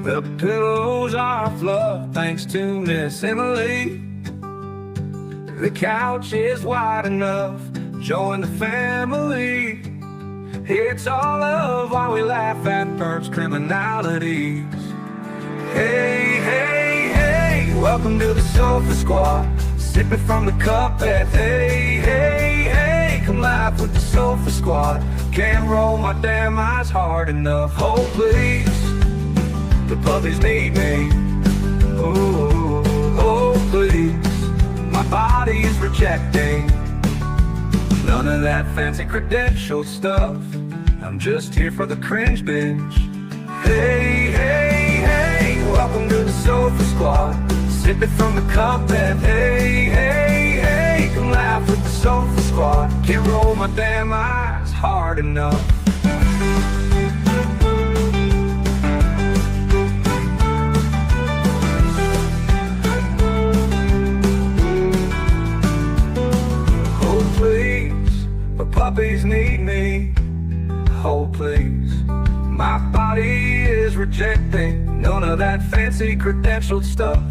The pillows are fluff thanks to Miss Emily. The couch is wide enough, join the family. It's all love while we laugh at Perk's criminalities. Hey, hey, hey, welcome to the Sofa Squad. Sipping from the cup and hey, hey, hey, come laugh with the Sofa Squad. Can't roll my damn eyes hard enough. Oh, please, the puppies need me. Ooh, oh, please, my body is rejecting none of that fancy credential stuff. I'm just here for the cringe binge. Hey, hey, hey, welcome to the Sofa Squad. Sipping from the cup and hey, hey, hey, come laugh with the Sofa Squad. Can't roll my damn eyes hard enough. Oh please, the puppies need me. Oh please, my body is rejecting none of that fancy credentialed stuff.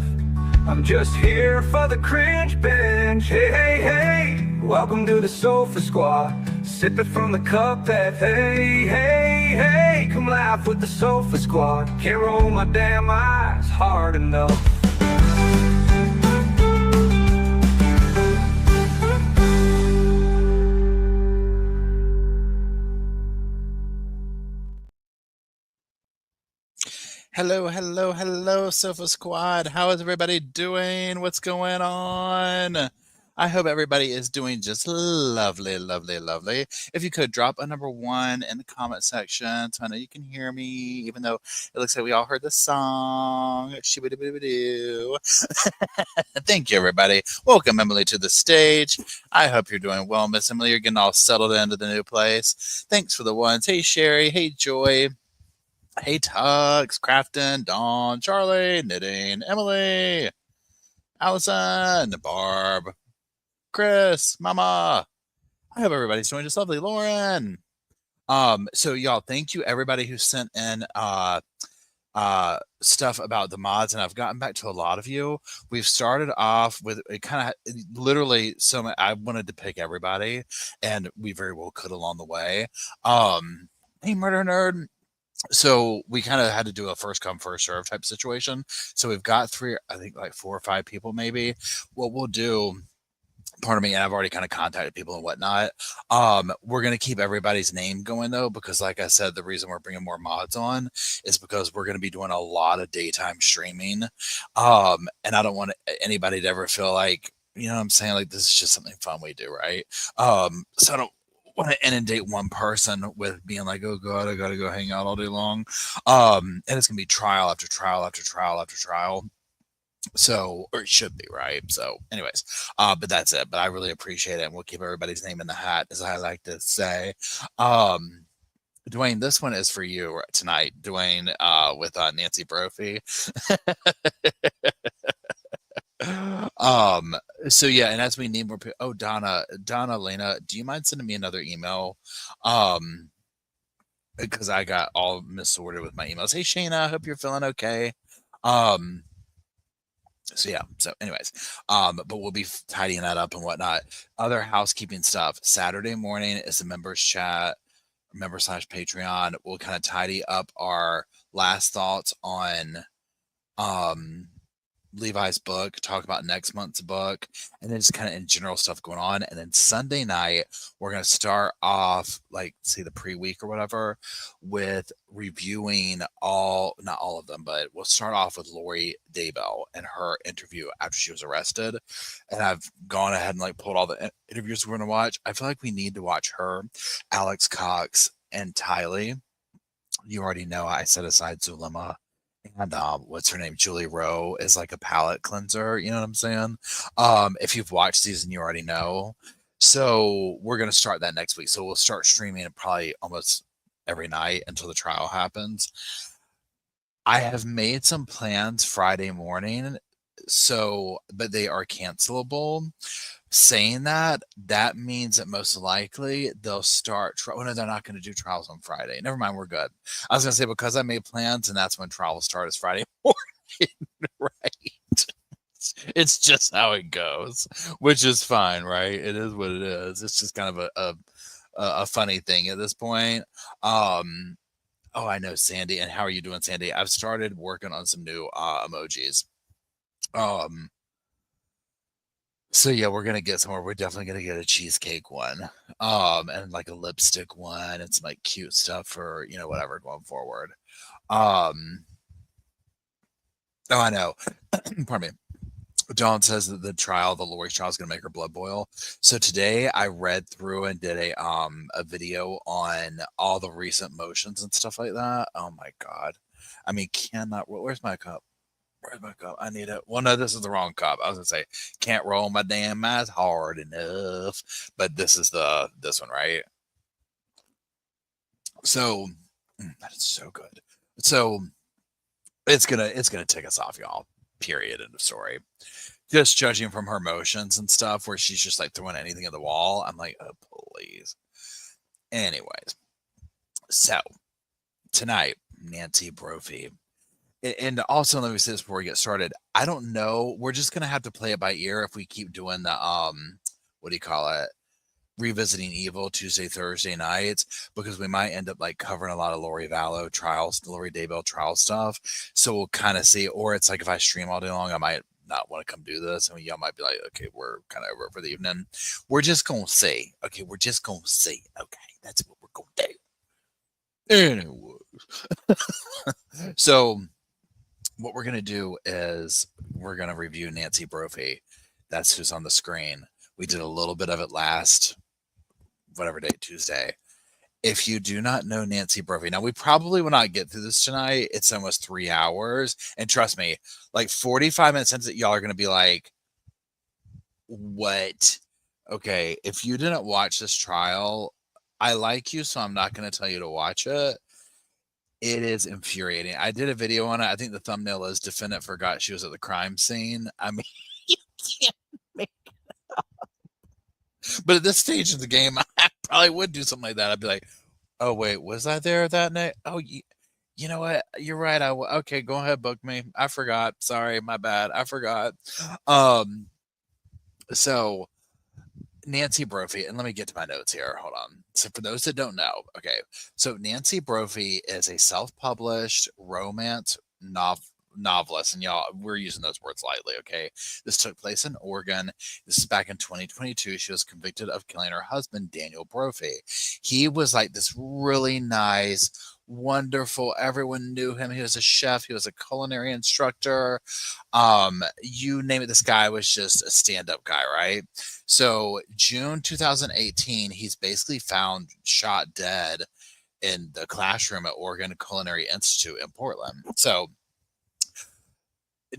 I'm just here for the cringe binge. Hey, hey, hey, welcome to the Sofa Squad. Sipping from the cup that hey, hey, hey, come laugh with the Sofa Squad. Can't roll my damn eyes hard enough. Hello, hello, hello, Sofa Squad. How is everybody doing? What's going on? I hope everybody is doing just lovely, lovely, lovely. If you could drop a number 1 in the comment section so I know you can hear me, even though it looks like we all heard the song. Shibidibidibidoo. Thank you, everybody. Welcome, Emily, to the stage. I hope you're doing well, Miss Emily. You're getting all settled into the new place. Thanks for the ones. Hey, Sherry. Hey, Joy. Hey, Tux, Crafton, Dawn, Charlie, Knitting, Emily, Allison, Barb, Chris, Mama. I hope everybody's doing just lovely. Lauren. So y'all, thank you everybody who sent in stuff about the mods, and I've gotten back to a lot of you. We've started off with it kind of literally so I wanted to pick everybody, and we very well could along the way. Hey, Murder Nerd. So we kind of had to do a first come first serve type situation. So we've got 3, I think like 4 or 5 people maybe. What we'll do, pardon me, and I've already kind of contacted people and whatnot. We're going to keep everybody's name going though, because like I said, the reason we're bringing more mods on is because we're going to be doing a lot of daytime streaming. And I don't want anybody to ever feel like, you know what I'm saying? Like this is just something fun we do, right? So I don't want to inundate one person with being like, oh God, I got to go hang out all day long. And it's going to be trial after trial after trial after trial. So, or it should be, right? So anyways, but that's it. But I really appreciate it. And we'll keep everybody's name in the hat, as I like to say. Dwayne, this one is for you tonight. Dwayne, with Nancy Brophy. So yeah, and as we need more people, oh, Donna, Lena, do you mind sending me another email? Because I got all misordered with my emails. Hey, Shayna, I hope you're feeling okay. So yeah, so anyways, but we'll be tidying that up and whatnot. Other housekeeping stuff. Saturday morning is the members chat, member/Patreon. We'll kind of tidy up our last thoughts on Levi's book, talk about next month's book, and then just kind of in general stuff going on. And then Sunday night, we're going to start off, like, say the pre-week or whatever, with reviewing not all of them, but we'll start off with Lori Daybell and her interview after she was arrested. And I've gone ahead and like pulled all the interviews we're going to watch. I feel like we need to watch her, Alex Cox, and Tylee. You already know I set aside Zulema. And what's her name? Julie Rowe is like a palate cleanser. You know what I'm saying? If you've watched these and you already know. So we're going to start that next week. So we'll start streaming it probably almost every night until the trial happens. I have made some plans Friday morning, but they are cancelable. Saying that, that means that most likely they'll start. Oh no, they're not going to do trials on Friday. Never mind, we're good. I was going to say because I made plans, and that's when trial will start is Friday morning, right? It's just how it goes, which is fine, right? It is what it is. It's just kind of a funny thing at this point. Um, oh, I know, Sandy. And how are you doing, Sandy? I've started working on some new emojis. Um, So yeah, we're gonna get somewhere. We're definitely gonna get a cheesecake one, and like a lipstick one, and some like cute stuff for whatever going forward. Um, oh, I know. Pardon me. Dawn says that the Lori trial is gonna make her blood boil. So today I read through and did a video on all the recent motions and stuff like that. Oh my god, I mean, cannot. Where's my cup? Where's my cup? I need it. Well, no, this is the wrong cup. I was gonna say, can't roll my damn eyes hard enough, but this is this one, right? So that is so good. So it's gonna tick us off, y'all. Period. End of story. Just judging from her motions and stuff, where she's just like throwing anything at the wall. I'm like, oh please. Anyways, so tonight, Nancy Brophy. And also, let me say this before we get started. I don't know. We're just gonna have to play it by ear if we keep doing the what do you call it? Revisiting Evil Tuesday, Thursday nights, because we might end up like covering a lot of Lori Vallow trials, Lori Daybell trial stuff. So we'll kind of see. Or it's like if I stream all day long, I might not want to come do this. I mean, y'all might be like, okay, we're kind of over for the evening. We're just gonna see. Okay, we're just gonna see. Okay, that's what we're gonna do. Anyways, so what we're going to do is we're going to review Nancy Brophy. That's who's on the screen. We did a little bit of it last, whatever day, Tuesday. If you do not know Nancy Brophy, now we probably will not get through this tonight. It's almost 3 hours. And trust me, like 45 minutes into it, y'all are going to be like, what? Okay, if you didn't watch this trial, I like you, so I'm not going to tell you to watch it. It is infuriating. I did a video on it. I think the thumbnail is defendant forgot she was at the crime scene. I mean, you can't make it up. But at this stage of the game, I probably would do something like that. I'd be like, oh, wait, was I there that night? Oh, you know what? You're right. Okay, go ahead, book me. I forgot. Sorry, my bad. I forgot. So Nancy Brophy, and let me get to my notes here. Hold on. So for those that don't know, okay, so Nancy Brophy is a self-published romance novelist, and y'all, we're using those words lightly, okay? This took place in Oregon. This is back in 2022. She was convicted of killing her husband, Daniel Brophy. He was like this really nice, wonderful, everyone knew him. He was a chef, he was a culinary instructor. You name it, this guy was just a stand-up guy, right? So June 2018, he's basically found shot dead in the classroom at Oregon Culinary Institute in Portland. So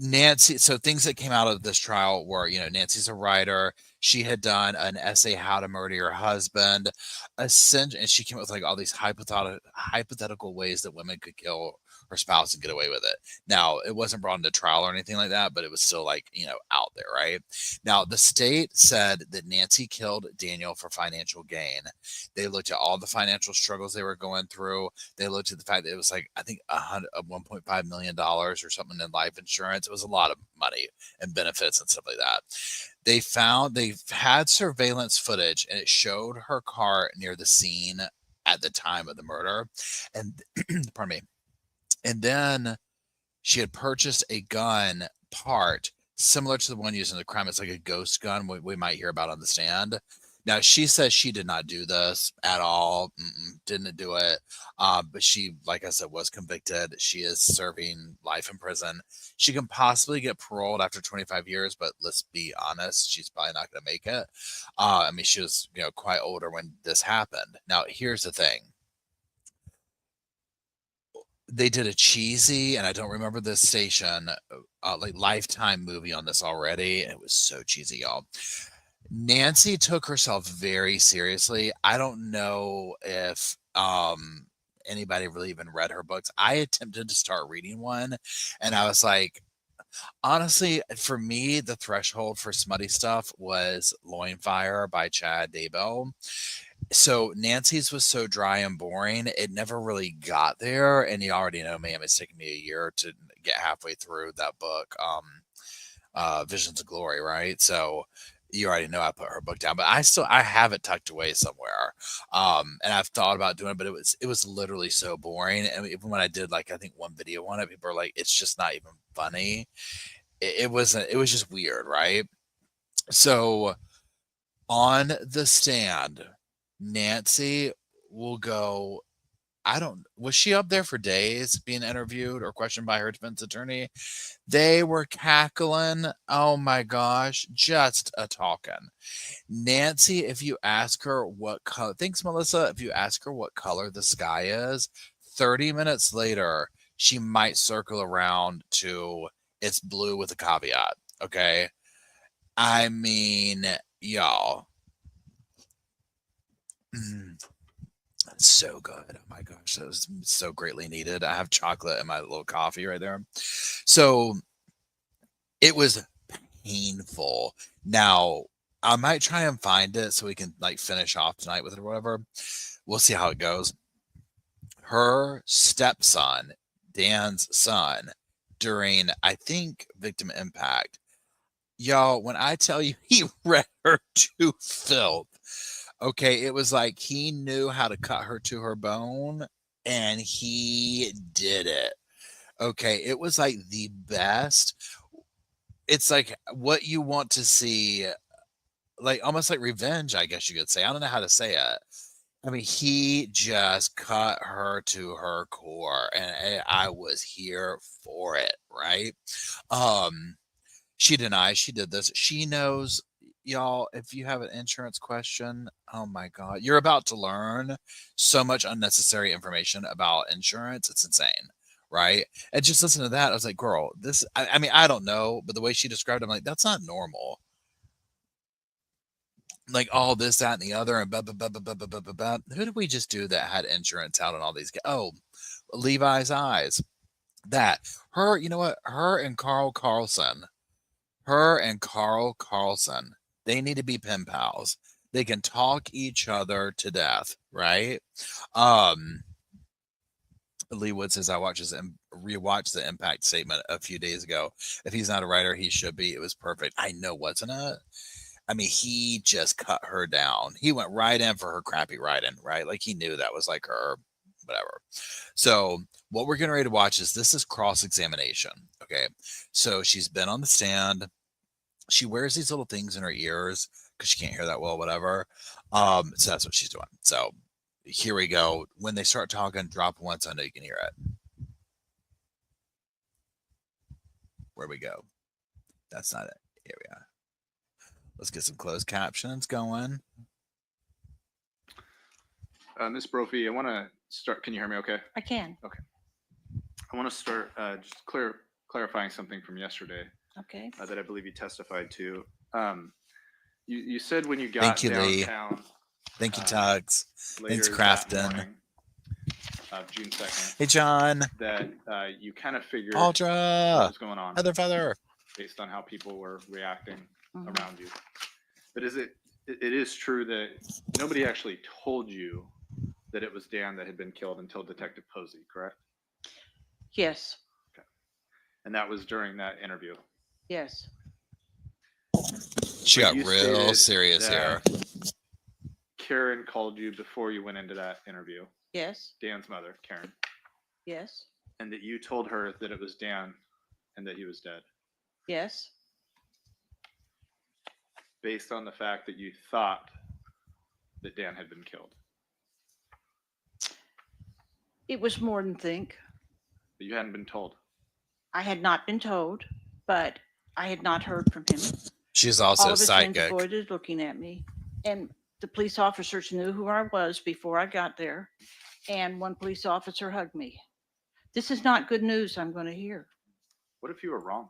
Nancy, so things that came out of this trial were, Nancy's a writer. She had done an essay, How to Murder Your Husband. And she came up with like all these hypothetical ways that women could kill her spouse and get away with it. Now, it wasn't brought into trial or anything like that, but it was still like, out there, right? Now, the state said that Nancy killed Daniel for financial gain. They looked at all the financial struggles they were going through. They looked at the fact that it was like, I think $1.5 million or something in life insurance. It was a lot of money and benefits and stuff like that. They've had surveillance footage, and it showed her car near the scene at the time of the murder. And pardon me. And then she had purchased a gun part similar to the one used in the crime. It's like a ghost gun we might hear about on the stand. Now, she says she did not do this at all. Didn't do it. But she, like I said, was convicted. She is serving life in prison. She can possibly get paroled after 25 years, but let's be honest, she's probably not going to make it. I mean, she was, quite older when this happened. Now, here's the thing. They did a cheesy, and I don't remember this station, like Lifetime movie on this already. And it was so cheesy, y'all. Nancy took herself very seriously. I don't know if anybody really even read her books. I attempted to start reading one, and I was like, Honestly, for me, the threshold for smutty stuff was Loin Fire by Chad Daybell. So Nancy's was so dry and boring, it never really got there. And you already know, ma'am, it's taken me a year to get halfway through that book, Visions of Glory, right? So you already know I put her book down, but I have it tucked away somewhere. And I've thought about doing it, but it was literally so boring. And even when I did like I think one video on it, people are like, it's just not even funny. It wasn't, it was just weird, right? So on the stand, Nancy will go, was she up there for days being interviewed or questioned by her defense attorney? They were cackling. Oh my gosh, just a talking. Nancy, if you ask her what color, thanks, Melissa. If you ask her what color the sky is, 30 minutes later, she might circle around to it's blue with a caveat. Okay. I mean, y'all. So good. Oh my gosh, that was so greatly needed. I have chocolate in my little coffee right there. So it was painful. Now, I might try and find it so we can like finish off tonight with it or whatever. We'll see how it goes. Her stepson, Dan's son, during I think victim impact. Y'all, when I tell you he read her to filth, okay, it was like he knew how to cut her to her bone and he did it. Okay, it was like the best. It's like what you want to see, like almost like revenge, I guess you could say. I don't know how to say it. I mean, he just cut her to her core, and I was here for it, right? She denies she did this. She knows, y'all, if you have an insurance question, oh my God, you're about to learn so much unnecessary information about insurance. It's insane, right? And just listen to that. I was like, girl, I mean, I don't know, but the way she described it, I'm like, that's not normal. Like all this, that, and the other, and blah, blah, blah, blah, blah, blah, blah, blah, blah. Who did we just do that had insurance out on all these? Oh, Levi's Eyes. That. Her, you know what? Her and Carl Carlson, they need to be pen pals. They can talk each other to death, right? Lee Wood says I rewatched the impact statement a few days ago. If he's not a writer, he should be. It was perfect. I know, wasn't it? I mean, he just cut her down. He went right in for her crappy writing, right? Like he knew that was like her, whatever. So what we're getting ready to watch this is cross-examination. Okay. So she's been on the stand. She wears these little things in her ears because she can't hear that well, whatever. So that's what she's doing. So here we go. When they start talking, drop once. I know you can hear it. Where we go. That's not it. Here we are. Let's get some closed captions going. Ms. Brophy, I want to start. Can you hear me okay? I can. Okay. I want to start just clarifying something from yesterday Okay. that I believe you testified to. You said when you got Thank you, Lee. downtown. Thank you, Tugs. Thanks, Crafton. June 2nd. Hey, John. That you kind of figured Ultra. what was going on Feather. based on how people were reacting around you. But it is true that nobody actually told you that it was Dan that had been killed until Detective Posey, correct? Yes. Okay. And that was during that interview. Yes. She got You real stated serious here. that Karen called you before you went into that interview. Yes. Dan's mother, Karen. Yes. And that you told her that it was Dan and that he was dead. Yes. Based on the fact that you thought that Dan had been killed. It was more than think. But you hadn't been told. I had not been told, but I had not heard from him. She's All also of his friends psychic. avoided looking at me. And the police officers knew who I was before I got there. And one police officer hugged me. This is not good news I'm going to hear. What if you were wrong?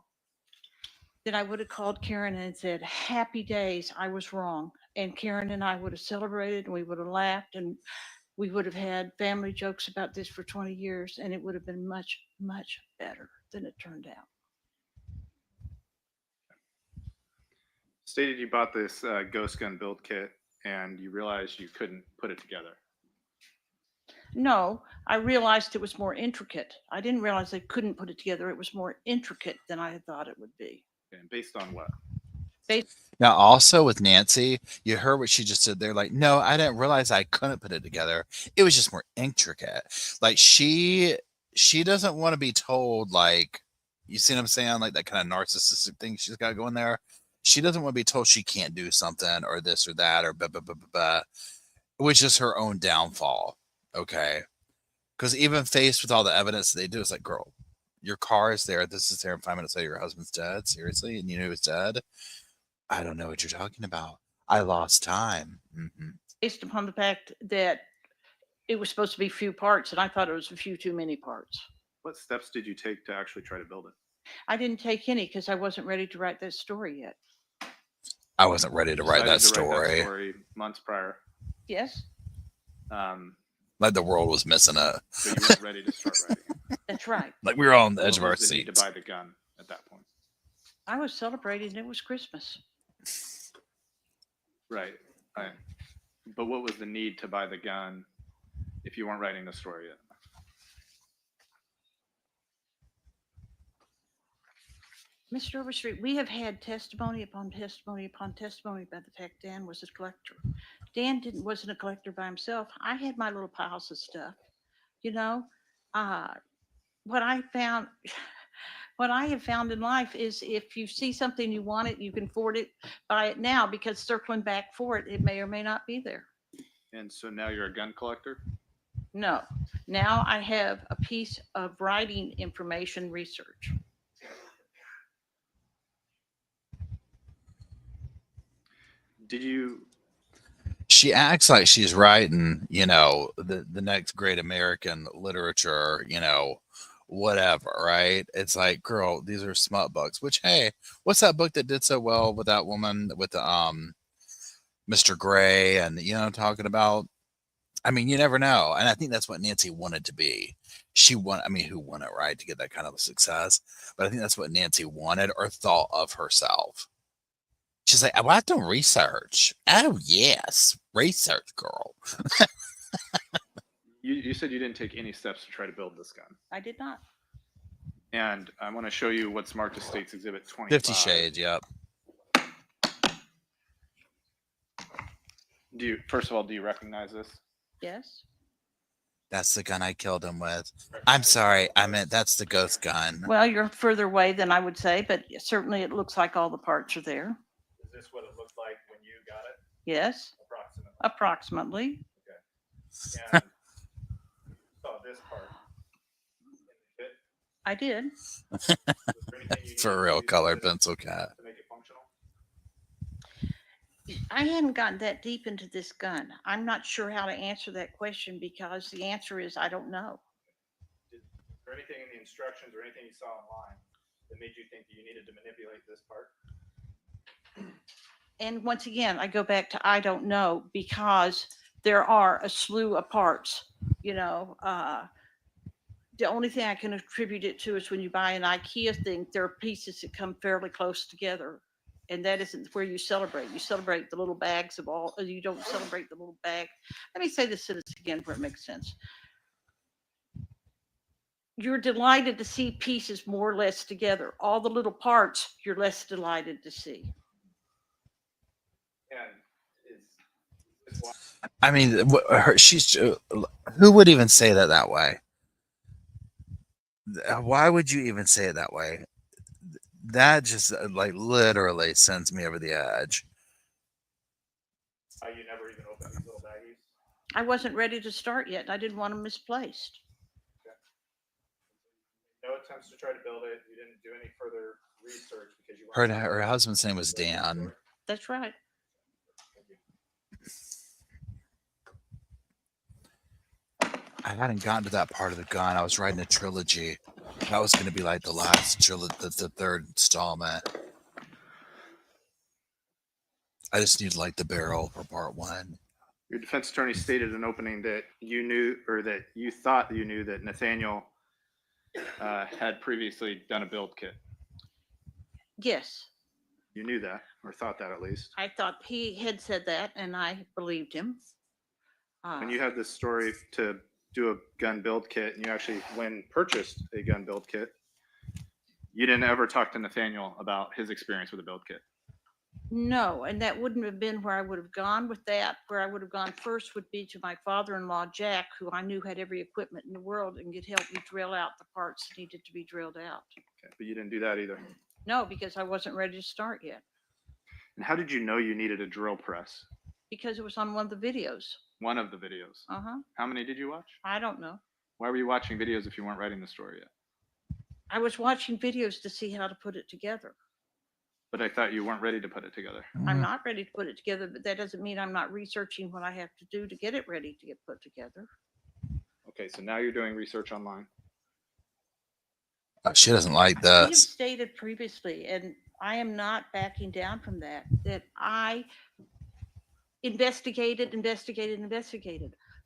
Then I would have called Karen and said, happy days, I was wrong. And Karen and I would have celebrated and we would have laughed and we would have had family jokes about this for 20 years and it would have been much, much better than it turned out. stated you bought this ghost gun build kit and you realized you couldn't put it together. No, I realized it was more intricate. I didn't realize they couldn't put it together. It was more intricate than I had thought it would be. And based on what? Now, also with Nancy, you heard what she just said there. Like, no, I didn't realize I couldn't put it together. It was just more intricate. Like she doesn't want to be told, like, you see what I'm saying? Like that kind of narcissistic thing she's got going there. She doesn't want to be told she can't do something or this or that or blah, blah, blah, blah, blah, which is her own downfall. Okay. Because even faced with all the evidence that they do, it's like, girl, your car is there. This is there. And 5 minutes later, your husband's dead. Seriously? And you knew he was dead? I don't know what you're talking about. I lost time. Based upon the fact that it was supposed to be few parts, and I thought it was a few too many parts. What steps did you take to actually try to build it? I didn't take any because I wasn't ready to write that story yet. I wasn't ready to write Decided that to write story. that story months prior. Yes, Like the world was missing it. So you weren't ready to start writing it. that's right. Like we were on the edge of What our was the need seats. to buy the gun at that point? I was celebrating. It was Christmas. Right. But what was the need to buy the gun if you weren't writing the story yet? Mr. Overstreet, we have had testimony upon testimony upon testimony about the fact Dan was a collector. Dan wasn't a collector by himself. I had my little piles of stuff. You know, what I found, what I have found in life is if you see something you want it, you can afford it, buy it now, because circling back for it, it may or may not be there. And so now you're a gun collector? No, now I have a piece of writing information research. Did you? She acts like she's writing, you know, the next great American literature, you know, whatever, right? It's like, girl, these are smut books, which, hey, what's that book that did so well with that woman with the Mr. Gray, and you know what I'm talking about? I mean, you never know. And I think that's what Nancy wanted to be. She wanted, I mean, who won it, right? To get that kind of success. But I think that's what Nancy wanted or thought of herself. She's like, well, I've done research. Oh, yes. Research, girl. You said you didn't take any steps to try to build this gun. I did not. And I want to show you what's marked as State's Exhibit 25. 50 Shades, yep. First of all, do you recognize this? Yes. That's the gun I killed him with. I'm sorry. I meant that's the ghost gun. Well, you're further away than I would say, but certainly it looks like all the parts are there. Is this what it looked like when you got it? Yes, Approximately. approximately. And you saw this part in the kit. I did. Was there anything you needed For real, to do colored to pencil cat. make it functional? I hadn't gotten that deep into this gun. I'm not sure how to answer that question because the answer is I don't know. Is there anything in the instructions or anything you saw online that made you think that you needed to manipulate this part? And once again, I go back to I don't know because there are a slew of parts. You know, the only thing I can attribute it to is when you buy an IKEA thing, there are pieces that come fairly close together. And that isn't where you celebrate. You celebrate the little bags of all, you don't celebrate the little bag. Let me say this sentence again where it makes sense. You're delighted to see pieces more or less together. All the little parts, you're less delighted to see. And is why I mean, she's who would even say that way? Why would you even say it that way? That just like literally sends me over the edge. you never even opened these little baggies? I wasn't ready to start yet. I didn't want them misplaced. No attempts to try to build it. You didn't do any further research because you Her husband's name was Dan. That's right. I hadn't gotten to that part of the gun. I was writing a trilogy. That was going to be like the last trilogy, the third installment. I just need like the barrel for part one. Your defense attorney stated in opening that you knew, or that you thought you knew, that Nathaniel had previously done a build kit. Yes. You knew that. or thought that at least. I thought he had said that, and I believed him. When you had this story to do a gun build kit, and you actually purchased a gun build kit, you didn't ever talk to Nathaniel about his experience with a build kit. No, and that wouldn't have been where I would have gone with that. Where I would have gone first would be to my father-in-law, Jack, who I knew had every equipment in the world and could help me drill out the parts that needed to be drilled out. Okay, but you didn't do that either. No, because I wasn't ready to start yet. And how did you know you needed a drill press? Because it was on one of the videos. One of the videos. How many did you watch? I don't know. Why were you watching videos if you weren't writing the story yet? I was watching videos to see how to put it together. But I thought you weren't ready to put it together. I'm not ready to put it together, but that doesn't mean I'm not researching what I have to do to get it ready to get put together. Okay, so now you're doing research online. Oh, she doesn't like We have this. stated previously, and I am not backing down from that I investigated.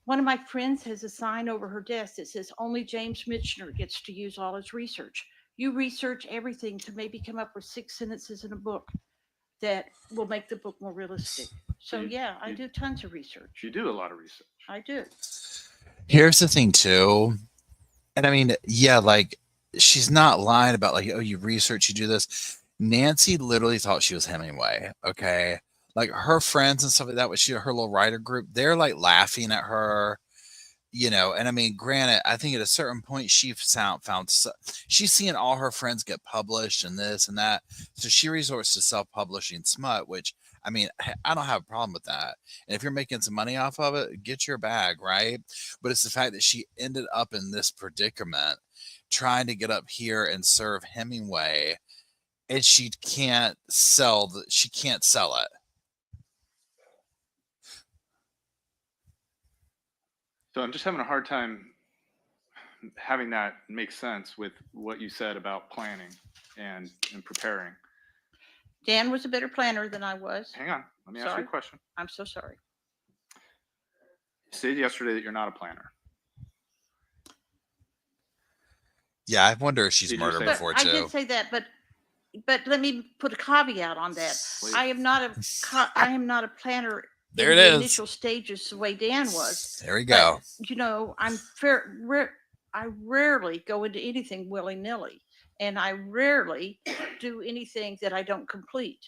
One of my friends has a sign over her desk that says only James Michener gets to use all his research. You research everything to maybe come up with 6 sentences in a book that will make the book more realistic. So yeah, I do tons of research. You do a lot of research. I do. Here's the thing too. And I mean, yeah, like she's not lying about like, oh, you research, you do this. Nancy literally thought she was Hemingway. Okay. Like her friends and stuff like that, her little writer group, they're like laughing at her, you know. And I mean, granted, I think at a certain point she's seeing all her friends get published and this and that. So she resorts to self-publishing smut, which I mean, I don't have a problem with that. And if you're making some money off of it, get your bag, right? But it's the fact that she ended up in this predicament trying to get up here and serve Hemingway, and she can't sell it. So I'm just having a hard time having that make sense with what you said about planning and preparing. Dan was a better planner than I was. Hang on, let me ask you a question. I'm so sorry. You said yesterday that you're not a planner. Yeah, I wonder if she's Did you murdered say- before I too. did say that, but let me put a caveat on that. Please. I am not a planner. There in it the is. Initial stages, the way Dan was. There we go. But, you know, I rarely go into anything willy nilly, and I rarely do anything that I don't complete.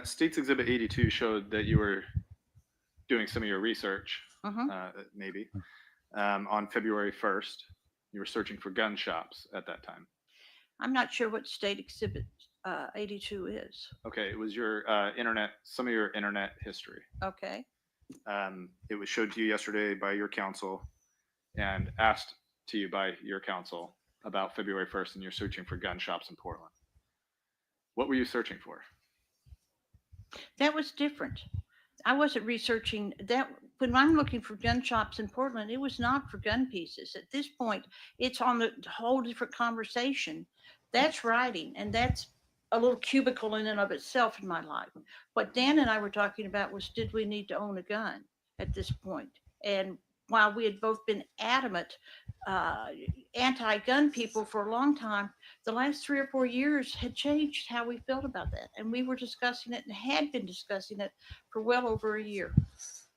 States Exhibit 82 showed that you were doing some of your research, Mhm. maybe, on February 1st. You were searching for gun shops at that time. I'm not sure what State Exhibit 82 is. Okay, it was your some of your internet history. Okay. It was showed to you yesterday by your counsel and asked to you by your counsel about February 1st, and you're searching for gun shops in Portland. What were you searching for? That was different. I wasn't researching that. When I'm looking for gun shops in Portland, it was not for gun pieces. At this point, it's on a whole different conversation. That's writing, and that's a little cubicle in and of itself in my life. What Dan and I were talking about was, did we need to own a gun at this point? And while we had both been adamant anti-gun people for a long time, the last 3 or 4 years had changed how we felt about that. And we were discussing it and had been discussing it for well over a year.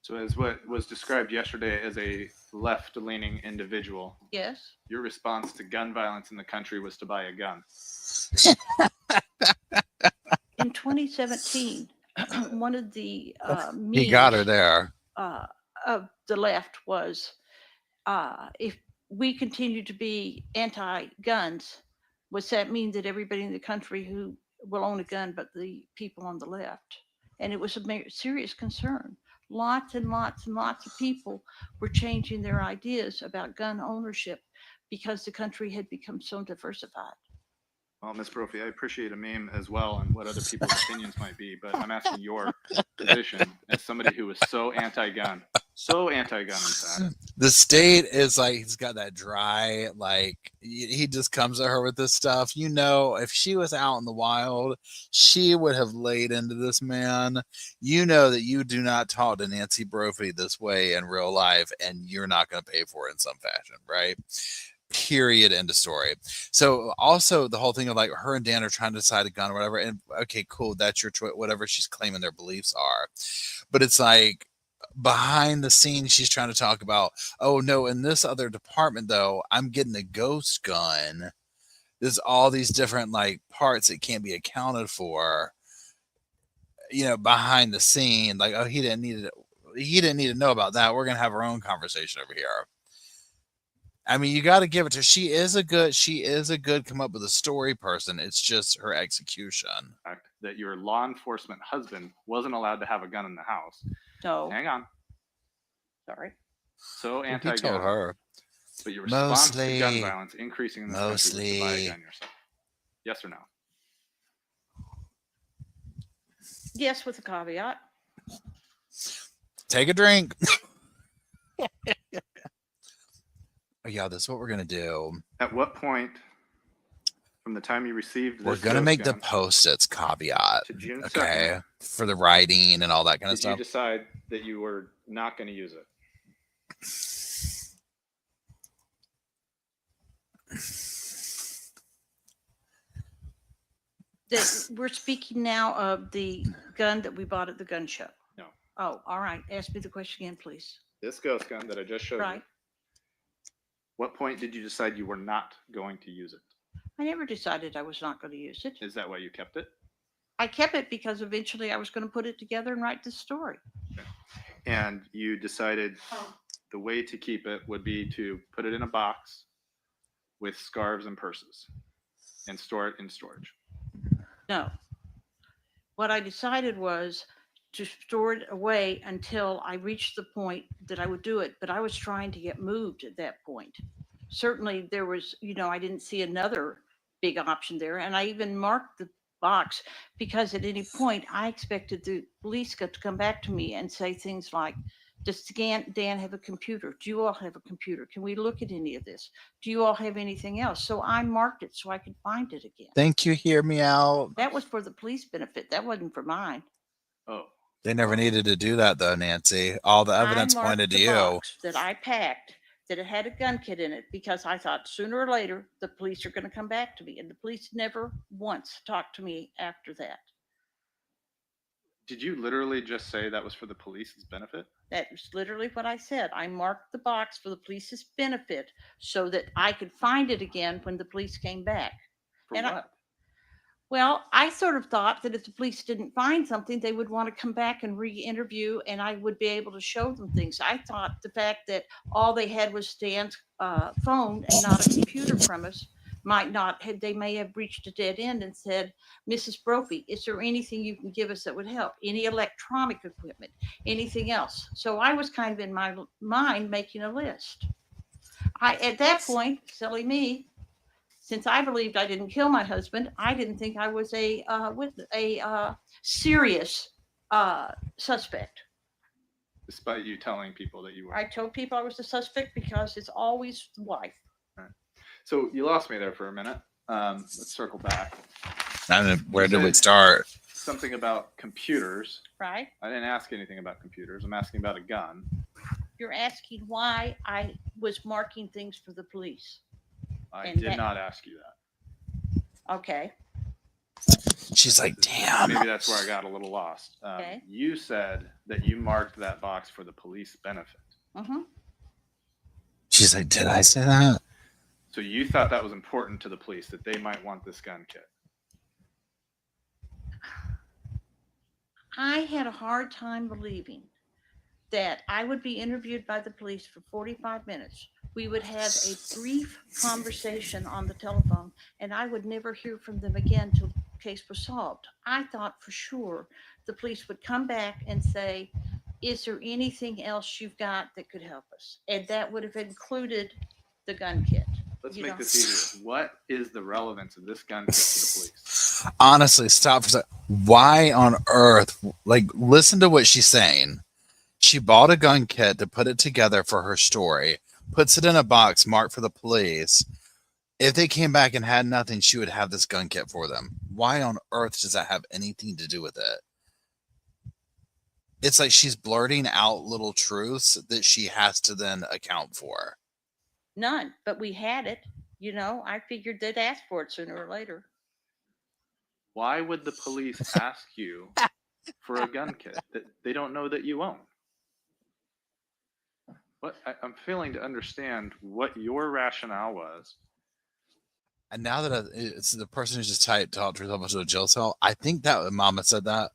So as what was described yesterday as a left-leaning individual, Yes. your response to gun violence in the country was to buy a gun. In 2017, one of the He got her there. Of the left was, if we continue to be anti-guns, does that mean that everybody in the country who will own a gun but the people on the left? And it was a serious concern. Lots and lots and lots of people were changing their ideas about gun ownership because the country had become so diversified. Well, Ms. Brophy, I appreciate a meme as well and what other people's opinions might be, but I'm asking your position as somebody who was so anti-gun, in fact. The state is like, he's got that dry, like he just comes at her with this stuff. You know, if she was out in the wild, she would have laid into this man. You know that you do not talk to Nancy Brophy this way in real life, and you're not going to pay for it in some fashion, right? Period. End of story. So also the whole thing of like her and Dan are trying to decide a gun or whatever. And okay, cool. That's your choice, whatever she's claiming their beliefs are. But it's like behind the scenes, she's trying to talk about, oh no, in this other department though, I'm getting a ghost gun. There's all these different like parts that can't be accounted for, behind the scene. Like, oh, he didn't need to know about that. We're going to have our own conversation over here. I mean, you got to give it to her. She is a good come up with a story person. It's just her execution. Fact that your law enforcement husband wasn't allowed to have a gun in the house. No, Hang on. sorry. So He anti-gun. told her. But your response to gun Mostly- violence increasing in this country was to buy a mostly- gun yourself. Yes or no? Yes, with a caveat. Take a drink. Oh, yeah, that's what we're going to do. At what point from the time you received this We're going to ghost make the gun post-its caveat. to June 2nd, Okay. For the writing and all that kind of did you stuff. decide that you were not going to use it? We're speaking now of the gun that we bought at the gun show. No. Oh, all right. Ask me the question again, please. This ghost gun that I just showed you. Right. What point did you decide you were not going to use it? I never decided I was not going to use it. Is that why you kept it? I kept it because eventually I was going to put it together and write this story. And you decided the way to keep it would be to put it in a box with scarves and purses and store it in storage. No. What I decided was to store it away until I reached the point that I would do it. But I was trying to get moved at that point. Certainly there was, I didn't see another big option there. And I even marked the box because at any point I expected the police to come back to me and say things like, does Dan have a computer? Do you all have a computer? Can we look at any of this? Do you all have anything else? So I marked it so I could find it again. Thank you. Hear me out. That was for the police benefit. That wasn't for mine. Oh, They never needed to do that though, Nancy. All the evidence I marked pointed to the you. box that I packed, that it had a gun kit in it, because I thought sooner or later the police are going to come back to me. And the police never once talked to me after that. did you literally just say that was for the police's benefit? That was literally what I said. I marked the box for the police's benefit so that I could find it again when the police came back. For And what? Well, I sort of thought that if the police didn't find something, they would want to come back and re-interview and I would be able to show them things. I thought the fact that all they had was Dan's phone and not a computer premise might not have, they may have reached a dead end and said, Mrs. Brophy, is there anything you can give us that would help? Any electronic equipment, anything else? So I was kind of in my mind making a list. At that point, silly me, since I believed I didn't kill my husband, I didn't think I was a serious suspect. Despite you telling people that you were. I told people I was a suspect because it's always the wife. So you lost me there for a minute. Let's circle back. And where did we said- start? Something about computers. Right? I didn't ask anything about computers. I'm asking about a gun. You're asking why I was marking things for the police. I And did that- not ask you that. Okay. She's like, damn. Maybe that's where I got a little lost. Okay. You said that you marked that box for the police benefit. Mm-hmm. She's like, did I say that? So you thought that was important to the police, that they might want this gun kit. I had a hard time believing that I would be interviewed by the police for 45 minutes. We would have a brief conversation on the telephone, and I would never hear from them again till the case was solved. I thought for sure the police would come back and say, is there anything else you've got that could help us? And that would have included the gun kit. Let's You make know. this easier. What is the relevance of this gun kit to the police? Honestly, stop for a second. Why on earth? Like, listen to what she's saying. She bought a gun kit to put it together for her story, puts it in a box marked for the police. If they came back and had nothing, she would have this gun kit for them. Why on earth does that have anything to do with it? It's like she's blurting out little truths that she has to then account for. None, but we had it. You know, I figured they'd ask for it sooner or later. Why would the police ask you for a gun kit that they don't know that you own? I'm failing to understand what your rationale was. And now that it's the person who just talked herself into a jail cell, I think that Mama said that.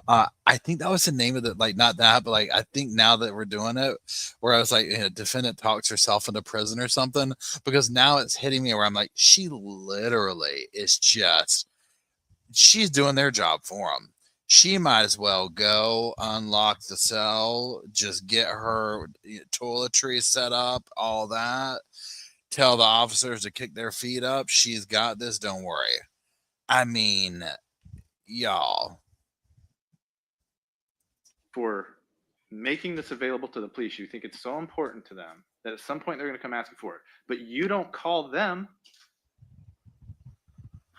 I think that was the name of the, like, not that, but like, I think now that we're doing it, where I was like, defendant talks herself into prison or something, because now it's hitting me where I'm like, she literally is just, she's doing their job for them. She might as well go unlock the cell, just get her toiletries set up, all that. Tell the officers to kick their feet up. She's got this. Don't worry. I mean, y'all. For making this available to the police, you think it's so important to them that at some point they're going to come asking for it, but you don't call them.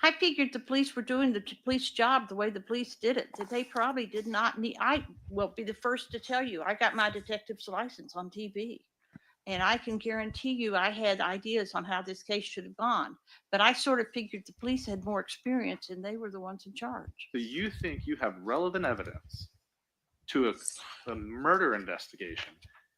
I figured the police were doing the police job the way the police did it. That they probably did not need. I will be the first to tell you. I got my detective's license on TV, and I can guarantee you, I had ideas on how this case should have gone. But I sort of figured the police had more experience, and they were the ones in charge. So you think you have relevant evidence to a murder investigation,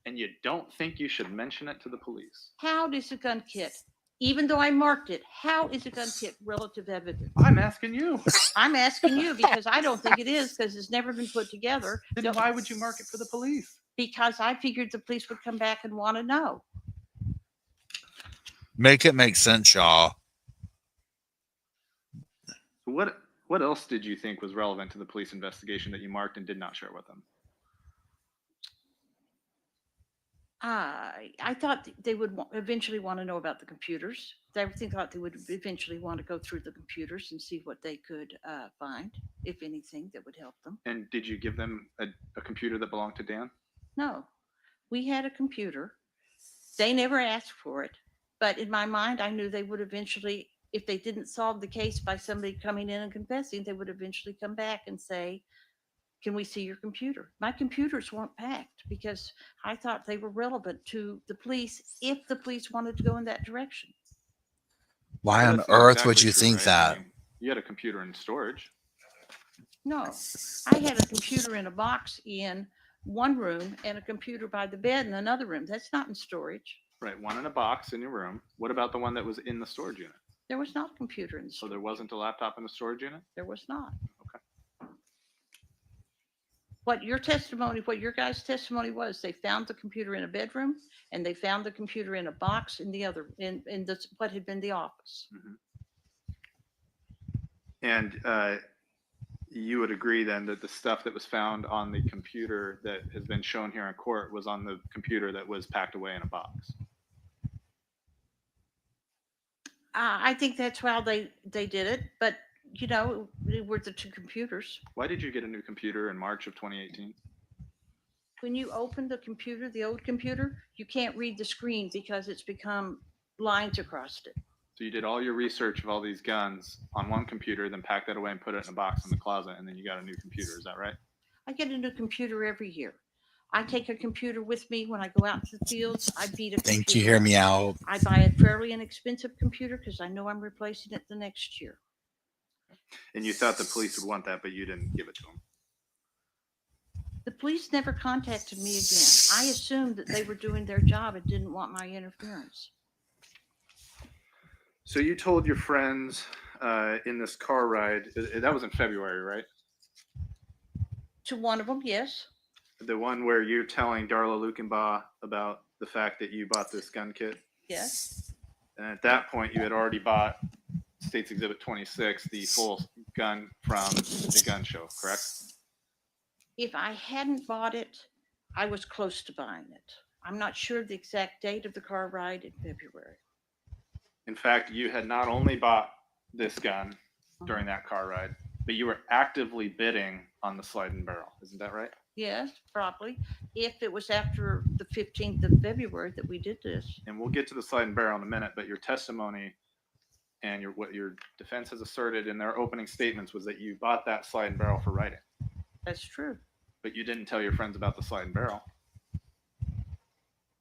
and you don't think you should mention it to the police? How does a gun kit, even though I marked it, how is a gun kit relative evidence? I'm asking you. I'm asking you because I don't think it is, because it's never been put together. Then why would you mark it for the police? Because I figured the police would come back and want to know. Make it make sense, y'all. What else did you think was relevant to the police investigation that you marked and did not share with them? I thought they would eventually want to know about the computers. I thought they would eventually want to go through the computers and see what they could find, if anything, that would help them. And did you give them a computer that belonged to Dan? No, we had a computer. They never asked for it. But in my mind, I knew they would eventually, if they didn't solve the case by somebody coming in and confessing, they would eventually come back and say, can we see your computer? My computers weren't packed because I thought they were relevant to the police if the police wanted to go in that direction. Why Well, on that's not earth exactly would you true, think right? that? I mean, you had a computer in storage. No, I had a computer in a box in one room and a computer by the bed in another room. That's not in storage. Right, one in a box in your room. What about the one that was in the storage unit? There was not a computer in the So storage. there wasn't a laptop in the storage unit? There was not. Okay. What your guys' testimony was, they found the computer in a bedroom and they found the computer in a box in the other, in what had been the office. And you would agree then that the stuff that was found on the computer that has been shown here in court was on the computer that was packed away in a box? I think that's how they did it, but you know, it were the two computers. Why did you get a new computer in March of 2018? When you open the computer, the old computer, you can't read the screen because it's become lines across it. So you did all your research of all these guns on one computer, then packed that away and put it in a box in the closet, and then you got a new computer. Is that right? I get a new computer every year. I take a computer with me when I go out to the fields. I beat a computer. Think you hear me out? I buy a fairly inexpensive computer because I know I'm replacing it the next year. And you thought the police would want that, but you didn't give it to them. The police never contacted me again. I assumed that they were doing their job and didn't want my interference. So you told your friends in this car ride, that was in February, right? To one of them, yes. The one where you're telling Darla Lukenbaugh about the fact that you bought this gun kit? Yes. And at that point, you had already bought State's Exhibit 26, the full gun from the gun show, correct? If I hadn't bought it, I was close to buying it. I'm not sure the exact date of the car ride in February. In fact, you had not only bought this gun during that car ride, but you were actively bidding on the slide and barrel. Isn't that right? Yes, probably. If it was after the 15th of February that we did this. And we'll get to the slide and barrel in a minute, but your testimony and what your defense has asserted in their opening statements was that you bought that slide and barrel for writing. That's true. But you didn't tell your friends about the slide and barrel.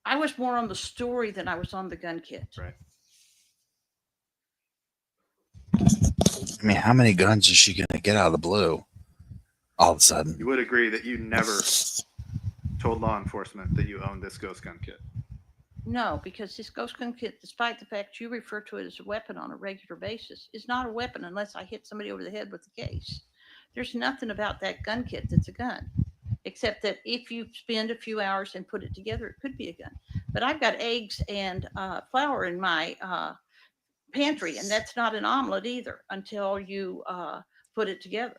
I I was more on the story than I was on the gun kit. Right. I mean, how many guns is she going to get out of the blue all of a sudden? You would agree that you never told law enforcement that you owned this ghost gun kit. No, because this ghost gun kit, despite the fact you refer to it as a weapon on a regular basis, is not a weapon unless I hit somebody over the head with the case. There's nothing about that gun kit that's a gun, except that if you spend a few hours and put it together, it could be a gun. But I've got eggs and flour in my pantry, and that's not an omelet either until you put it together.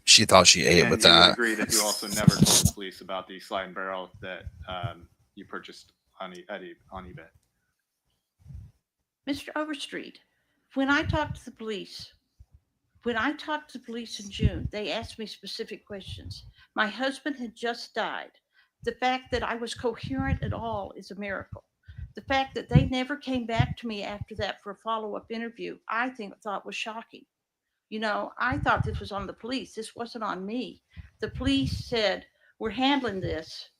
She thought she ate And with you would that. agree that you also never told the police about the slide and barrel that you purchased on eBay. Mr. Overstreet, when I talked to the police in June, they asked me specific questions. My husband had just died. The fact that I was coherent at all is a miracle. The fact that they never came back to me after that for a follow-up interview, I thought was shocking. You know, I thought this was on the police. This wasn't on me. The police said, we're handling this.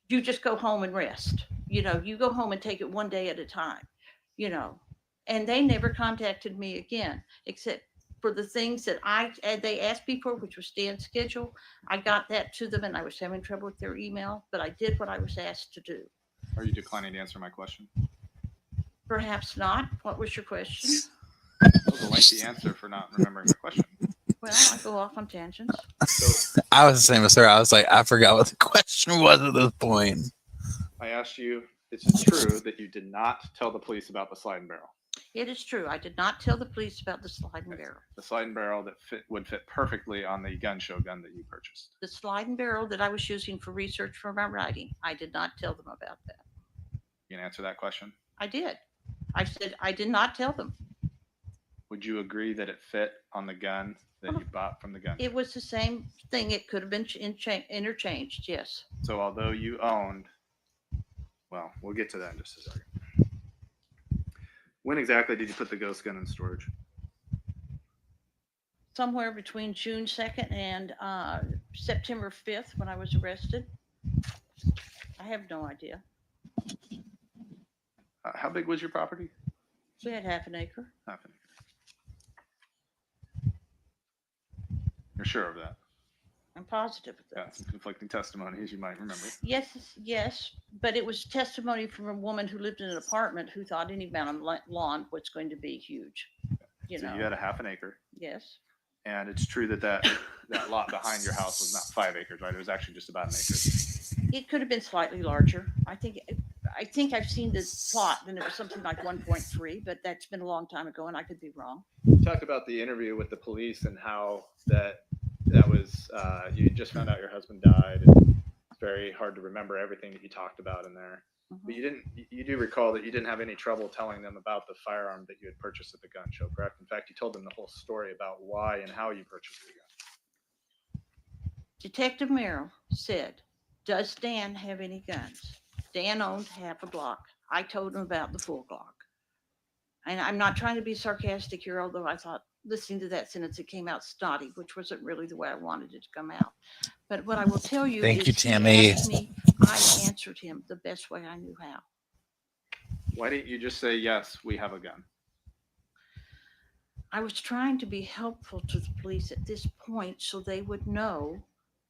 You just go home and rest. You know, you go home and take it one day at a time, you know, and they never contacted me again, except for the things that they asked me for, which was Dan's schedule. I got that to them and I was having trouble with their email, but I did what I was asked to do. Are you declining to answer my question? Perhaps not. What was your question? That was a lengthy answer for not remembering my question. Well, I go off on tangents. So I was the same as her. I was like, I forgot what the question was at this point. I asked you, is it true that you did not tell the police about the slide and barrel? It is true. I did not tell the police about the slide and barrel. The slide and barrel that would fit perfectly on the gun show gun that you purchased. The slide and barrel that I was using for research for my writing, I did not tell them about that. You can answer that question. I did. I said I did not tell them. Would you agree that it fit on the gun that you bought from the gun? It was the same thing. It could have been interchanged. Yes. So although you owned, well, we'll get to that in just a second. When exactly did you put the ghost gun in storage? Somewhere between June 2nd and September 5th when I was arrested. I have no idea. How big was your property? We had half an acre. Half an acre. You're sure of that? I'm positive of that. Got some conflicting testimony, as you might remember. Yes, but it was testimony from a woman who lived in an apartment who thought any amount of lawn was going to be huge. You So know. you had a half an acre, Yes. and it's true that that lot behind your house was not 5 acres, right? It was actually just about an acre. It could have been slightly larger. I think I've seen this plot and it was something like 1.3, but that's been a long time ago and I could be wrong. You talked about the interview with the police and how that was you just found out your husband died, and it's very hard to remember everything that you talked about in there. Mm-hmm. But you do recall that you didn't have any trouble telling them about the firearm that you had purchased at the gun show, correct? In fact, you told them the whole story about why and how you purchased the gun. Detective Merrill said, does Dan have any guns? Dan owned half a Glock. I told him about the full Glock. And I'm not trying to be sarcastic here, although I thought listening to that sentence, it came out snotty, which wasn't really the way I wanted it to come out. But what I will tell you Thank is you, Tammy. he asked me, I answered him the best way I knew how. Why didn't you just say, yes, we have a gun? I was trying to be helpful to the police at this point so they would know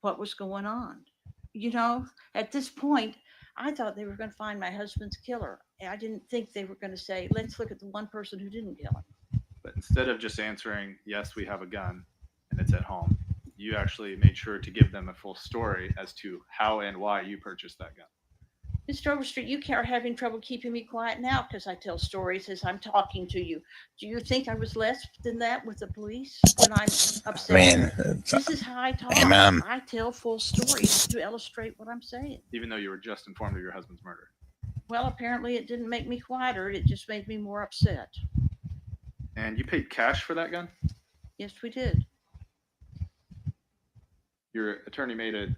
what was going on. You know, at this point, I thought they were going to find my husband's killer. I didn't think they were going to say, let's look at the one person who didn't kill him. But instead of just answering, yes, we have a gun and it's at home, you actually made sure to give them a full story as to how and why you purchased that gun. Mr. Overstreet, you are having trouble keeping me quiet now because I tell stories as I'm talking to you. Do you think I was less than that with the police when I'm upset? Man, This is how I talk. Amen. I tell full stories to illustrate what I'm saying. Even though you were just informed of your husband's murder. Well, apparently it didn't make me quieter. It just made me more upset. And you paid cash for that gun? Yes, we did. Your attorney made a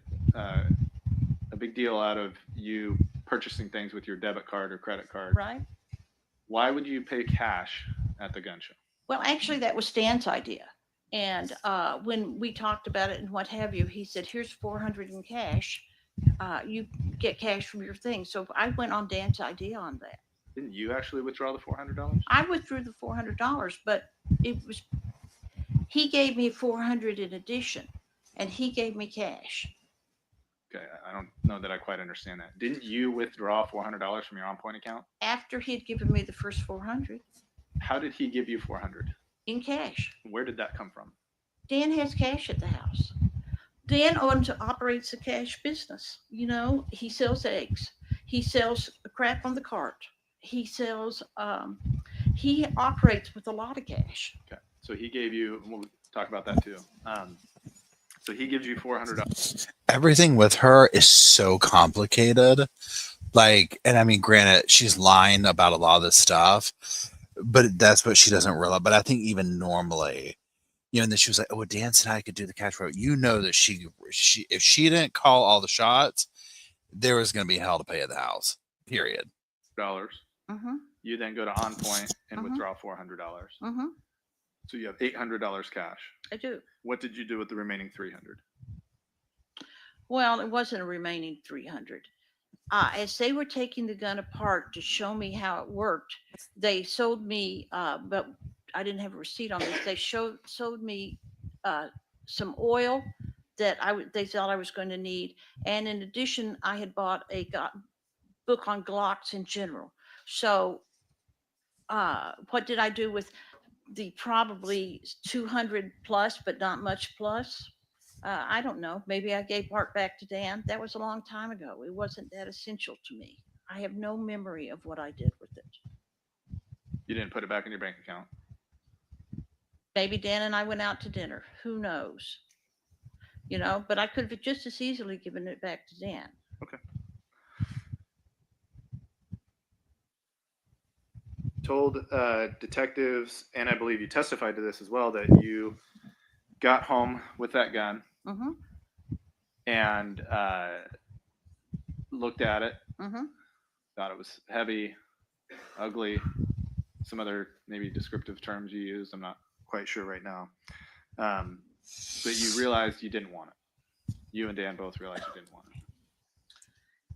big deal out of you purchasing things with your debit card or credit card. Right? Why would you pay cash at the gun show? Well, actually, that was Stan's idea. And when we talked about it and what have you, he said, here's $400 in cash. you get cash from your thing. So I went on Dan's idea on that. Didn't you actually withdraw the $400? I withdrew the $400, but he gave me $400 in addition, and he gave me cash. Okay, I don't know that I quite understand that. Didn't you withdraw $400 from your on-point account? After he had given me the first $400 How did he give you $400? in cash. Where did that come from? Dan has cash at the house. Dan operates a cash business. You know, he sells eggs. He sells crap on the cart. He sells, he operates with a lot of cash. Okay, so he gave you, and we'll talk about that too. So he gives you $400. Everything with her is so complicated. Like, and I mean, granted, she's lying about a lot of this stuff, but that's what she doesn't realize. But I think even normally, you know, and then she was like, "Oh, Dan said I could do the cash flow." You know that she if she didn't call all the shots, there was going to be hell to pay at the house. Period. Mm-hmm. You then go to on point and Mhm. withdraw $400. Mm-hmm. So you have $800 cash. I do. What did you do with the remaining $300? Well, it wasn't a remaining $300. As they were taking the gun apart to show me how it worked, they sold me, but I didn't have a receipt on this. They sold me some oil that they thought I was going to need, and in addition, I had bought a book on Glocks in general. So, what did I do with the probably 200 plus, but not much plus? I don't know. Maybe I gave part back to Dan. That was a long time ago. It wasn't that essential to me. I have no memory of what I did with it. You didn't put it back in your bank account. Maybe Dan and I went out to dinner. Who knows? You know, but I could have just as easily given it back to Dan. Okay. Told detectives, and I believe you testified to this as well, that you got home with that gun Mm-hmm. and looked at it, Mm-hmm. thought it was heavy, ugly, some other maybe descriptive terms you used. I'm not quite sure right now. But you realized you didn't want it. You and Dan both realized you didn't want it.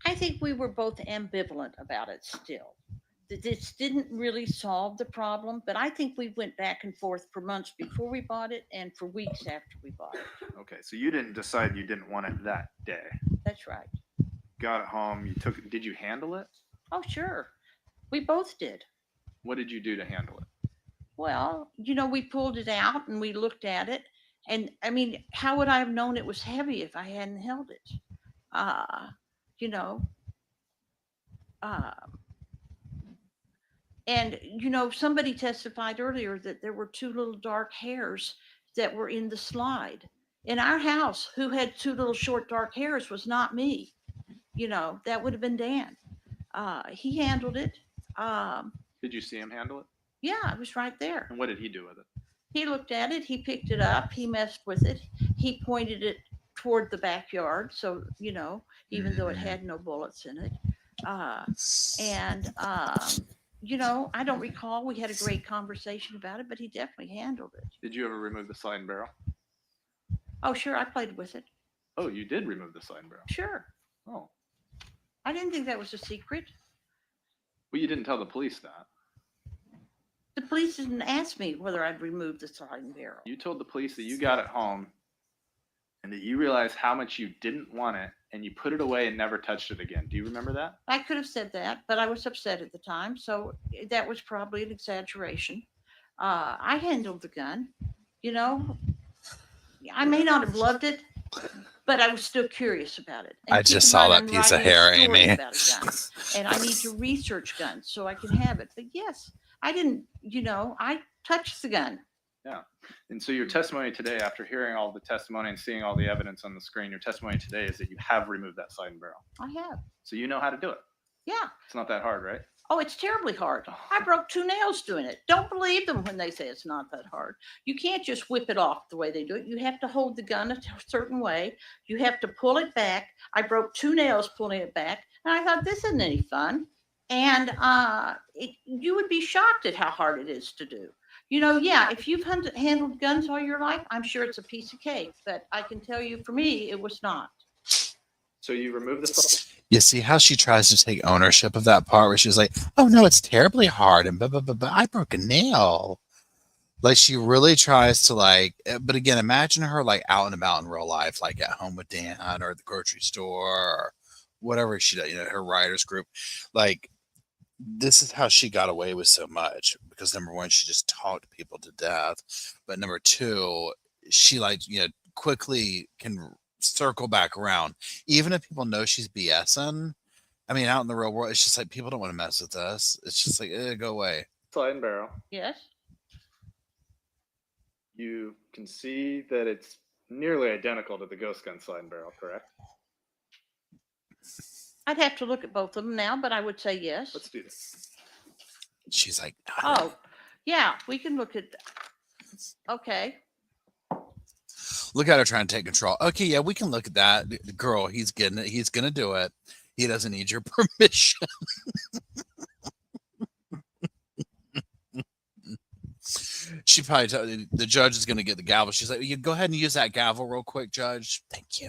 I think we were both ambivalent about it still. This didn't really solve the problem, but I think we went back and forth for months before we bought it and for weeks after we bought it. Okay, so you didn't decide you didn't want it that day. That's right. Got it home. You took it. Did you handle it? Oh, sure. We both did. What did you do to handle it? Well, you know, we pulled it out and we looked at it. And I mean, how would I have known it was heavy if I hadn't held it? You know, and, you know, somebody testified earlier that there were two little dark hairs that were in the slide. In our house, who had two little short dark hairs was not me. You know, that would have been Dan. He handled it. Did you see him handle it? Yeah, I was right there. And what did he do with it? He looked at it. He picked it up. He messed with it. He pointed it toward the backyard. So, you know, even though it had no bullets in it. You know, I don't recall. We had a great conversation about it, but he definitely handled it. Did you ever remove the slide and barrel? Oh, sure. I played with it. Oh, you did remove the slide and barrel. Sure. Oh, I didn't think that was a secret. well, you didn't tell the police that. The police didn't ask me whether I'd removed the sliding barrel. You told the police that you got it home and that you realized how much you didn't want it and you put it away and never touched it again. Do you remember that? I could have said that, but I was upset at the time. So that was probably an exaggeration. I handled the gun. You know, I may not have loved it, but I was still curious about it. And I keep just in saw mind, that I'm piece of writing a hair, story Amy. about a gun, and I need to research guns so I can have it. But yes, I didn't, you know, I touched the gun. Yeah. And so your testimony today, after hearing all the testimony and seeing all the evidence on the screen, your testimony today is that you have removed that slide and barrel. I have. So you know how to do it. Yeah. It's not that hard, right? Oh, it's terribly hard. I broke 2 nails doing it. Don't believe them when they say it's not that hard. You can't just whip it off the way they do it. You have to hold the gun a certain way. You have to pull it back. I broke 2 nails pulling it back. And I thought, this isn't any fun. And you would be shocked at how hard it is to do. You know, yeah, if you've handled guns all your life, I'm sure it's a piece of cake. But I can tell you, for me, it was not. So you remove the You see how she tries to take ownership of that part where she's like, oh no, it's terribly hard and I broke a nail. Like she really tries to like, but again, imagine her like out and about in real life, like at home with Dan or at the grocery store or whatever she does, her writers group. Like this is how she got away with so much because number one, she just talked people to death. But number two, she like, quickly can circle back around. Even if people know she's BSing, I mean, out in the real world, it's just like people don't want to mess with us. It's just like, go away. sliding barrel. Yes. You can see that it's nearly identical to the ghost gun sliding barrel, correct? I'd have to look at both of them now, but I would say yes. Let's do this. She's like, Oh, yeah, we can look at, okay. look at her trying to take control. Okay, yeah, we can look at that. The girl, he's getting it. He's going to do it. He doesn't need your permission. She probably the judge is going to get the gavel. She's like, you go ahead and use that gavel real quick, Judge. Thank you.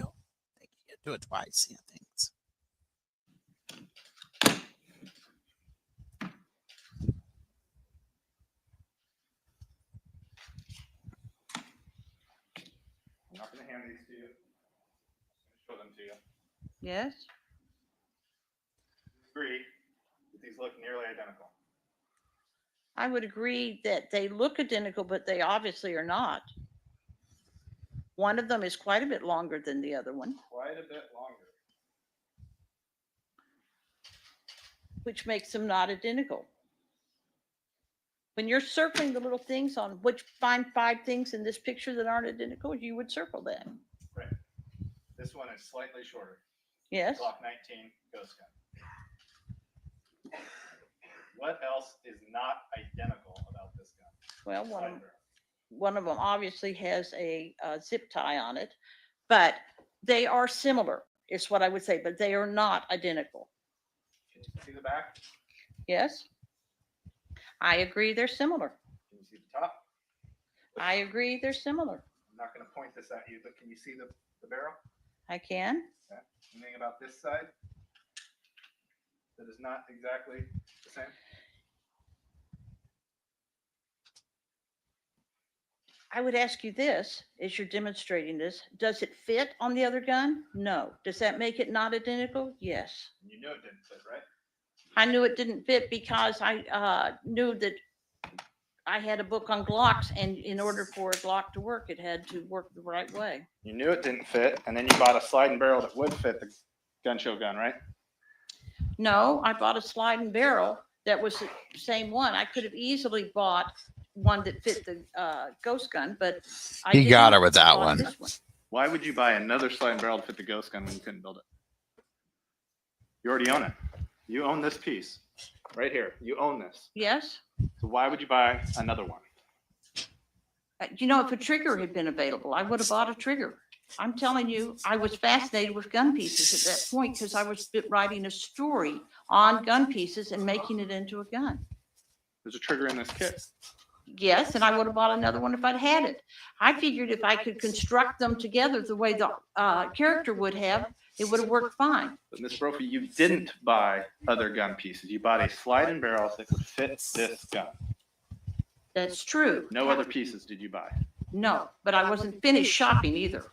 Thank you. Do it twice. Yeah, thanks. I'm not going to hand these to you. I'm going to show them to you. Yes. Agree that these look nearly identical. I would agree that they look identical, but they obviously are not. One of them is quite a bit longer than the other one, Quite a bit longer. which makes them not identical. When you're circling the little things on which find 5 things in this picture that aren't identical, you would circle that. Right. This one is slightly shorter. Yes. Glock 19 ghost gun. What else is not identical about this gun? Well, Slide barrel. one of them obviously has a zip tie on it, but they are similar, is what I would say, but they are not identical. Can you see the back? Yes. I agree they're similar. Can you see the top? I agree they're similar. I'm not going to point this at you, but can you see the barrel? I can. Okay. Anything about this side that is not exactly the same? I would ask you this, as you're demonstrating this, does it fit on the other gun? No. Does that make it not identical? Yes. You know it didn't fit, right? I knew it didn't fit because I knew that I had a book on Glocks, and in order for a Glock to work, it had to work the right way. You knew it didn't fit, and then you bought a sliding barrel that would fit the gun show gun, right? No, I bought a sliding barrel that was the same one. I could have easily bought one that fit the ghost gun, but I He got didn't. her with that I bought one. this one. Why would you buy another sliding barrel to fit the ghost gun when you couldn't build it? You already own it. You own this piece right here. You own this. Yes. So why would you buy another one? If a trigger had been available, I would have bought a trigger. I'm telling you, I was fascinated with gun pieces at that point because I was writing a story on gun pieces and making it into a gun. There's a trigger in this kit. Yes, and I would have bought another one if I'd had it. I figured if I could construct them together the way the character would have, it would have worked fine. But Miss Brophy, you didn't buy other gun pieces. You bought a sliding barrel that would fit this gun. That's true. No other pieces did you buy. No, but I wasn't finished shopping either.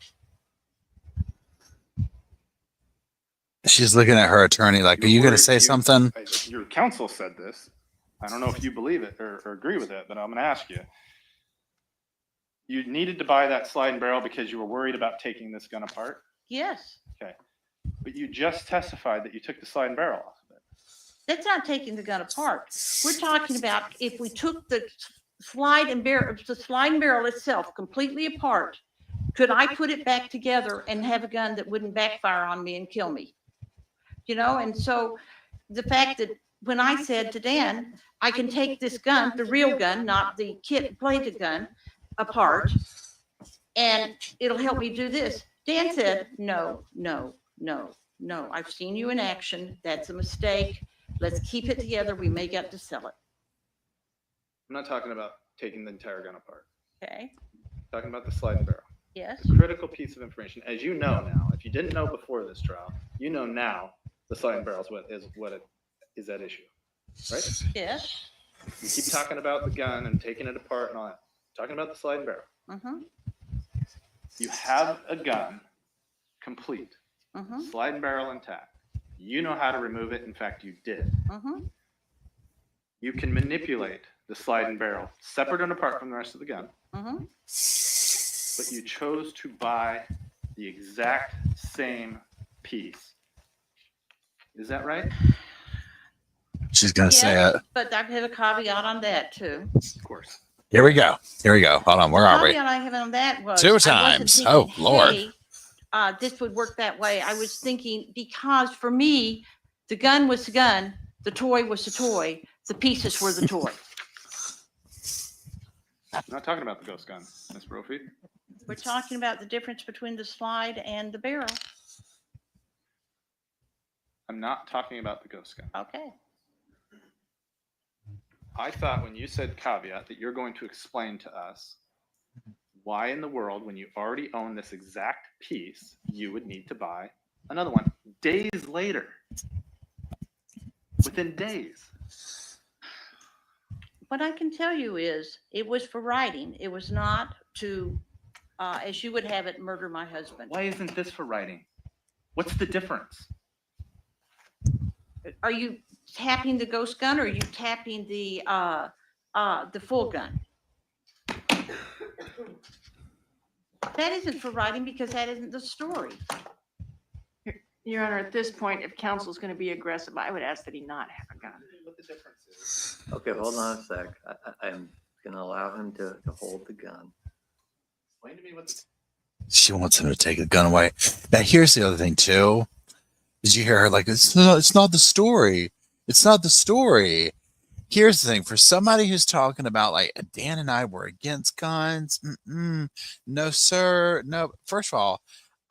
She's looking at her attorney like, are you going to say something? Your counsel said this. I don't know if you believe it or agree with it, but I'm going to ask you. You needed to buy that sliding barrel because you were worried about taking this gun apart? Yes, Okay. But you just testified that you took the sliding barrel off of it. that's not taking the gun apart. We're talking about if we took the sliding barrel itself completely apart, could I put it back together and have a gun that wouldn't backfire on me and kill me? And so the fact that when I said to Dan, I can take this gun, the real gun, not the kit plated gun, apart, and it'll help me do this. Dan said, no, no, no, no. I've seen you in action. That's a mistake. Let's keep it together. We may get to sell it. I'm not talking about taking the entire gun apart. Okay. I'm talking about the sliding barrel. Yes. The critical piece of information, as you know now, if you didn't know before this trial, you know now the sliding barrel is at issue, right? Yes. You keep talking about the gun and taking it apart and all that. Talking about the sliding barrel. Mm-hmm. You have a gun complete, Mm-hmm. sliding barrel intact. You know how to remove it. In fact, you did. Mm-hmm. You can manipulate the sliding barrel separate and apart from the rest of the gun. Mm-hmm. But you chose to buy the exact same piece. Is that right? She's gonna say it. But I have a caveat on that too. Of course. Here we go. Hold on. Where are we? Caveat I have on that was Two I wasn't times. thinking, Oh, Lord. hey, this would work that way. I was thinking because for me, the gun was the gun, the toy was the toy, the pieces were the toy. I'm not talking about the ghost gun, Miss Brophy. We're talking about the difference between the slide and the barrel. I'm not talking about the ghost gun. Okay. I thought when you said caveat that you're going to explain to us why in the world, when you already own this exact piece, you would need to buy another one days later. Within days. What I can tell you is it was for writing. It was not to, as you would have it, murder my husband. Why isn't this for writing? What's the difference? Are you tapping the ghost gun or are you tapping the full gun? That isn't for writing because that isn't the story. Your Honor, at this point, if counsel's going to be aggressive, I would ask that he not have a gun. What the difference is? Okay, hold on a sec. I'm going to allow him to hold the gun. Explain to me what the She wants him to take the gun away. Now, here's the other thing too. Did you hear her like, it's not the story. It's not the story. Here's the thing. For somebody who's talking about like, Dan and I were against guns. No, sir. No. First of all,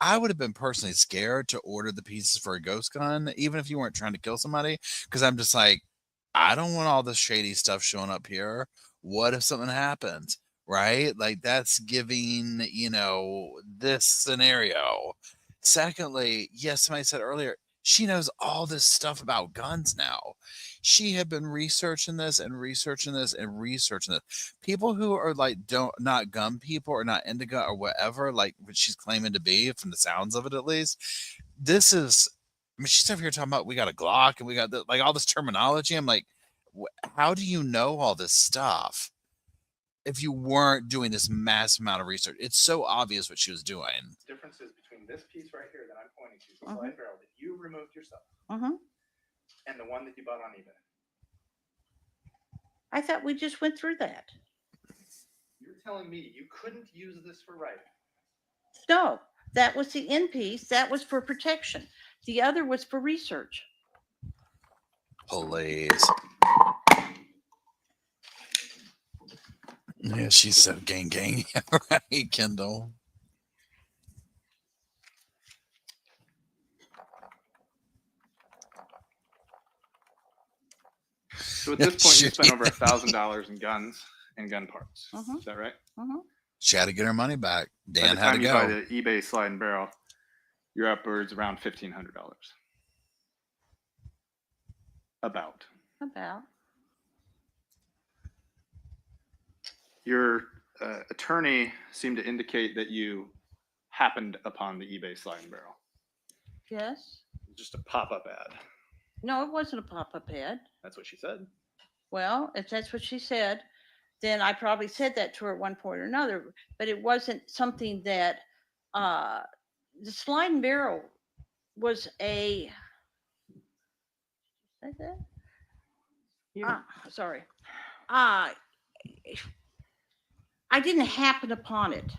I would have been personally scared to order the pieces for a ghost gun, even if you weren't trying to kill somebody. Because I'm just like, I don't want all this shady stuff showing up here. What if something happens? Right? Like that's giving, this scenario. Secondly, yes, somebody said earlier, she knows all this stuff about guns now. She had been researching this and researching this and researching this. People who are like not gun people or not into gun or whatever, like what she's claiming to be, from the sounds of it at least. This is, I mean, she's over here talking about we got a Glock and we got like all this terminology. I'm like, how do you know all this stuff if you weren't doing this massive amount of research? It's so obvious what she was doing. differences between this piece right here that I'm pointing to, the slide barrel that you removed yourself, Mm-hmm. and the one that you bought on eBay. I thought we just went through that. You're telling me you couldn't use this for writing? No, that was the end piece. That was for protection. The other was for research. Please. Yeah, she's so gang. Right, Kendall? So at this point, you spent over $1,000 in guns and gun parts. Mhm. Is that right? Mm-hmm. She had to get her money back. By Dan the had to time you buy go. the eBay slide and barrel, you're upwards around $1,500. About. Your attorney seemed to indicate that you happened upon the eBay slide and barrel. Yes. Just a pop-up ad. No, it wasn't a pop-up ad. That's what she said. Well, if that's what she said, then I probably said that to her at one point or another, but it wasn't something that the slide and barrel was a say that? Sorry. I didn't happen upon it.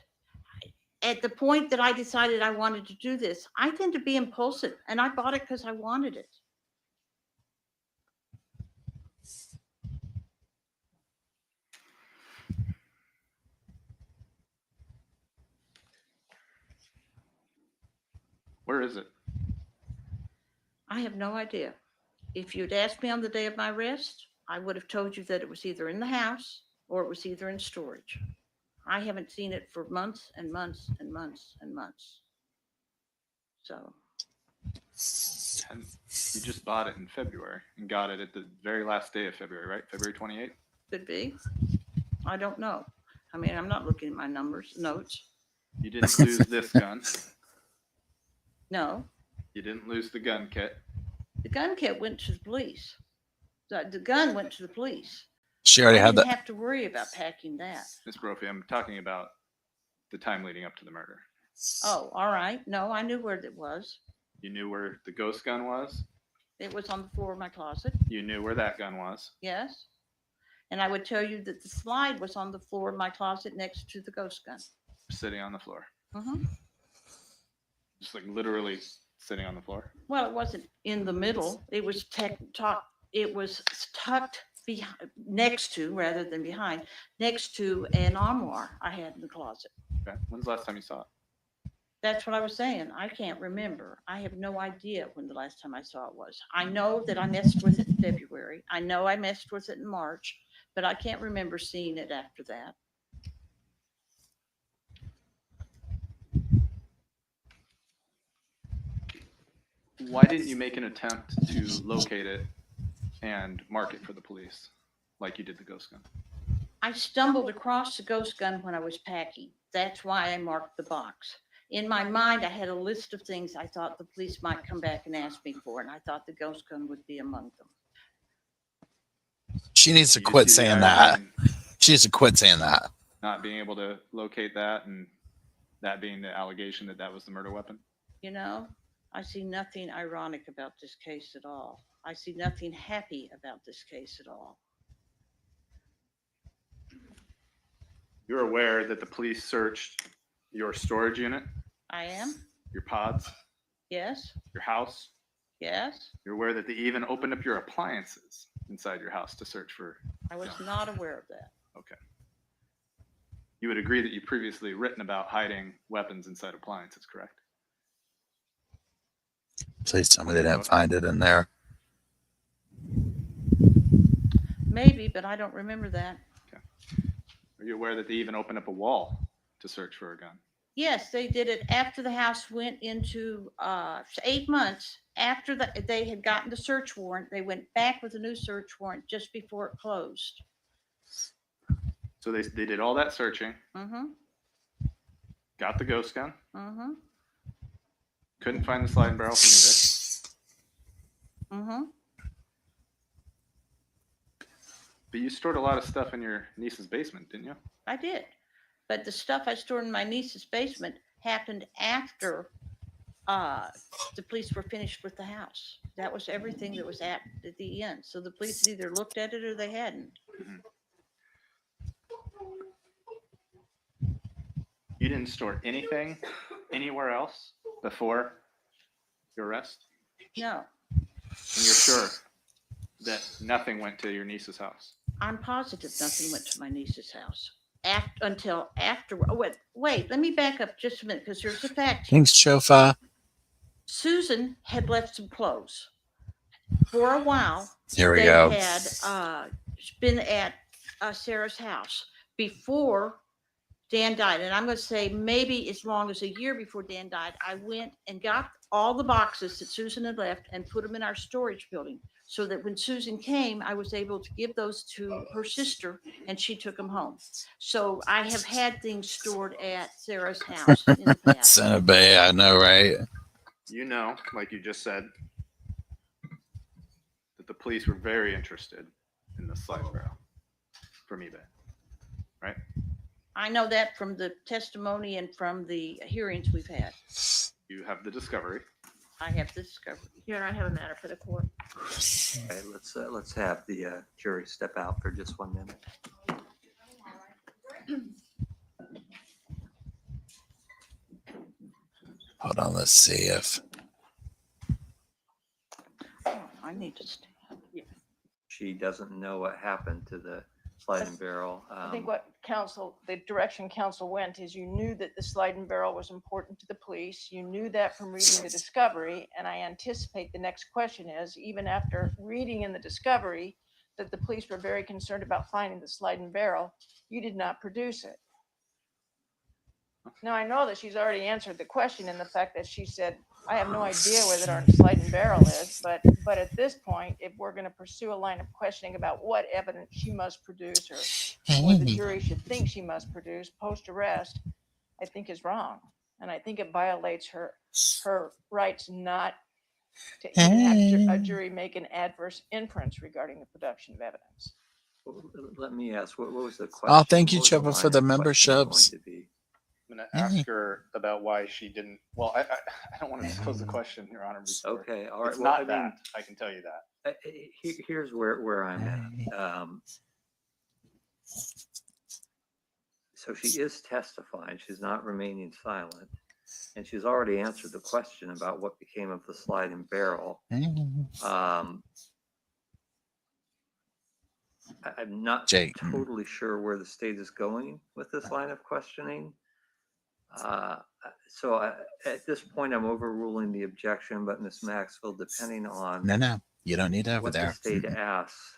At the point that I decided I wanted to do this, I tend to be impulsive and I bought it because I wanted it. Where is it? I have no idea. If you'd asked me on the day of my arrest, I would have told you that it was either in the house or it was either in storage. I haven't seen it for months and months and months and months. So, And you just bought it in February and got it at the very last day of February, right? February 28th? could be. I don't know. I mean, I'm not looking at my notes. You didn't lose this gun. No, You didn't lose the gun kit. the gun kit went to the police. The gun went to the police. She already I had didn't that. have to worry about packing that. Ms. Brophy, I'm talking about the time leading up to the murder. Oh, all right. No, I knew where it was. You knew where the ghost gun was. It was on the floor of my closet. You knew where that gun was. Yes. And I would tell you that the slide was on the floor of my closet next to the ghost gun. Sitting on the floor. Mm-hmm. Just like literally sitting on the floor. Well, it wasn't in the middle. It was tucked behind, next to, rather than behind, next to an armoire I had in the closet. Okay. When's the last time you saw it? That's what I was saying. I can't remember. I have no idea when the last time I saw it was. I know that I messed with it in February. I know I messed with it in March, but I can't remember seeing it after that. Why didn't you make an attempt to locate it and mark it for the police like you did the ghost gun? I stumbled across the ghost gun when I was packing. That's why I marked the box. In my mind, I had a list of things I thought the police might come back and ask me for, and I thought the ghost gun would be among them. She needs to You quit see the saying irony that. in She needs to quit saying that. Not being able to locate that and that being the allegation that that was the murder weapon. You know, I see nothing ironic about this case at all. I see nothing happy about this case at all. You're aware that the police searched your storage unit, I am? your pods, Yes, your house. yes. You're aware that they even opened up your appliances inside your house to search for. I was not aware of that. Okay. You would agree that you previously written about hiding weapons inside appliances, correct? Please tell me they didn't find it in there. Maybe, but I don't remember that. Are you aware that they even opened up a wall to search for a gun? Yes, they did it after the house went into 8 months after they had gotten the search warrant. They went back with a new search warrant just before it closed. So they did all that searching, Mm-hmm. got the ghost gun, Mm-hmm. couldn't find the sliding barrel from eBay. Mm-hmm. But you stored a lot of stuff in your niece's basement, didn't you? I did. But the stuff I stored in my niece's basement happened after the police were finished with the house. That was everything that was at the end. So the police either looked at it or they hadn't. You didn't store anything anywhere else before your arrest? No, And you're sure that nothing went to your niece's house? I'm positive nothing went to my niece's house until after. Oh, wait, let me back up just a minute because there's a fact here. Thanks, Shofa. Susan had left some clothes. For a while, Here we they go. had been at Sarah's house before Dan died. And I'm going to say maybe as long as a year before Dan died, I went and got all the boxes that Susan had left and put them in our storage building so that when Susan came, I was able to give those to her sister and she took them home. So I have had things stored at Sarah's house in the past. Son of Bay, I know, right? You know, like you just said, that the police were very interested in the sliding barrel from eBay, right? I know that from the testimony and from the hearings we've had. You have the discovery. I have discovered. Your Honor, I have a matter for the court. Okay, let's have the jury step out for just 1 minute. Hold on, let's see if Oh, I need to stand. She doesn't know what happened to the sliding barrel. I think what the direction counsel went is you knew that the sliding barrel was important to the police. You knew that from reading the discovery. And I anticipate the next question is, even after reading in the discovery, that the police were very concerned about finding the sliding barrel, you did not produce it. Now, I know that she's already answered the question in the fact that she said, I have no idea where the darn slide and barrel is, but at this point, if we're going to pursue a line of questioning about what evidence she must produce or what the jury should think she must produce post-arrest, I think is wrong. And I think it violates her rights not to even have a jury make an adverse inference regarding the production of evidence. Let me ask, what was the question? Oh, thank you, What was the Chippa, for line the of questioning going memberships. to be? I'm going to ask her about why she didn't. Well, I don't want to disclose the question, Your Honor. Before. Okay, all right. It's Well, not I that. mean, I can tell you that. here's where I'm at. So she is testifying. She's not remaining silent. And she's already answered the question about what became of the slide and barrel. I'm not Jake. totally sure where the state is going with this line of questioning. So at this point, I'm overruling the objection, but Ms. Maxwell, depending on No, you don't need it over what there. the state asks,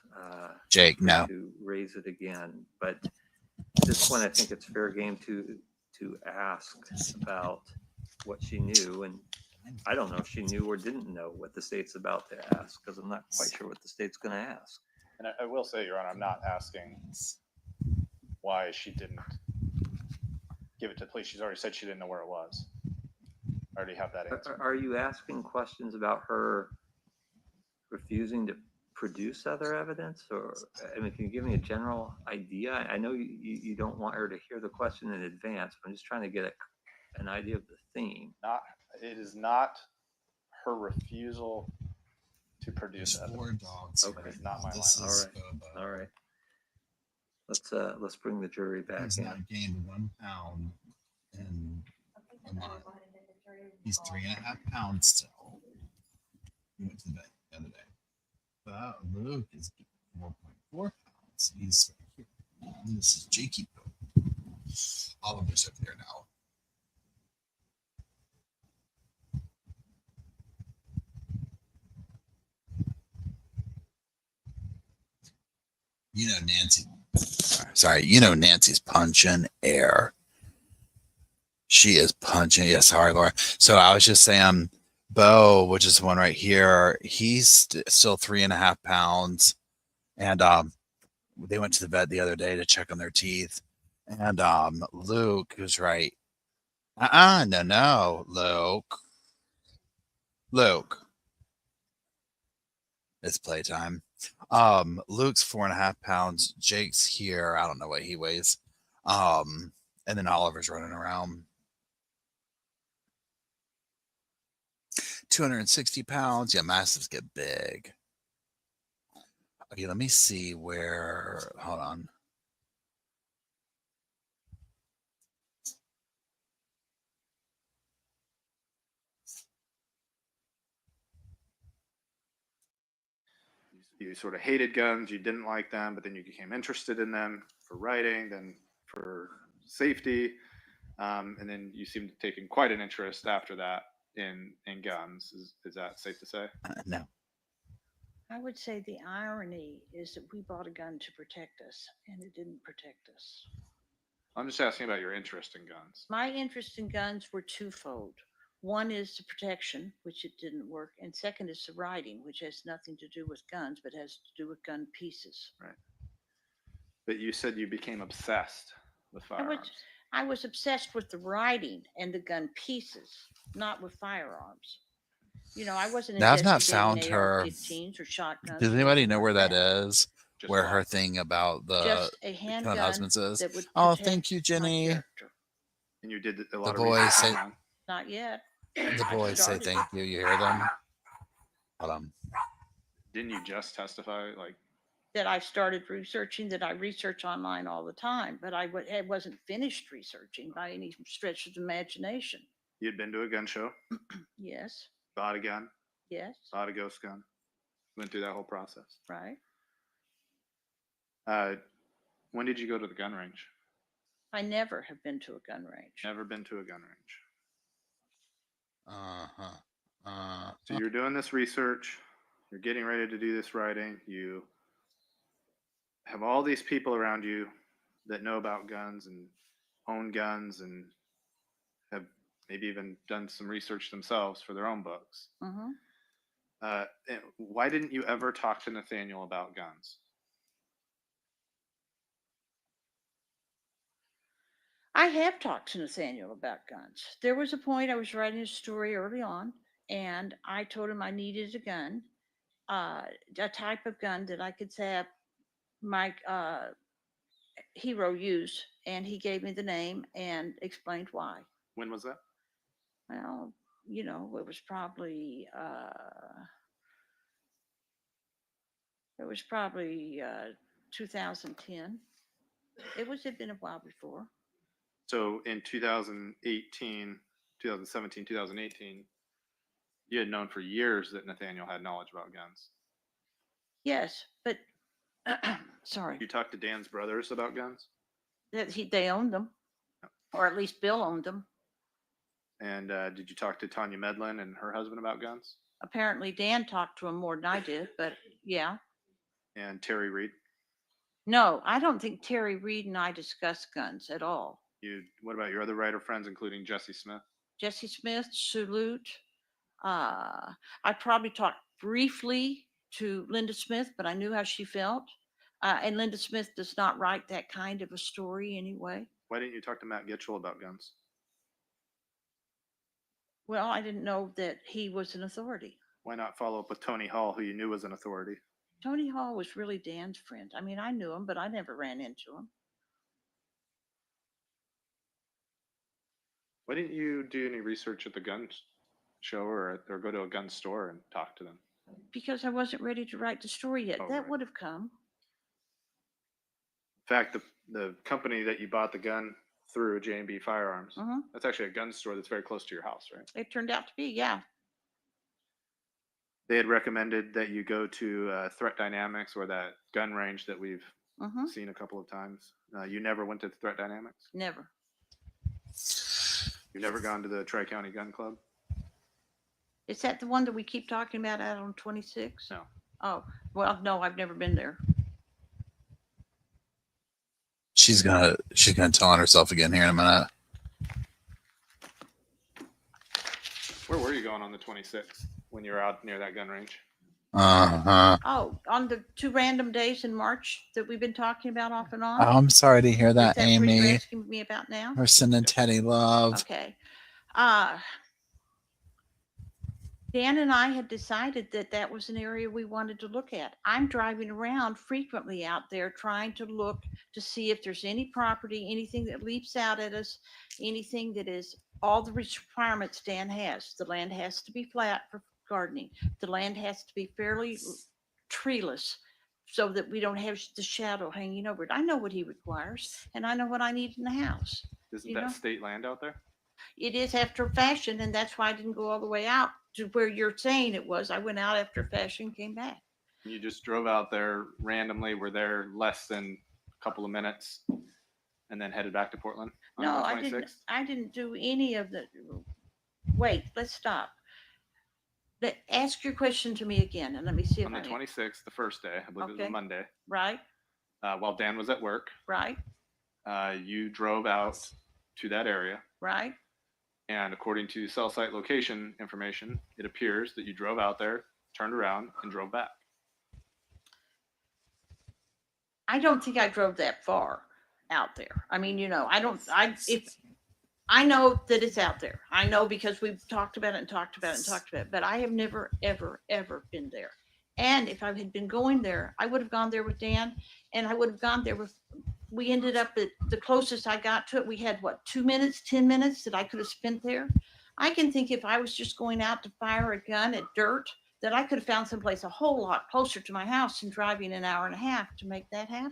Jake, no. to raise it again. But at this point, I think it's fair game to ask about what she knew. And I don't know if she knew or didn't know what the state's about to ask, because I'm not quite sure what the state's going to ask. And I will say, Your Honor, I'm not asking why she didn't give it to the police. She's already said she didn't know where it was. I already have that answer. Are you asking questions about her refusing to produce other evidence? Or, I mean, can you give me a general idea? I know you don't want her to hear the question in advance, but I'm just trying to get an idea of the theme. It is not her refusal to produce There's evidence. 4 dogs. Okay. It's not my line. This is All right. Let's bring the jury back He's in. not gained 1 pound in a month. He's 3.5 pounds still. He went to the vet the other day. But Luke is 4.4 pounds. He's right here. And this is Jakey. Oliver's over there now. You know Nancy. Sorry, you know Nancy's punching air. She is punching. Yeah, sorry, Laura. So I was just saying, Bo, which is the one right here, he's still 3.5 pounds. And they went to the vet the other day to check on their teeth. And Luke, who's right. No, Luke. It's playtime. Luke's 4.5 pounds. Jake's here. I don't know what he weighs. And then Oliver's running around. 260 pounds. Yeah, mastiffs get big. Okay, let me see where. Hold on. You sort of hated guns, you didn't like them, but then you became interested in them for writing, then for safety, and then you seemed to take quite an interest after that in guns. Is that safe to say? No. I would say the irony is that we bought a gun to protect us and it didn't protect us. I'm just asking about your interest in guns. My interest in guns were twofold. One is the protection, which it didn't work. And second is the writing, which has nothing to do with guns, but has to do with gun pieces. Right. But you said you became obsessed with firearms. I was obsessed with the writing and the gun pieces, not with firearms. You know, I wasn't Now I've not found investigating her. AR-15s or shotguns. Does anybody know where that is? Just Where one. her thing about the Just a handgun husband says. that would Oh, protect thank you, my Jenny. character. And you did a lot The of boys research say. on that. Not yet. The I boys say started. thank you. You hear them? Hold on. Didn't you just testify? Like, That I started researching, that I research online all the time, but I wasn't finished researching by any stretch of the imagination. you had been to a gun show, Yes, bought a gun, yes, bought a ghost gun, went through that whole process. right. When did you go to the gun range? I never have been to a gun range. Never been to a gun range. Uh-huh. So you're doing this research, you're getting ready to do this writing, you have all these people around you that know about guns and own guns and maybe even done some research themselves for their own books. Hmm. And why didn't you ever talk to Nathaniel about guns? I have talked to Nathaniel about guns. There was a point I was writing a story early on, and I told him I needed a gun, a type of gun that I could have my hero use, and he gave me the name and explained why. When was that? Well, it was probably 2010. Had been a while before. So in 2018, 2017, 2018, you had known for years that Nathaniel had knowledge about guns. Yes, but sorry, You talked to Dan's brothers about guns? that they owned them, or at least Bill owned them. And did you talk to Tanya Medlin and her husband about guns? Apparently, Dan talked to him more than I did, but yeah. And Terry Reed? No, I don't think Terry Reed and I discussed guns at all. What about your other writer friends, including Jesse Smith? Jesse Smith, Salute. I probably talked briefly to Linda Smith, but I knew how she felt. And Linda Smith does not write that kind of a story anyway. Why didn't you talk to Matt Gitchell about guns? Well, I didn't know that he was an authority. Why not follow up with Tony Hall, who you knew was an authority? Tony Hall was really Dan's friend. I mean, I knew him, but I never ran into him. Why didn't you do any research at the gun show or go to a gun store and talk to them? Because I wasn't ready to write the story yet. Oh, That right. would have come. In fact, the company that you bought the gun through, J&B Firearms, Uh-huh. that's actually a gun store that's very close to your house, right? It turned out to be, yeah. They had recommended that you go to Threat Dynamics, or that gun range that we've Uh-huh. seen a couple of times. You never went to Threat Dynamics? Never. You've never gone to the Tri-County Gun Club? Is that the one that we keep talking about out on 26? No. Oh, well, no, I've never been there. She's gonna tell on herself again here in a minute. Where were you going on the 26th when you were out near that gun range? Oh, on the 2 random days in March that we've been talking about off and on? I'm sorry to hear Is that, what you're Amy. asking me about now? We're sending Teddy love. Okay. Dan and I had decided that that was an area we wanted to look at. I'm driving around frequently out there trying to look to see if there's any property, anything that leaps out at us, anything that is all the requirements Dan has. The land has to be flat for gardening. The land has to be fairly treeless so that we don't have the shadow hanging over it. I know what he requires, and I know what I need in the house. Isn't You that know? state land out there? It is after fashion, and that's why I didn't go all the way out to where you're saying it was. I went out after fashion, came back. You just drove out there randomly, were there less than a couple of minutes, and then headed back to Portland on No, the I 26th? didn't. I didn't do any of the. Wait, let's stop. Ask your question to me again, and let me see if On the I 26th, the first day, I believe it was Okay. a Monday, right, while Dan was at work, right, you drove out to that area. right. And according to cell site location information, it appears that you drove out there, turned around, and drove back. I don't think I drove that far out there. I mean, I don't. I know that it's out there. I know because we've talked about it and talked about it and talked about it, but I have never, ever, ever been there. And if I had been going there, I would have gone there with Dan, and I would have gone there with, we ended up at the closest I got to it. We had 2 minutes, 10 minutes that I could have spent there. I can think if I was just going out to fire a gun at dirt, that I could have found someplace a whole lot closer to my house than driving an hour and a half to make that happen.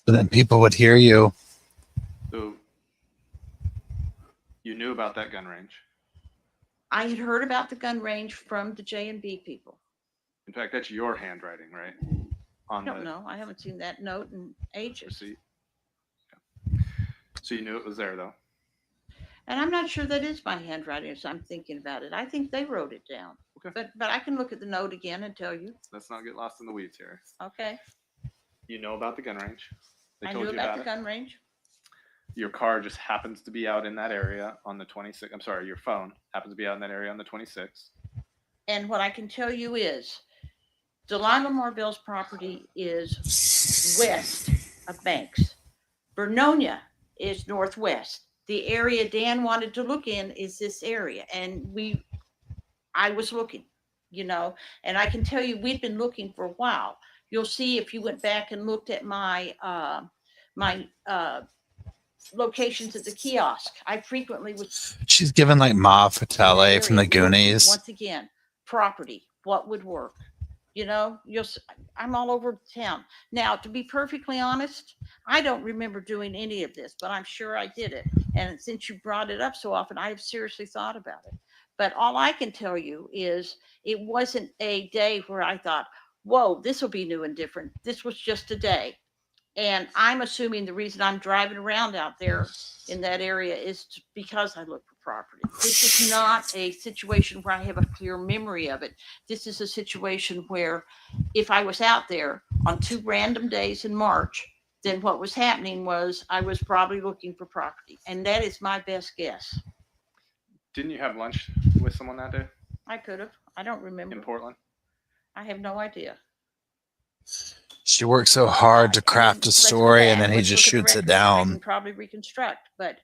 But then people would hear you. So you knew about that gun range. I had heard about the gun range from the J&B people. In fact, that's your handwriting, right? I On don't the know. I haven't seen that note in ages. receipt. So you knew it was there, though. And I'm not sure that is my handwriting as I'm thinking about it. I think they wrote it down. Okay. But I can look at the note again and tell you. Let's not get lost in the weeds here. Okay. You know about the gun range. They I told knew you about about the it. gun range. your car just happens to be out in that area on the 26th. I'm sorry, your phone happens to be out in that area on the 26th. And what I can tell you is Delilah Marvell's property is west of Banks. Vernonia is northwest. The area Dan wanted to look in is this area. And I was looking, you know, and I can tell you we've been looking for a while. You'll see if you went back and looked at my locations at the kiosk. I frequently was. She's given like Ma Fatale from the looking, Goonies. Once again, property, what would work? You know, I'm all over town. Now, to be perfectly honest, I don't remember doing any of this, but I'm sure I did it. And since you brought it up so often, I have seriously thought about it. But all I can tell you is it wasn't a day where I thought, whoa, this will be new and different. This was just a day. And I'm assuming the reason I'm driving around out there in that area is because I look for property. This is not a situation where I have a clear memory of it. This is a situation where if I was out there on 2 random days in March, then what was happening was I was probably looking for property. And that is my best guess. Didn't you have lunch with someone that day I could have. I don't remember. in Portland? I have no idea. She worked so hard to craft a Let's go story, back. and then he Let's just look at the shoots it records. I can down. probably reconstruct, but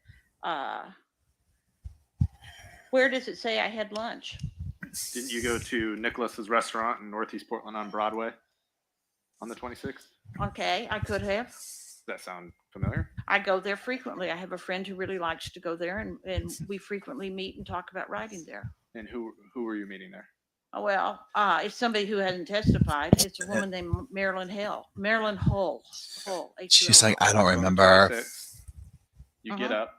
where does it say I had lunch? Didn't you go to Nicholas's restaurant in Northeast Portland on Broadway on the 26th? Okay, I could have. Does that sound familiar? I go there frequently. I have a friend who really likes to go there, and we frequently meet and talk about writing there. And who were you meeting there? Oh, well, it's somebody who hasn't testified. It's a woman named Marilyn Hull. She's like, I don't On the remember. 26th, you get up,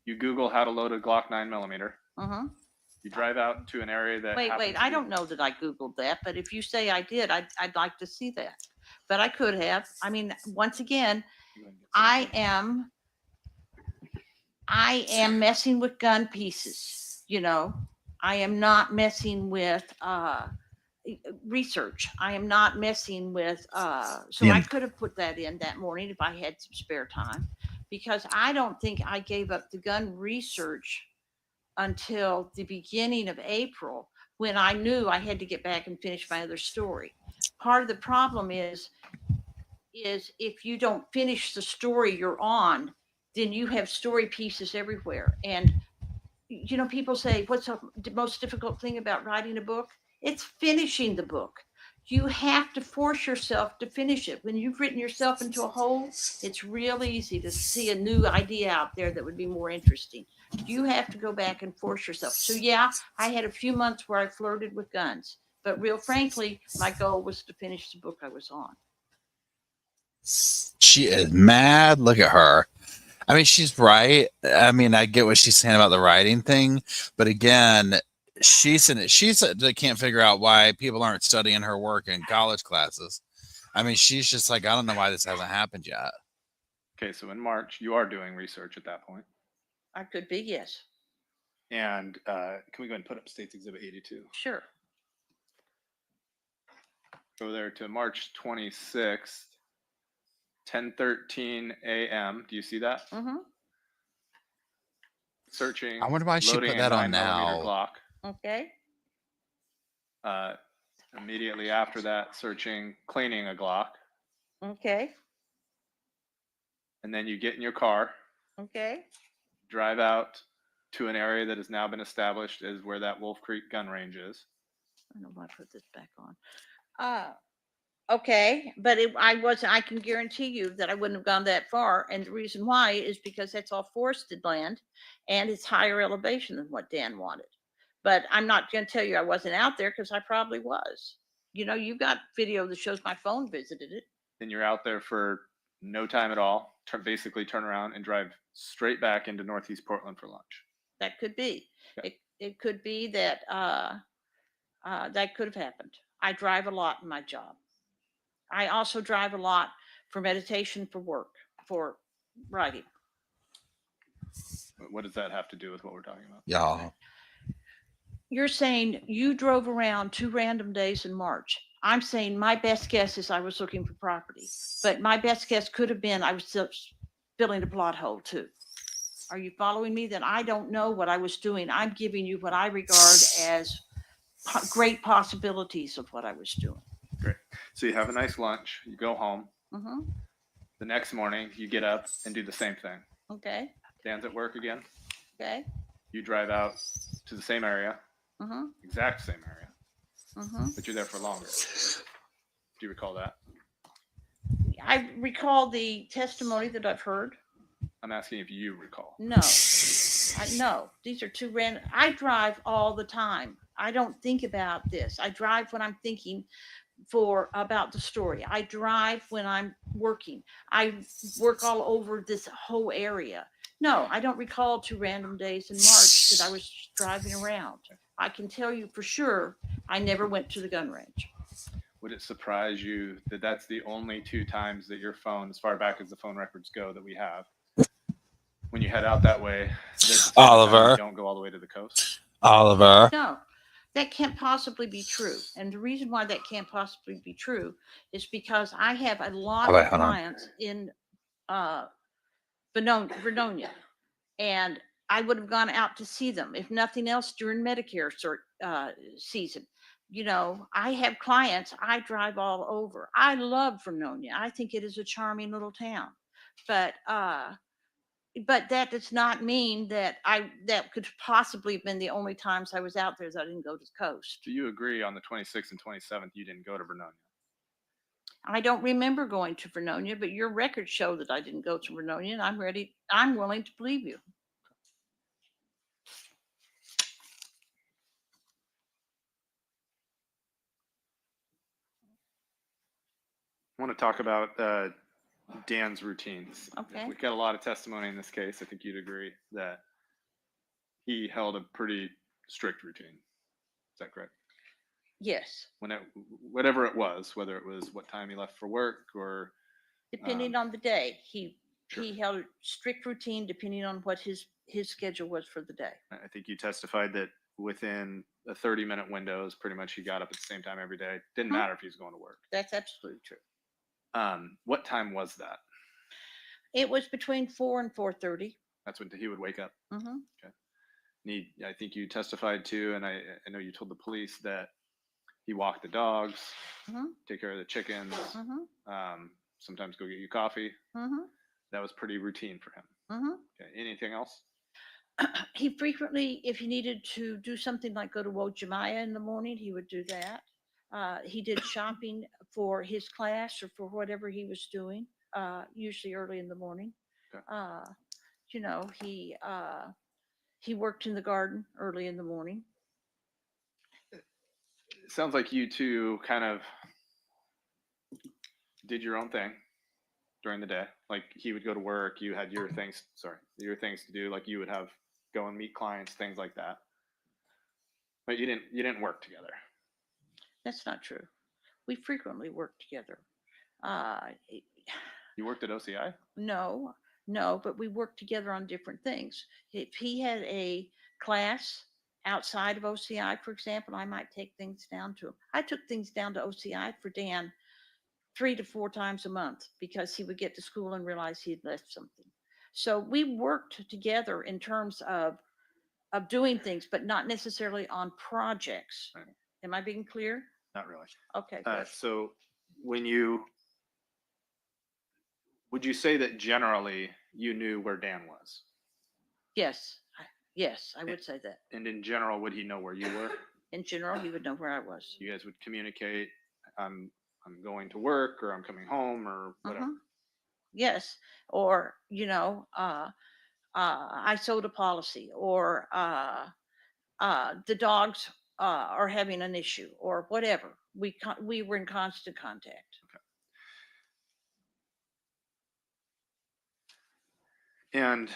you Google how to load a Glock 9mm. Uh-huh. You drive out to an area that. Wait, happens to I be- don't know that I Googled that, but if you say I did, I'd like to see that. But I could have. I mean, once again, I am messing with gun pieces, you know. I am not messing with research. I am not messing with so I could have put that in that morning if I had some spare time, because I don't think I gave up the gun research until the beginning of April, when I knew I had to get back and finish my other story. Part of the problem is if you don't finish the story you're on, then you have story pieces everywhere. And, you know, people say, what's the most difficult thing about writing a book? It's finishing the book. You have to force yourself to finish it. When you've written yourself into a hole, it's real easy to see a new idea out there that would be more interesting. You have to go back and force yourself. So yeah, I had a few months where I flirted with guns, but real frankly, my goal was to finish the book I was on. She is mad. Look at her. I mean, she's right. I mean, I get what she's saying about the writing thing, but again, she can't figure out why people aren't studying her work in college classes. I mean, she's just like, I don't know why this hasn't happened yet. Okay, so in March, you are doing research at that point. I could be, yes. And can we go ahead and put up States Exhibit 82? Sure. Go there to March 26th, 10:13 a.m. Do you see that? Mm-hmm. Searching. I wonder why she loading put a that on 9mm now. Glock. Okay. Immediately after that, searching cleaning a Glock. Okay. And then you get in your car, Okay. drive out to an area that has now been established as where that Wolf Creek gun range is. I don't know why I put this back on. Okay, but I can guarantee you that I wouldn't have gone that far. And the reason why is because that's all forested land and it's higher elevation than what Dan wanted. But I'm not going to tell you I wasn't out there, because I probably was. You know, you got video that shows my phone visited it. And you're out there for no time at all, basically turn around and drive straight back into Northeast Portland for lunch. That could be. Okay. It could be that that could have happened. I drive a lot in my job. I also drive a lot for meditation, for work, for writing. What does that have to do with what we're talking about? Y'all. You're saying you drove around 2 random days in March. I'm saying my best guess is I was looking for property, but my best guess could have been I was filling a plot hole too. Are you following me? Then I don't know what I was doing. I'm giving you what I regard as great possibilities of what I was doing. Great. So you have a nice lunch, you go home. Mm-hmm. The next morning, you get up and do the same thing. Okay. Dan's at work again. Okay. You drive out to the same area, Mm-hmm. exact same area, Mm-hmm. but you're there for longer. Do you recall that? I recall the testimony that I've heard. I'm asking if you recall. No, no, these are two random. I drive all the time. I don't think about this. I drive when I'm thinking about the story. I drive when I'm working. I work all over this whole area. No, I don't recall 2 random days in March that I was driving around. I can tell you for sure I never went to the gun range. Would it surprise you that that's the only 2 times that your phone, as far back as the phone records go that we have, when you head out that way, Oliver, you don't go all the way to the coast? Oliver. No, that can't possibly be true. And the reason why that can't possibly be true is because I have a lot of clients in Vernonia, and I would have gone out to see them, if nothing else, during Medicare season. You know, I have clients, I drive all over. I love Vernonia. I think it is a charming little town. But that does not mean that that could possibly have been the only times I was out there that I didn't go to the coast. Do you agree on the 26th and 27th you didn't go to Vernonia? I don't remember going to Vernonia, but your records show that I didn't go to Vernonia, and I'm willing to believe you. I want to talk about Dan's routines. Okay. We've got a lot of testimony in this case. I think you'd agree that he held a pretty strict routine. Is that correct? Yes. Whatever it was, whether it was what time he left for work or depending on the day, he Sure. held a strict routine depending on what his schedule was for the day. I think you testified that within a 30-minute window, pretty much he got up at the same time every day. Didn't matter if he was going to work. That's absolutely true. What time was that? It was between 4 and 4:30. That's when he would wake up. Mm-hmm. And I think you testified to, and I know you told the police that he walked the dogs, Mm-hmm. take care of the chickens, Mm-hmm. sometimes go get you coffee. Mm-hmm. That was pretty routine for him. Mm-hmm. Okay. Anything else? He frequently, if he needed to do something like go to Wojimaya in the morning, he would do that. He did shopping for his class or for whatever he was doing, usually early in the morning. Okay. You know, he worked in the garden early in the morning. It sounds like you two kind of did your own thing during the day. Like he would go to work, you had your things to do. Like you would have go and meet clients, things like that. But you didn't work together. That's not true. We frequently worked together. You worked at OCI? No, but we worked together on different things. If he had a class outside of OCI, for example, I might take things down to him. I took things down to OCI for Dan 3 to 4 times a month because he would get to school and realize he had left something. So we worked together in terms of doing things, but not necessarily on projects. Right. Am I being clear? Not really. Okay, good. So would you say that generally you knew where Dan was? Yes, I would say that. And in general, would he know where you were? In general, he would know where I was. You guys would communicate, I'm going to work or I'm coming home or whatever. Yes, or I sold a policy, or the dogs are having an issue, or whatever. We were in constant contact. Okay. And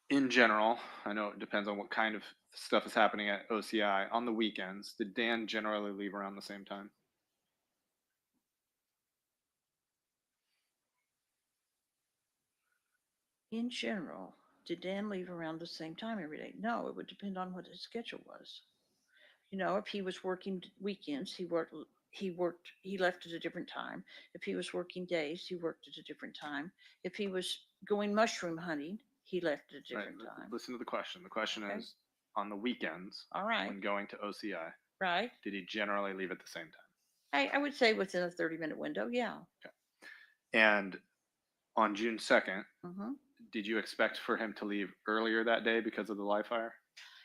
in general, I know it depends on what kind of stuff is happening at OCI. On the weekends, did Dan generally leave around the same time? In general, did Dan leave around the same time every day? No, it would depend on what his schedule was. You know, if he was working weekends, he worked he left at a different time. If he was working days, he worked at a different time. If he was going mushroom hunting, he left at a Right. different time. Listen to the question. The question Okay. is, on the weekends, All right, when going to OCI, right. did he generally leave at the same time? I would say within a 30-minute window, yeah. And on June 2nd, Hmm. did you expect for him to leave earlier that day because of the live fire?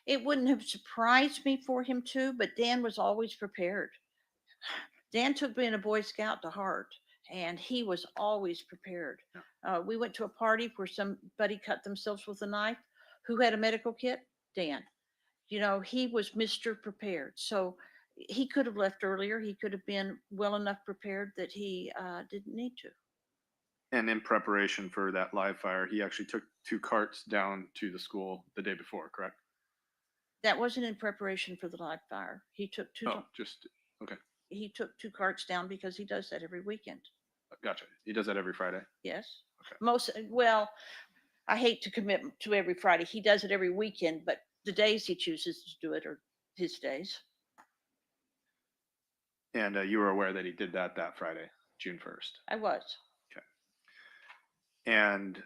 It wouldn't have surprised me for him to, but Dan was always prepared. Dan took being a Boy Scout to heart, and he was always prepared. We went to a party where somebody cut themselves with a knife. Who had a medical kit? Dan. He was Mr. Prepared. So he could have left earlier. He could have been well enough prepared that he didn't need to. And in preparation for that live fire, he actually took 2 carts down to the school the day before, correct? That wasn't in preparation for the live fire. He took Oh, just, okay. he took 2 carts down because he does that every weekend. Gotcha. He does that every Friday? Yes. Okay. Well, I hate to commit to every Friday. He does it every weekend, but the days he chooses to do it are his days. And you were aware that he did that Friday, June 1st? I was. And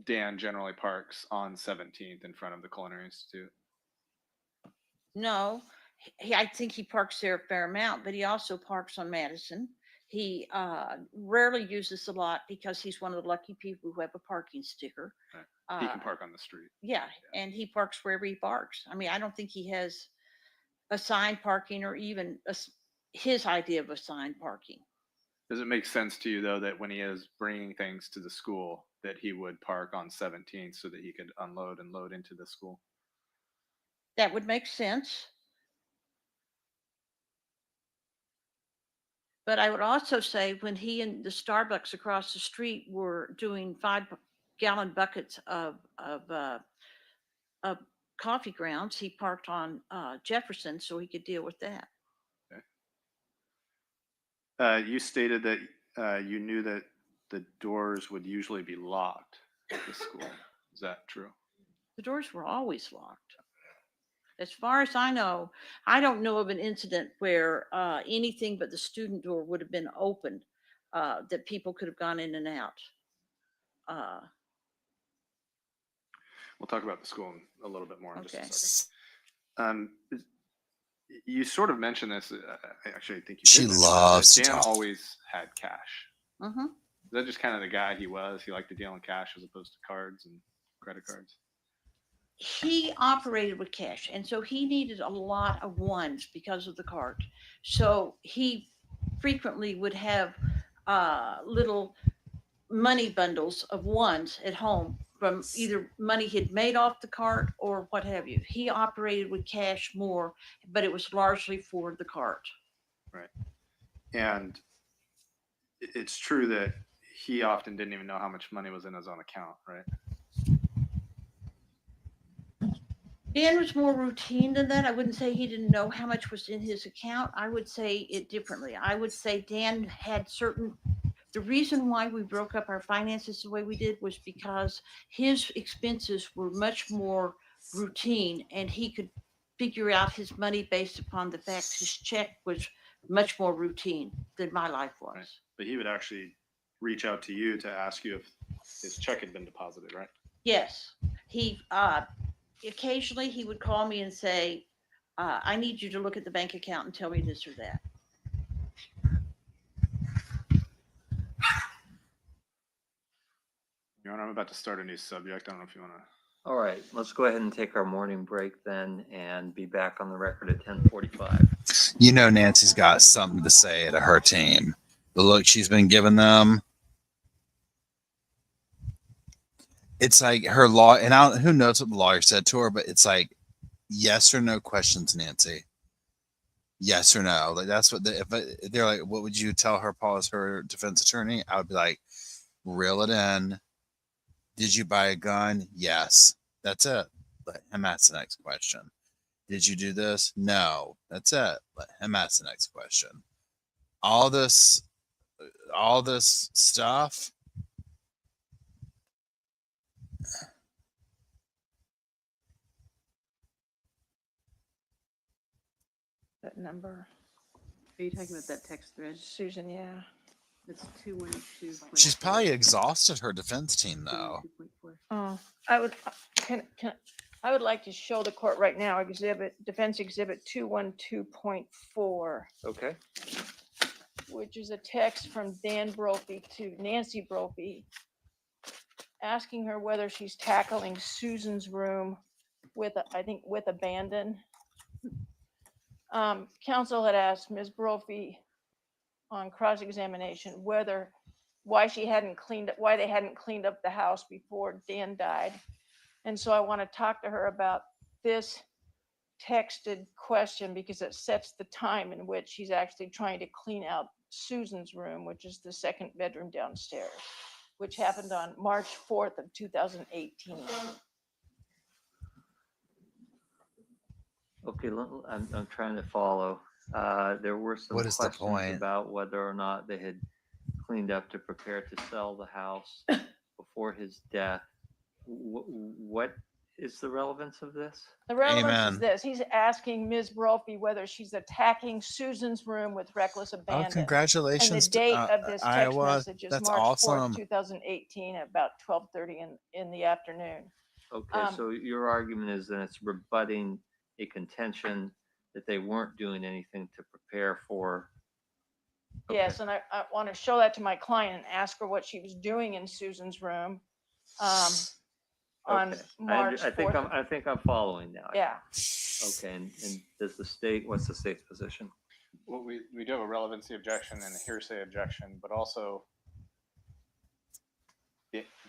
Dan generally parks on 17th in front of the Culinary Institute. No, I think he parks there a fair amount, but he also parks on Madison. He rarely uses the lot because he's one of the lucky people who have a parking sticker. Right. He can park on the street. Yeah, and he parks wherever he parks. I mean, I don't think he has assigned parking or even his idea of assigned parking. Does it make sense to you, though, that when he is bringing things to the school, that he would park on 17th so that he could unload and load into the school? That would make sense. But I would also say when he and the Starbucks across the street were doing 5-gallon buckets of coffee grounds, he parked on Jefferson so he could deal with that. You stated that you knew that the doors would usually be locked at the school. Is that true? The doors were always locked. As far as I know, I don't know of an incident where anything but the student door would have been opened, that people could have gone in and out. We'll talk about the school a little bit more in just Okay. a second. You sort of mentioned this. Actually, I think you She did mention this, loves that to Dan talk. always had cash. Mm-hmm. Is that just kind of the guy he was? He liked to deal in cash as opposed to cards and credit cards? He operated with cash, and so he needed a lot of ones because of the cart. So he frequently would have little money bundles of ones at home from either money he'd made off the cart or what have you. He operated with cash more, but it was largely for the cart. Right. And it's true that he often didn't even know how much money was in his own account, right? Dan was more routine than that. I wouldn't say he didn't know how much was in his account. I would say it differently. I would say Dan had the reason why we broke up our finances the way we did was because his expenses were much more routine and he could figure out his money based upon the fact his check was much more routine than my life was. Right. But he would actually reach out to you to ask you if his check had been deposited, right? Yes. He occasionally he would call me and say, I need you to look at the bank account and tell me this or that. Your Honor, I'm about to start a new subject. I don't know if you want to. All right, let's go ahead and take our morning break then and be back on the record at 10:45. You know Nancy's got something to say to her team. The look she's been giving them. It's like her law, and who knows what the lawyer said to her, but it's like yes or no questions, Nancy. Yes or no. Like that's what if they're like, what would you tell her, Paul, as her defense attorney? I would be like, reel it in. Did you buy a gun? Yes. That's it. Let him ask the next question. Did you do this? No. That's it. Let him ask the next question. All this stuff. That number, Are you talking about that text thread? Susan, yeah. It's 212. She's probably exhausted her defense team though. 212.4. Oh, I would, I would like to show the court right now, Defense Exhibit 212.4, Okay. which is a text from Dan Brophy to Nancy Brophy, asking her whether she's tackling Susan's room with, I think, with abandon. Counsel had asked Ms. Brophy on cross-examination why they hadn't cleaned up the house before Dan died. And so I want to talk to her about this texted question because it sets the time in which she's actually trying to clean out Susan's room, which is the second bedroom downstairs, which happened on March 4th of 2018. Okay, I'm trying to follow. There were some What is the questions point? about whether or not they had cleaned up to prepare to sell the house before his death. What is the relevance of this? The relevance Amen. is this: he's asking Ms. Brophy whether she's attacking Susan's room with reckless Oh, abandon. And the congratulations to date of this text Iowa. message is That's March 4th, awesome. 2018, at about 12:30 in the afternoon. Okay, so your argument is that it's rebutting a contention that they weren't doing anything to prepare for. Okay. Yes, and I want to show that to my client and ask her what she was doing in Susan's room on Okay. March 4th. I think I'm following now. Yeah. Okay, and does what's the state's position? Well, we do have a relevancy objection and a hearsay objection, but also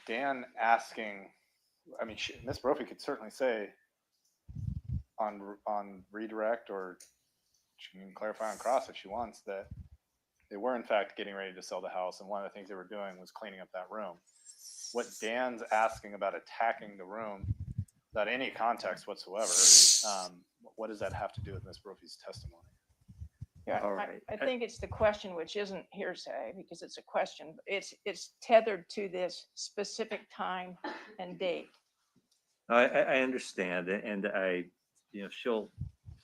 Dan asking, I mean, Ms. Brophy could certainly say on redirect, or she can clarify on cross if she wants, that they were in fact getting ready to sell the house, and one of the things they were doing was cleaning up that room. What Dan's asking about attacking the room without any context whatsoever, what does that have to do with Ms. Brophy's testimony? Yeah, All right. I think it's the question, which isn't hearsay because it's a question. It's tethered to this specific time and date. I understand, and she'll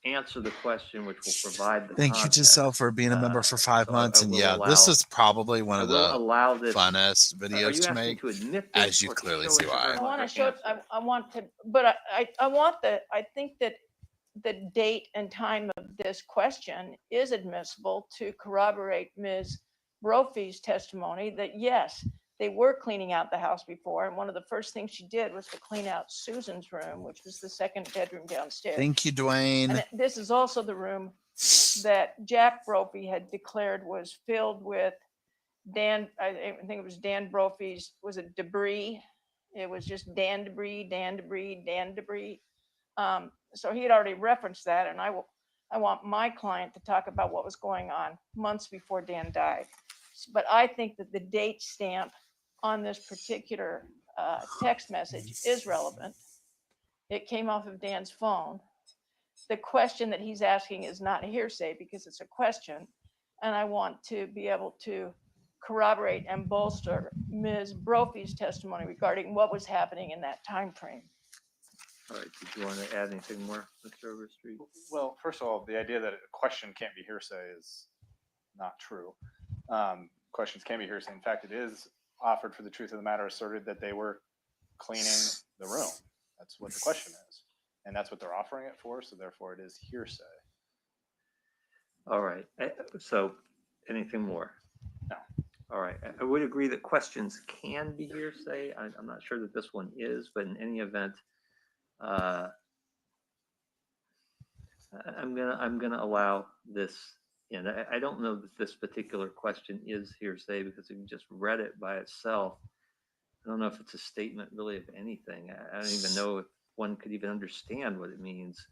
answer the question, which will provide the Thank you, context. Giselle, for being a member for 5 so months. I And will yeah, this is probably one I of will the allow this. funnest Are videos you to asking make. to admit as this you or to clearly show see it to why. her I want to her show it. answer? I want to, but I think the date and time of this question is admissible to corroborate Ms. Brophy's testimony that yes, they were cleaning out the house before, and one of the first things she did was to clean out Susan's room, which was the second bedroom downstairs. Thank you, Dwayne. And this is also the room that Jack Brophy had declared was filled with I think it was Dan Brophy's, was it debris? It was just Dan debris. So he had already referenced that, and I want my client to talk about what was going on months before Dan died. But I think that the date stamp on this particular text message is relevant. It came off of Dan's phone. The question that he's asking is not hearsay because it's a question, and I want to be able to corroborate and bolster Ms. Brophy's testimony regarding what was happening in that time frame. All right, did you want to add anything more, Mr. Overstreet? Well, first of all, the idea that a question can't be hearsay is not true. Questions can be hearsay. In fact, it is offered for the truth of the matter asserted that they were cleaning the room. That's what the question is. And that's what they're offering it for. So therefore it is hearsay. All right, so anything more? No. All right, I would agree that questions can be hearsay. I'm not sure that this one is, but in any event, I'm gonna allow this in. I don't know that this particular question is hearsay because you just read it by itself. I don't know if it's a statement really of anything. I don't even know if one could even understand what it means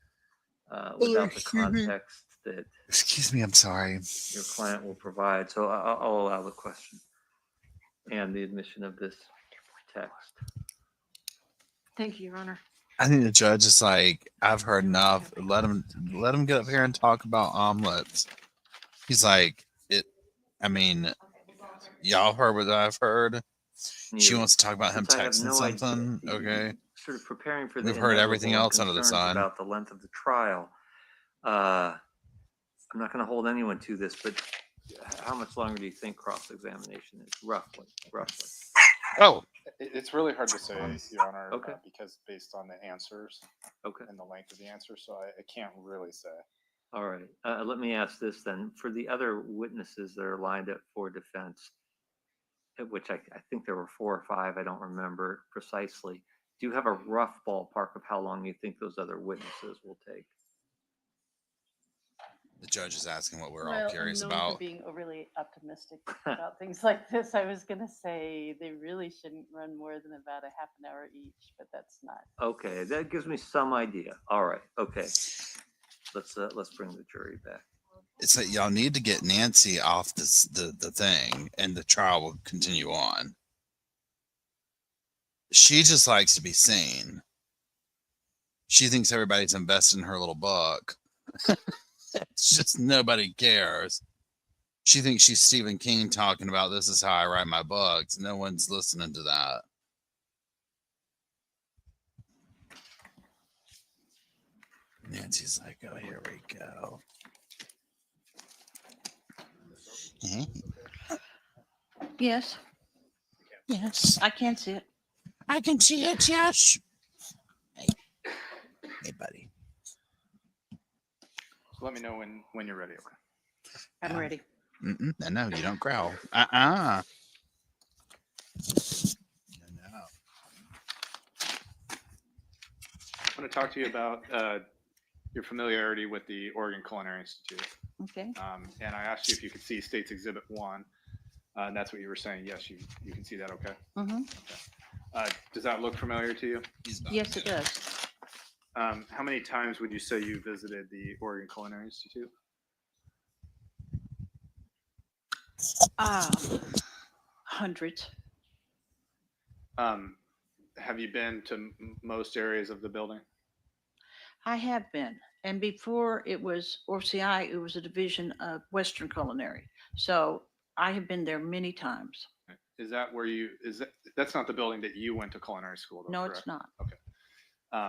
without the context that. Excuse me, I'm sorry. Your client will provide. So I'll allow the question and the admission of this text. Thank you, Your Honor. I think the judge is like, I've heard enough. Let him get up here and talk about omelets. He's like, y'all heard what I've heard. She wants to talk about him texting something. Okay. Sort of preparing for the We've heard everything inevitable else under the concerns sun. about the length of the trial. I'm not going to hold anyone to this, but how much longer do you think cross-examination is? Roughly. Oh, It's really hard to say, Your Honor, Okay. because based on the answers Okay. and the length of the answer, so I can't really say. All right. Let me ask this then. For the other witnesses that are lined up for defense, which I think there were 4 or 5, I don't remember precisely. Do you have a rough ballpark of how long you think those other witnesses will take? the judge is asking what we're Well, all curious known for about. being overly optimistic about things like this, I was gonna say they really shouldn't run more than about a half an hour each, but that's not. Okay, that gives me some idea. All right. Okay. Let's bring the jury back. It's that y'all need to get Nancy off the thing, and the trial will continue on. She just likes to be seen. She thinks everybody's invested in her little book. It's just nobody cares. She thinks she's Stephen King talking about this is how I write my books. No one's listening to that. Nancy's like, oh, here we go. Yes, Yes, I can see it. I can see it. Yes. Hey, buddy. So let me know when you're ready. Okay. I'm ready. No, you don't growl. No. I want to talk to you about your familiarity with the Oregon Culinary Institute. Okay. And I asked you if you could see States Exhibit 1. And that's what you were saying. Yes, you can see that. Okay. Mm-hmm. Does that look familiar to you? He's about Yes, to it get does. How many times would you say you visited the Oregon Culinary Institute? Hundreds. Have you been to most areas of the building? I have been. And before it was OCI, it was a division of Western Culinary. So I have been there many times. Is that where that's not the building that you went to culinary school, though, No, correct? it's not.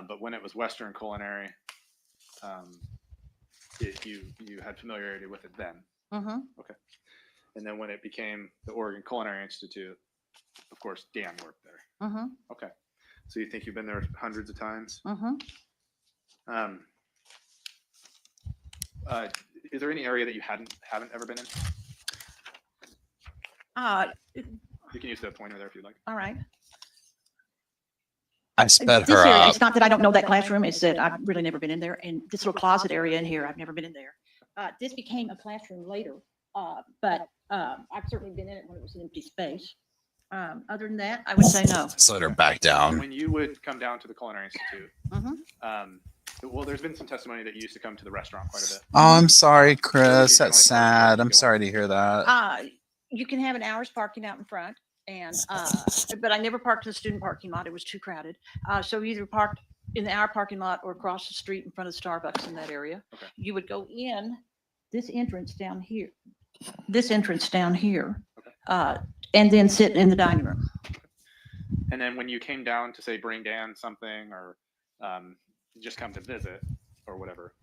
But when it was Western Culinary, you had familiarity with it then. Mm-hmm. And then when it became the Oregon Culinary Institute, of course, Dan worked there. Mm-hmm. Okay. So you think you've been there hundreds of times? Mm-hmm. Is there any area that you haven't ever been in? You can use the pointer there if you'd like. All right. I sped This her area, up. it's not that I don't know that classroom, it's that I've really never been in there. And this little closet area in here, I've never been in there. This became a classroom later, but I've certainly been in it when it was an empty space. Other than that, I would say no. Slid her back down. When you would come down to the Culinary Institute, Mhm. well, there's been some testimony that you used to come to the restaurant quite a bit. Oh, I'm sorry, Chris. That's sad. I'm sorry to hear that. You can have an hour's parking out in front, and but I never parked in the student parking lot. It was too crowded. So you either parked in the hour parking lot or across the street in front of Starbucks in that area. Okay. You would go in this entrance down here, and then sit in the dining room. And then when you came down to say bring Dan something or just come to visit or whatever,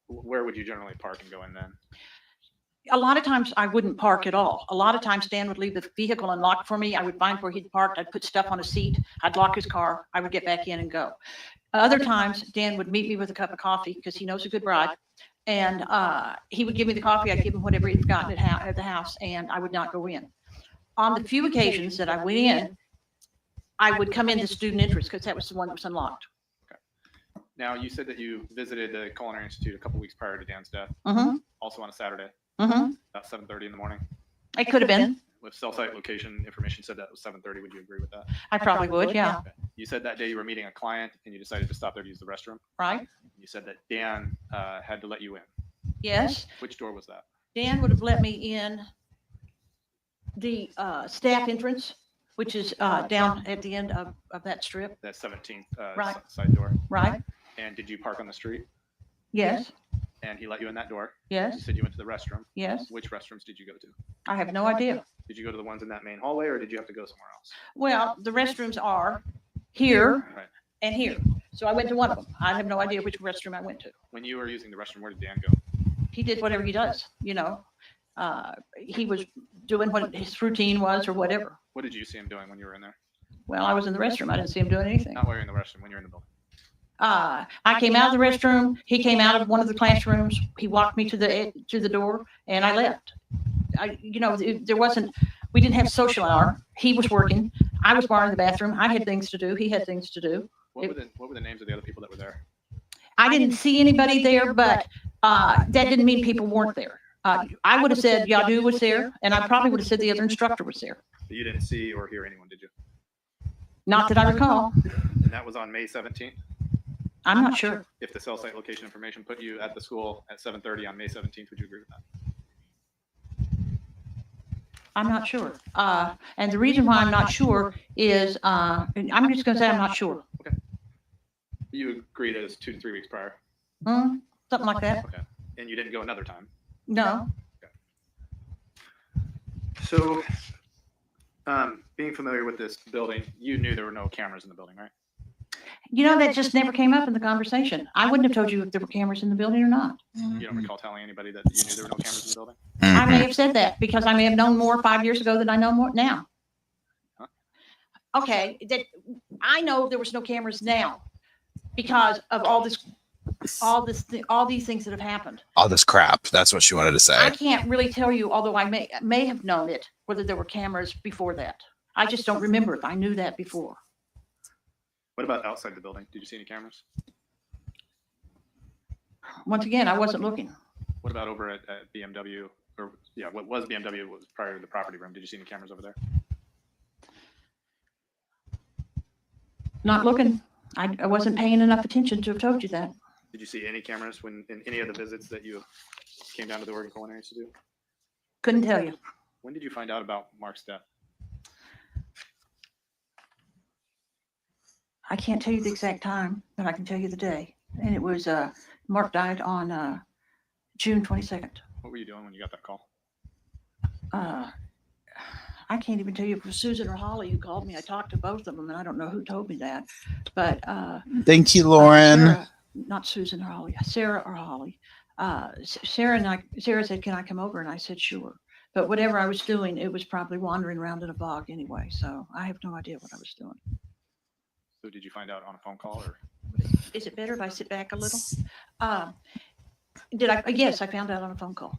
where would you generally park and go in then? A lot of times I wouldn't park at all. A lot of times Dan would leave the vehicle unlocked for me. I would find where he'd parked. I'd put stuff on a seat. I'd lock his car. I would get back in and go. Other times Dan would meet me with a cup of coffee because he knows a good bribe. And he would give me the coffee. I'd give him whatever he'd gotten at the house, and I would not go in. On the few occasions that I went in, I would come in the student entrance because that was the one that was unlocked. Now, you said that you visited the Culinary Institute a couple weeks prior to Dan's death, Mm-hmm. also on a Saturday, Mm-hmm. about 7:30 in the morning. It could have been. With cell site location information said that was 7:30. Would you agree with that? I probably would, yeah. Okay. You said that day you were meeting a client and you decided to stop there to use the restroom. Right? You said that Dan had to let you in. Yes. Which door was that? Dan would have let me in the staff entrance, which is down at the end of that strip, That 17th Right. side door. right? And did you park on the street? Yes, And he let you in that door. You yes, said you went to the restroom. yes. Which restrooms did you go to? I have no idea. Did you go to the ones in that main hallway or did you have to go somewhere else? Well, the restrooms are here Right. and here. So I went to one of them. I have no idea which restroom I went to. When you were using the restroom, where did Dan go? he did whatever he does, you know. He was doing what his routine was or whatever. What did you see him doing when you were in there? Well, I was in the restroom. I didn't see him doing anything. Not while you're in the restroom, when you're in the building. I came out of the restroom. He came out of one of the classrooms. He walked me to the door, and I left. We didn't have social hour. He was working. I was borrowing the bathroom. I had things to do. He had things to do. What were the names of the other people that were there? I didn't see anybody there, but that didn't mean people weren't there. I would have said Yadu was there, and I probably would have said the other instructor was there. You didn't see or hear anyone, did you? Not that I recall. And that was on May 17th? I'm not sure. If the cell site location information put you at the school at 7:30 on May 17th, would you agree with that? I'm not sure. And the reason why I'm not sure is, I'm just going to say I'm not sure. Okay. You agreed it was 2 to 3 weeks prior? Something like that. Okay. And you didn't go another time? No. So, being familiar with this building, you knew there were no cameras in the building, right? You know, that just never came up in the conversation. I wouldn't have told you if there were cameras in the building or not. You don't recall telling anybody that you knew there were no cameras in the building? I may have said that because I may have known more 5 years ago than I know more now. Huh? Okay, that I know there was no cameras now because of all these things that have happened. All this crap. That's what she wanted to say. I can't really tell you, although I may have known it, whether there were cameras before that. I just don't remember if I knew that before. What about outside the building? Did you see any cameras? Once again, I wasn't looking. What about over at BMW? Or yeah, what was BMW was prior to the property room? Did you see any cameras over there? Not looking. I wasn't paying enough attention to have told you that. Did you see any cameras when in any of the visits that you came down to the Oregon Culinary Institute? Couldn't tell you. When did you find out about Mark's death? I can't tell you the exact time, but I can tell you the day. And it was, Mark died on June 22nd. What were you doing when you got that call? I can't even tell you if it was Susan or Holly who called me. I talked to both of them, and I don't know who told me that. But Thank you, Lauren. Sarah, not Susan or Holly, Sarah or Holly. Sarah said, "Can I come over?" And I said, "Sure." But whatever I was doing, it was probably wandering around in a bog anyway. So I have no idea what I was doing. So did you find out on a phone call or? Is it better if I sit back a little? Yes, I found out on a phone call.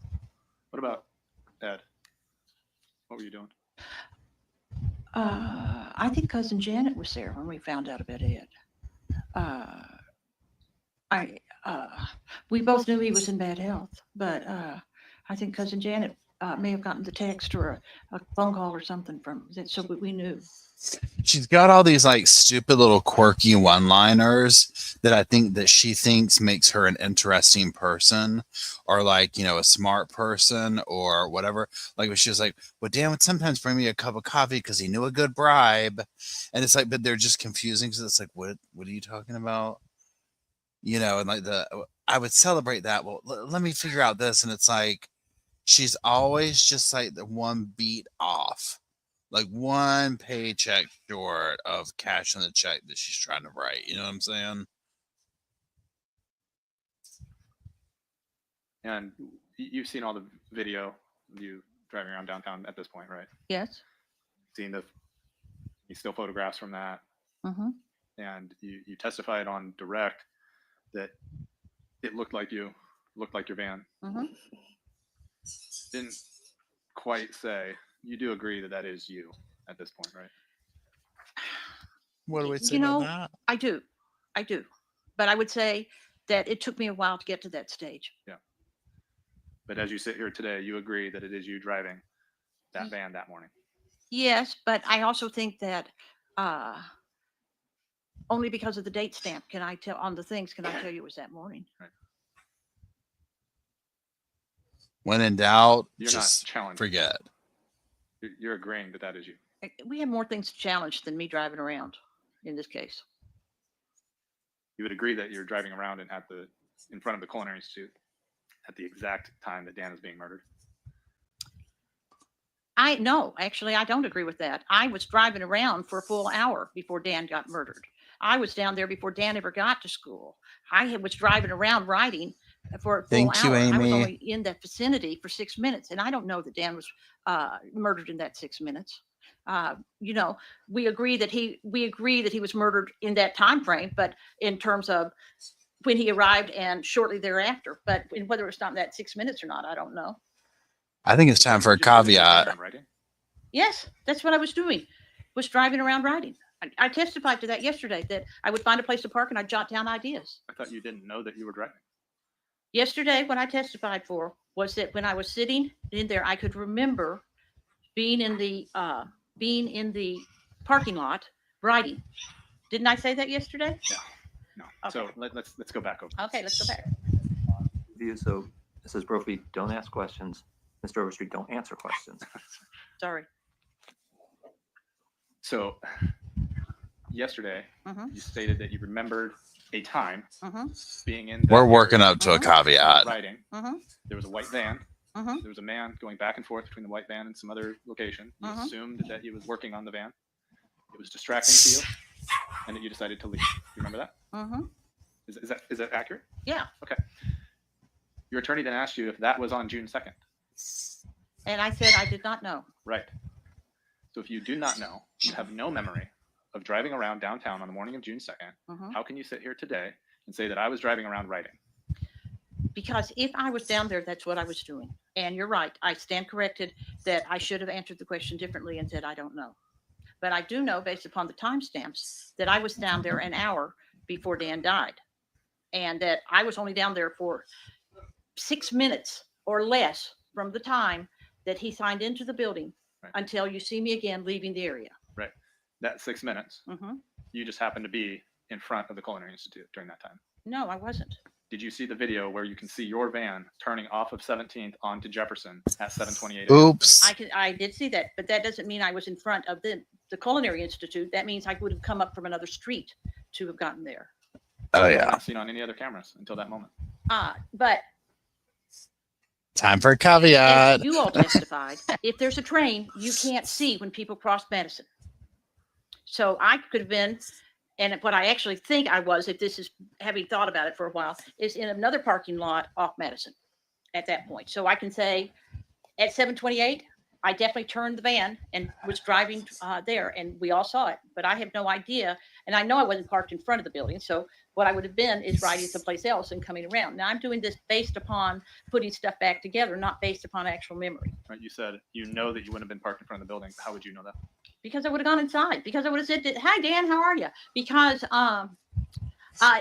What about Ed? What were you doing? I think cousin Janet was there when we found out about Ed. We both knew he was in bad health, but I think cousin Janet may have gotten the text or a phone call or something from that, so we knew. She's got all these like stupid little quirky one-liners that I think that she thinks makes her an interesting person or like, you know, a smart person or whatever. Like she was like, well, Dan would sometimes bring me a cup of coffee because he knew a good bribe. And it's like, but they're just confusing. So it's like, what are you talking about? You know, and like I would celebrate that. Well, let me figure out this. And it's like, she's always just like the one beat off. Like one paycheck short of cashing the check that she's trying to write. You know what I'm saying? And you've seen all the video of you driving around downtown at this point, right? Yes. Seen you still photographs from that. Mm-hmm. And you testified on direct that it looked like your van. Mm-hmm. Didn't quite say. You do agree that is you at this point, right? What do we say You know, about that? I do. But I would say that it took me a while to get to that stage. Yeah. But as you sit here today, you agree that it is you driving that van that morning. Yes, but I also think that only because of the date stamp can I tell you it was that morning. Right. When in doubt, You're just not challenging. forget. You're agreeing that is you. We have more things to challenge than me driving around in this case. You would agree that you're driving around and in front of the Culinary Institute at the exact time that Dan is being murdered. No, actually, I don't agree with that. I was driving around for a full hour before Dan got murdered. I was down there before Dan ever got to school. I was driving around writing for a full Thank you, hour. I was Amy. only in that vicinity for 6 minutes, and I don't know that Dan was murdered in that 6 minutes. You know, we agree that he was murdered in that time frame, but in terms of when he arrived and shortly thereafter, but whether it's not that 6 minutes or not, I don't know. I think it's time for a Just sitting there caveat. driving around writing? Yes, that's what I was doing, was driving around writing. I testified to that yesterday, that I would find a place to park and I'd jot down ideas. I thought you didn't know that you were driving. Yesterday, what I testified for was that when I was sitting in there, I could remember being in the parking lot writing. Didn't I say that yesterday? No. Okay. So let's go back over. Okay, let's go back. So Mrs. Brophy, don't ask questions. Mr. Overstreet, don't answer questions. Sorry. So yesterday, Mhm. you stated that you remembered a time Mhm. being in. that We're area, working up to a caveat. writing. Mhm. There was a white van. Mhm. There was a man going back and forth between the white van and some other location. You assumed that he was working on the van. It was distracting to you, and that you decided to leave. You remember that? Mhm. Is that accurate? Yeah. Okay. Your attorney then asked you if that was on June 2nd. And I said I did not know. Right. So if you do not know, you have no memory of driving around downtown on the morning of June 2nd, Mhm. how can you sit here today and say that I was driving around writing? Because if I was down there, that's what I was doing. And you're right. I stand corrected that I should have answered the question differently and said, I don't know. But I do know, based upon the timestamps, that I was down there an hour before Dan died. And that I was only down there for 6 minutes or less from the time that he signed into the building Right. until you see me again leaving the area. Right. That 6 minutes, Mhm. you just happened to be in front of the Culinary Institute during that time. No, I wasn't. Did you see the video where you can see your van turning off of 17th onto Jefferson at 7:28? Oops. I did see that, but that doesn't mean I was in front of the Culinary Institute. That means I would have come up from another street to have gotten there. Oh, You yeah. weren't seen on any other cameras until that moment. But Time for a as caveat. you all testified, if there's a train, you can't see when people cross Madison. So I could have been, and what I actually think I was, if this is having thought about it for a while, is in another parking lot off Madison at that point. So I can say at 7:28, I definitely turned the van and was driving there, and we all saw it. But I have no idea, and I know I wasn't parked in front of the building. So what I would have been is riding someplace else and coming around. Now I'm doing this based upon putting stuff back together, not based upon actual memory. Right? You said you know that you wouldn't have been parked in front of the building. How would you know that? Because I would have gone inside. Because I would have said, "Hi, Dan, how are you?" Because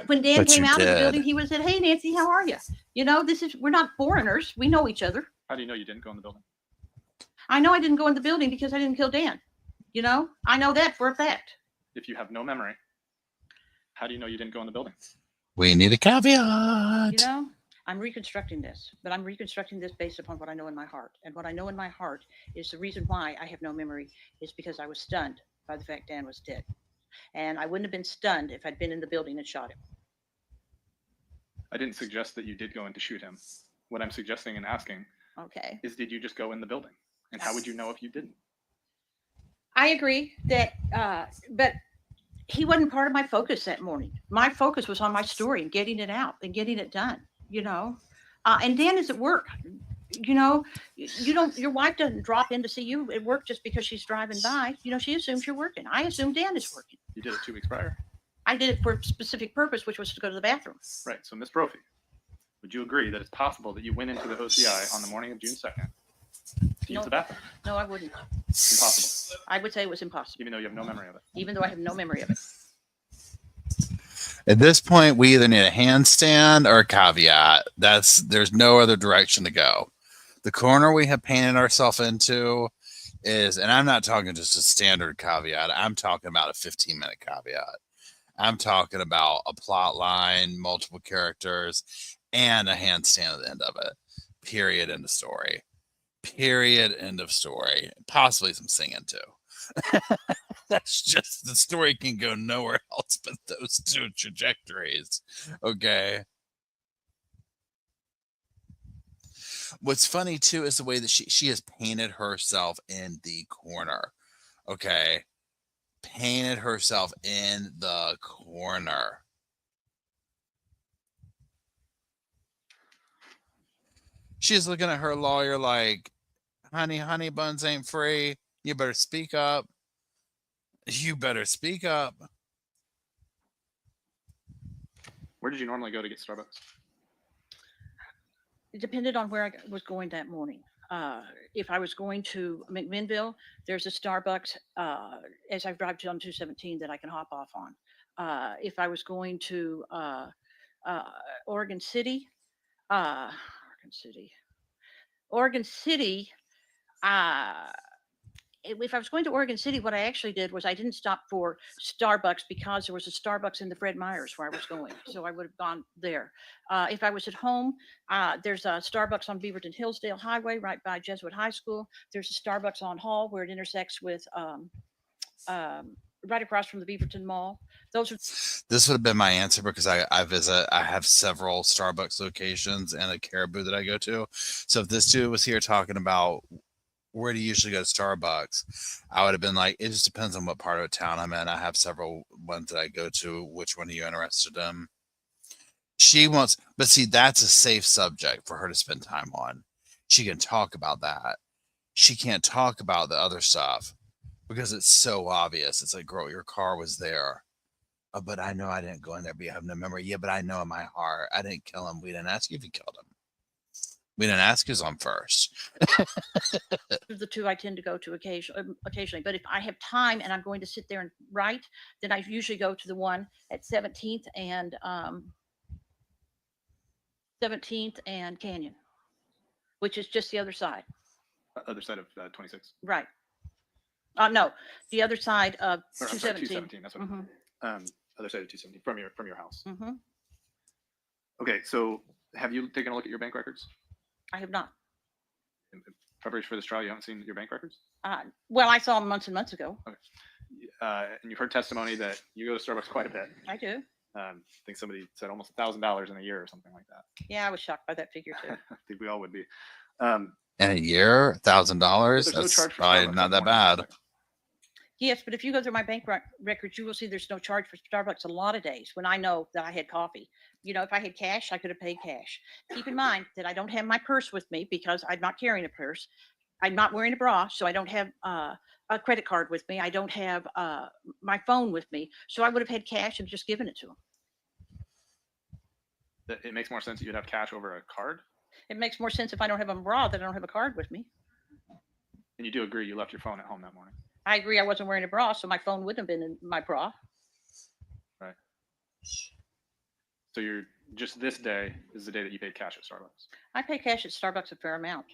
when Dan But came you out of the did. building, he would have said, "Hey, Nancy, how are you?" You know, we're not foreigners. We know each other. How do you know you didn't go in the building? I know I didn't go in the building because I didn't kill Dan. You know, I know that for a fact. If you have no memory, how do you know you didn't go in the building? We need a caveat. You know, I'm reconstructing this, but I'm reconstructing this based upon what I know in my heart. And what I know in my heart is the reason why I have no memory is because I was stunned by the fact Dan was dead. And I wouldn't have been stunned if I'd been in the building and shot him. I didn't suggest that you did go in to shoot him. What I'm suggesting and asking Okay. is, did you just go in the building? And how would you know if you didn't? I agree that, but he wasn't part of my focus that morning. My focus was on my story and getting it out and getting it done, you know. And Dan is at work. You know, your wife doesn't drop in to see you at work just because she's driving by. You know, she assumes you're working. I assume Dan is working. You did it 2 weeks prior. I did it for a specific purpose, which was to go to the bathroom. Right. So, Ms. Brophy, would you agree that it's possible that you went into the OCI on the morning of June 2nd to use the bathroom? No, I wouldn't. Impossible. I would say it was impossible, Even though you have no memory of it. even though I have no memory of it. At this point, we either need a handstand or a caveat. There's no other direction to go. The corner we have painted ourselves into is, and I'm not talking just a standard caveat. I'm talking about a 15-minute caveat. I'm talking about a plot line, multiple characters, and a handstand at the end of it. Period. End of story. Period. End of story. Possibly some singing too. That's just, the story can go nowhere else but those two trajectories. Okay. What's funny too is the way that she has painted herself in the corner. Okay. Painted herself in the corner. She's looking at her lawyer like, honey buns ain't free. You better speak up. You better speak up. Where did you normally go to get Starbucks? It depended on where I was going that morning. If I was going to McMinnville, there's a Starbucks as I drive down 217 that I can hop off on. If I was going to Oregon City, Oregon City, if I was going to Oregon City, what I actually did was I didn't stop for Starbucks because there was a Starbucks in the Fred Meyers where I was going. So I would have gone there. If I was at home, there's a Starbucks on Beaverton Hillsdale Highway right by Jesuit High School. There's a Starbucks on Hall where it intersects with right across from the Beaverton Mall. Those are This would have been my answer because I have several Starbucks locations and a Caribou that I go to. So if this dude was here talking about where do you usually go to Starbucks, I would have been like, it just depends on what part of town I'm in. I have several ones that I go to. Which one are you interested in? She wants, but see, that's a safe subject for her to spend time on. She can talk about that. She can't talk about the other stuff because it's so obvious. It's like, girl, your car was there. But I know I didn't go in there, but you have no memory. Yeah, but I know in my heart, I didn't kill him. We didn't ask you if you killed him. We didn't ask who's on first. the two I tend to go to occasionally. But if I have time and I'm going to sit there and write, then I usually go to the one at 17th and 17th and Canyon, which is just the other side. Other side of 26. Right. No, the other side of Or, I'm sorry, 217. 217. That's what. Mm-hmm. Other side of 217 from your house. Mm-hmm. Okay, so have you taken a look at your bank records? I have not. In preparation for this trial, you haven't seen your bank records? Well, I saw them months and months ago. And you've heard testimony that you go to Starbucks quite a bit. I do. I think somebody said almost $1,000 in a year or something like that. Yeah, I was shocked by that figure too. I think we all would be. In a year, $1,000. There's no That's charge for probably Starbucks not that morning. bad. Yes, but if you go through my bank records, you will see there's no charge for Starbucks a lot of days when I know that I had coffee. You know, if I had cash, I could have paid cash. Keep in mind that I don't have my purse with me because I'm not carrying a purse. I'm not wearing a bra, so I don't have a credit card with me. I don't have my phone with me. So I would have had cash and just given it to them. It makes more sense that you'd have cash over a card. It makes more sense if I don't have a bra that I don't have a card with me. And you do agree you left your phone at home that morning. I agree I wasn't wearing a bra, so my phone wouldn't have been in my bra. Right. So you're just this day is the day that you paid cash at Starbucks. I pay cash at Starbucks a fair amount.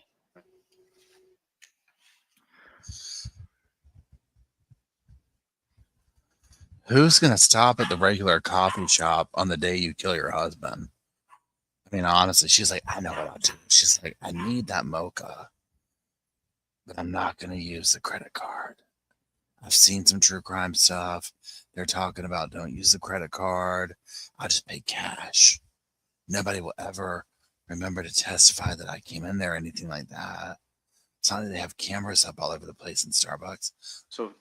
Who's going to stop at the regular coffee shop on the day you kill your husband? I mean, honestly, she's like, I know what I'll do. She's like, I need that mocha, but I'm not going to use the credit card. I've seen some true crime stuff. They're talking about don't use the credit card. I'll just pay cash. Nobody will ever remember to testify that I came in there or anything like that. It's not that they have cameras up all over the place in Starbucks. So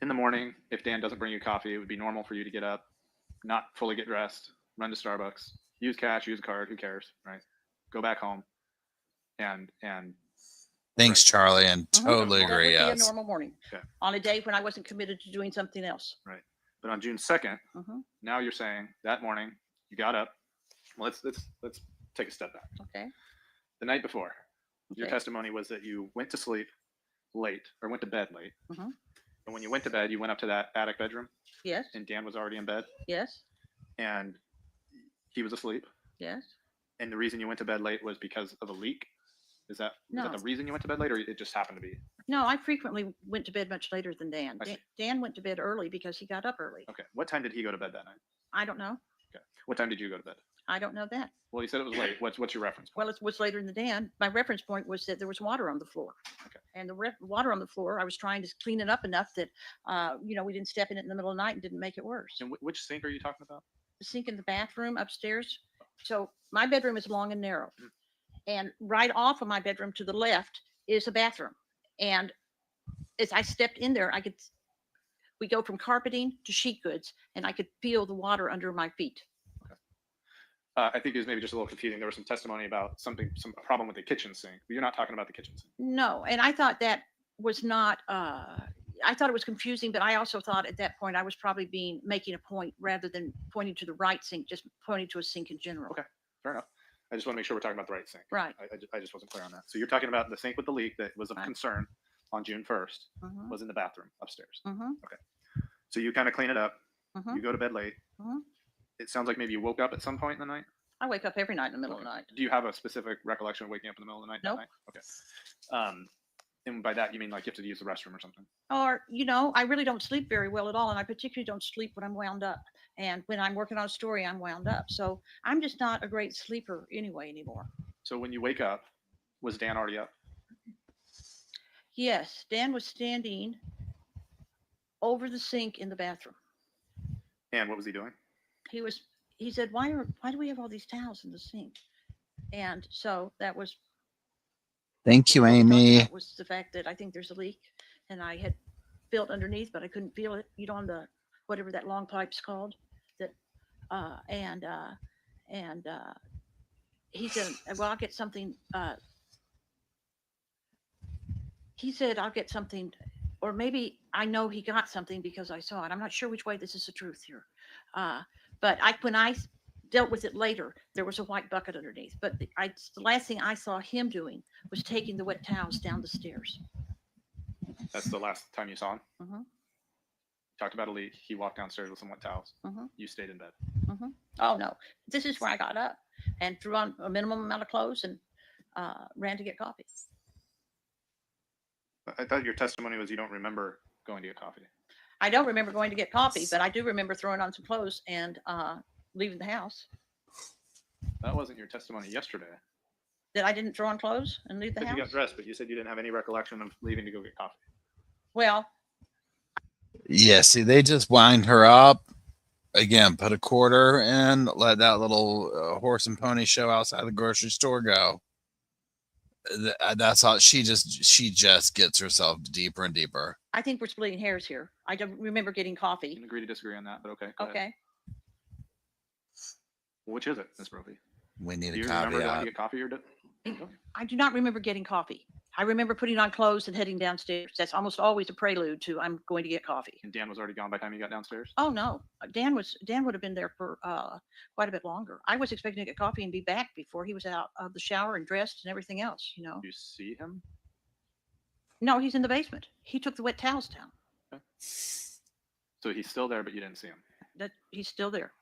in the morning, if Dan doesn't bring you coffee, it would be normal for you to get up, not fully get dressed, run to Starbucks, use cash, use a card, who cares, right? Go back home and Thanks, right. Charlie, and totally That would agree. be a Yes. normal morning Okay. on a day when I wasn't committed to doing something else. Right. But on June 2nd, Mm-hmm. now you're saying that morning you got up. Well, let's take a step back. Okay. The night before, your Okay. testimony was that you went to sleep late or went to bed late. Mhm. And when you went to bed, you went up to that attic bedroom Yes. and Dan was already in bed Yes. and he was asleep. Yes. And the reason you went to bed late was because of a leak. Is that No. the reason you went to bed late, or it just happened to be? No, I frequently went to bed much later than Dan. I see. Dan went to bed early because he got up early. Okay. What time did he go to bed that night? I don't know. Okay. What time did you go to bed? I don't know that. Well, you said it was late. What's your reference point? Well, it was later than Dan. My reference point was that there was water on the floor. Okay. And the water on the floor, I was trying to clean it up enough that, we didn't step in it in the middle of the night and didn't make it worse. And which sink are you talking about? The sink in the bathroom upstairs. So my bedroom is long and narrow. Mhm. And right off of my bedroom to the left is a bathroom. And as I stepped in there, we go from carpeting to sheet goods, and I could feel the water under my feet. I think it was maybe just a little confusing. There was some testimony about some problem with the kitchen sink, but you're not talking about the kitchen sink. No, and I thought that was not, I thought it was confusing, but I also thought at that point I was probably making a point rather than pointing to the right sink, just pointing to a sink in general. Okay. Fair enough. I just want to make sure we're talking about the right sink. Right. I just wasn't clear on that. So you're talking about the sink with the leak that was of Right. concern on June 1st Mhm, was in the bathroom upstairs. mhm, So you kind of clean it up. mhm. You go to bed late. Mhm. It sounds like maybe you woke up at some point in the night. I wake up every night in the middle of the Okay. night. Do you have a specific recollection of waking up in the middle of the night? Nope. That night? Okay. And by that you mean like you have to use the restroom or something? Or, I really don't sleep very well at all. And I particularly don't sleep when I'm wound up. And when I'm working on a story, I'm wound up. So I'm just not a great sleeper anymore. So when you wake up, was Dan already up? Yes, Dan was standing over the sink in the bathroom. And what was he doing? He said, why do we have all these towels in the sink? And so that was Thank you, what we talked Amy. about, was the fact that I think there's a leak, and I had felt underneath, but I couldn't feel it, on the, whatever that long pipe's called, that, he said, well, I'll get something, he said, I'll get something, or maybe I know he got something because I saw it. I'm not sure which way this is the truth here. But when I dealt with it later, there was a white bucket underneath. But the last thing I saw him doing was taking the wet towels down the stairs. That's the last time you saw him? Mhm. Talked about a leak. He walked downstairs with some wet towels. Mhm. You stayed in bed. Oh, no. This is where I got up and threw on a minimum amount of clothes and ran to get coffee. I thought your testimony was you don't remember going to get coffee. I don't remember going to get coffee, but I do remember throwing on some clothes and leaving the house. That wasn't your testimony yesterday. That I didn't throw on clothes and leave the You house? got dressed, but you said you didn't have any recollection of leaving to go get coffee. Well, Yeah, see, they just wind her up. Again, put a quarter in, let that little horse and pony show outside the grocery store go. That's how she just gets herself deeper and deeper. I think we're splitting hairs here. I don't remember getting You coffee. can agree to disagree on that, but okay. Go ahead. Okay. Which is it, Miss Brophy? We need Do you a remember going to caveat. get coffee or I do not remember getting coffee. I remember putting on clothes and heading downstairs. That's almost always a prelude to I'm going to get coffee. And Dan was already gone by the time you got downstairs? Oh no, Dan would have been there for quite a bit longer. I was expecting to get coffee and be back before he was out of the shower and dressed and everything else. Do you see him? No, he's in the basement. He took the wet towels down. Okay. So he's still there, but you didn't see him. That he's still there.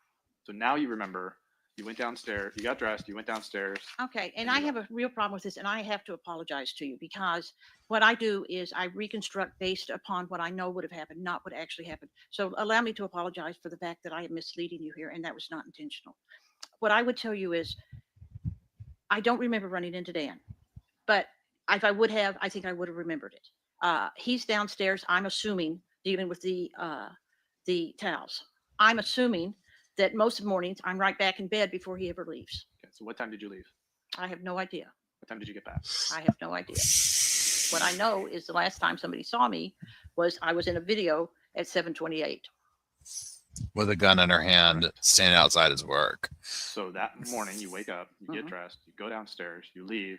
So now you remember you went downstairs, you got dressed, you went downstairs. Okay, and And I you have a real problem with this, and I have to apologize to you because what I do is I reconstruct based upon what I know would have happened, not what actually happened. So allow me to apologize for the fact that I am misleading you here, and that was not intentional. What I would tell you is I don't remember running into Dan, but if I would have, I think I would have remembered it. He's downstairs, I'm assuming, dealing with the towels. I'm assuming that most of the mornings I'm right back in bed before he ever leaves. Okay, so what time did you leave? I have no idea. What time did you get back? I have no idea. What I know is the last time somebody saw me was I was in a video at 7:28. With a gun in her hand, standing outside his work. So that morning you wake up, you get dressed, you go downstairs, you leave,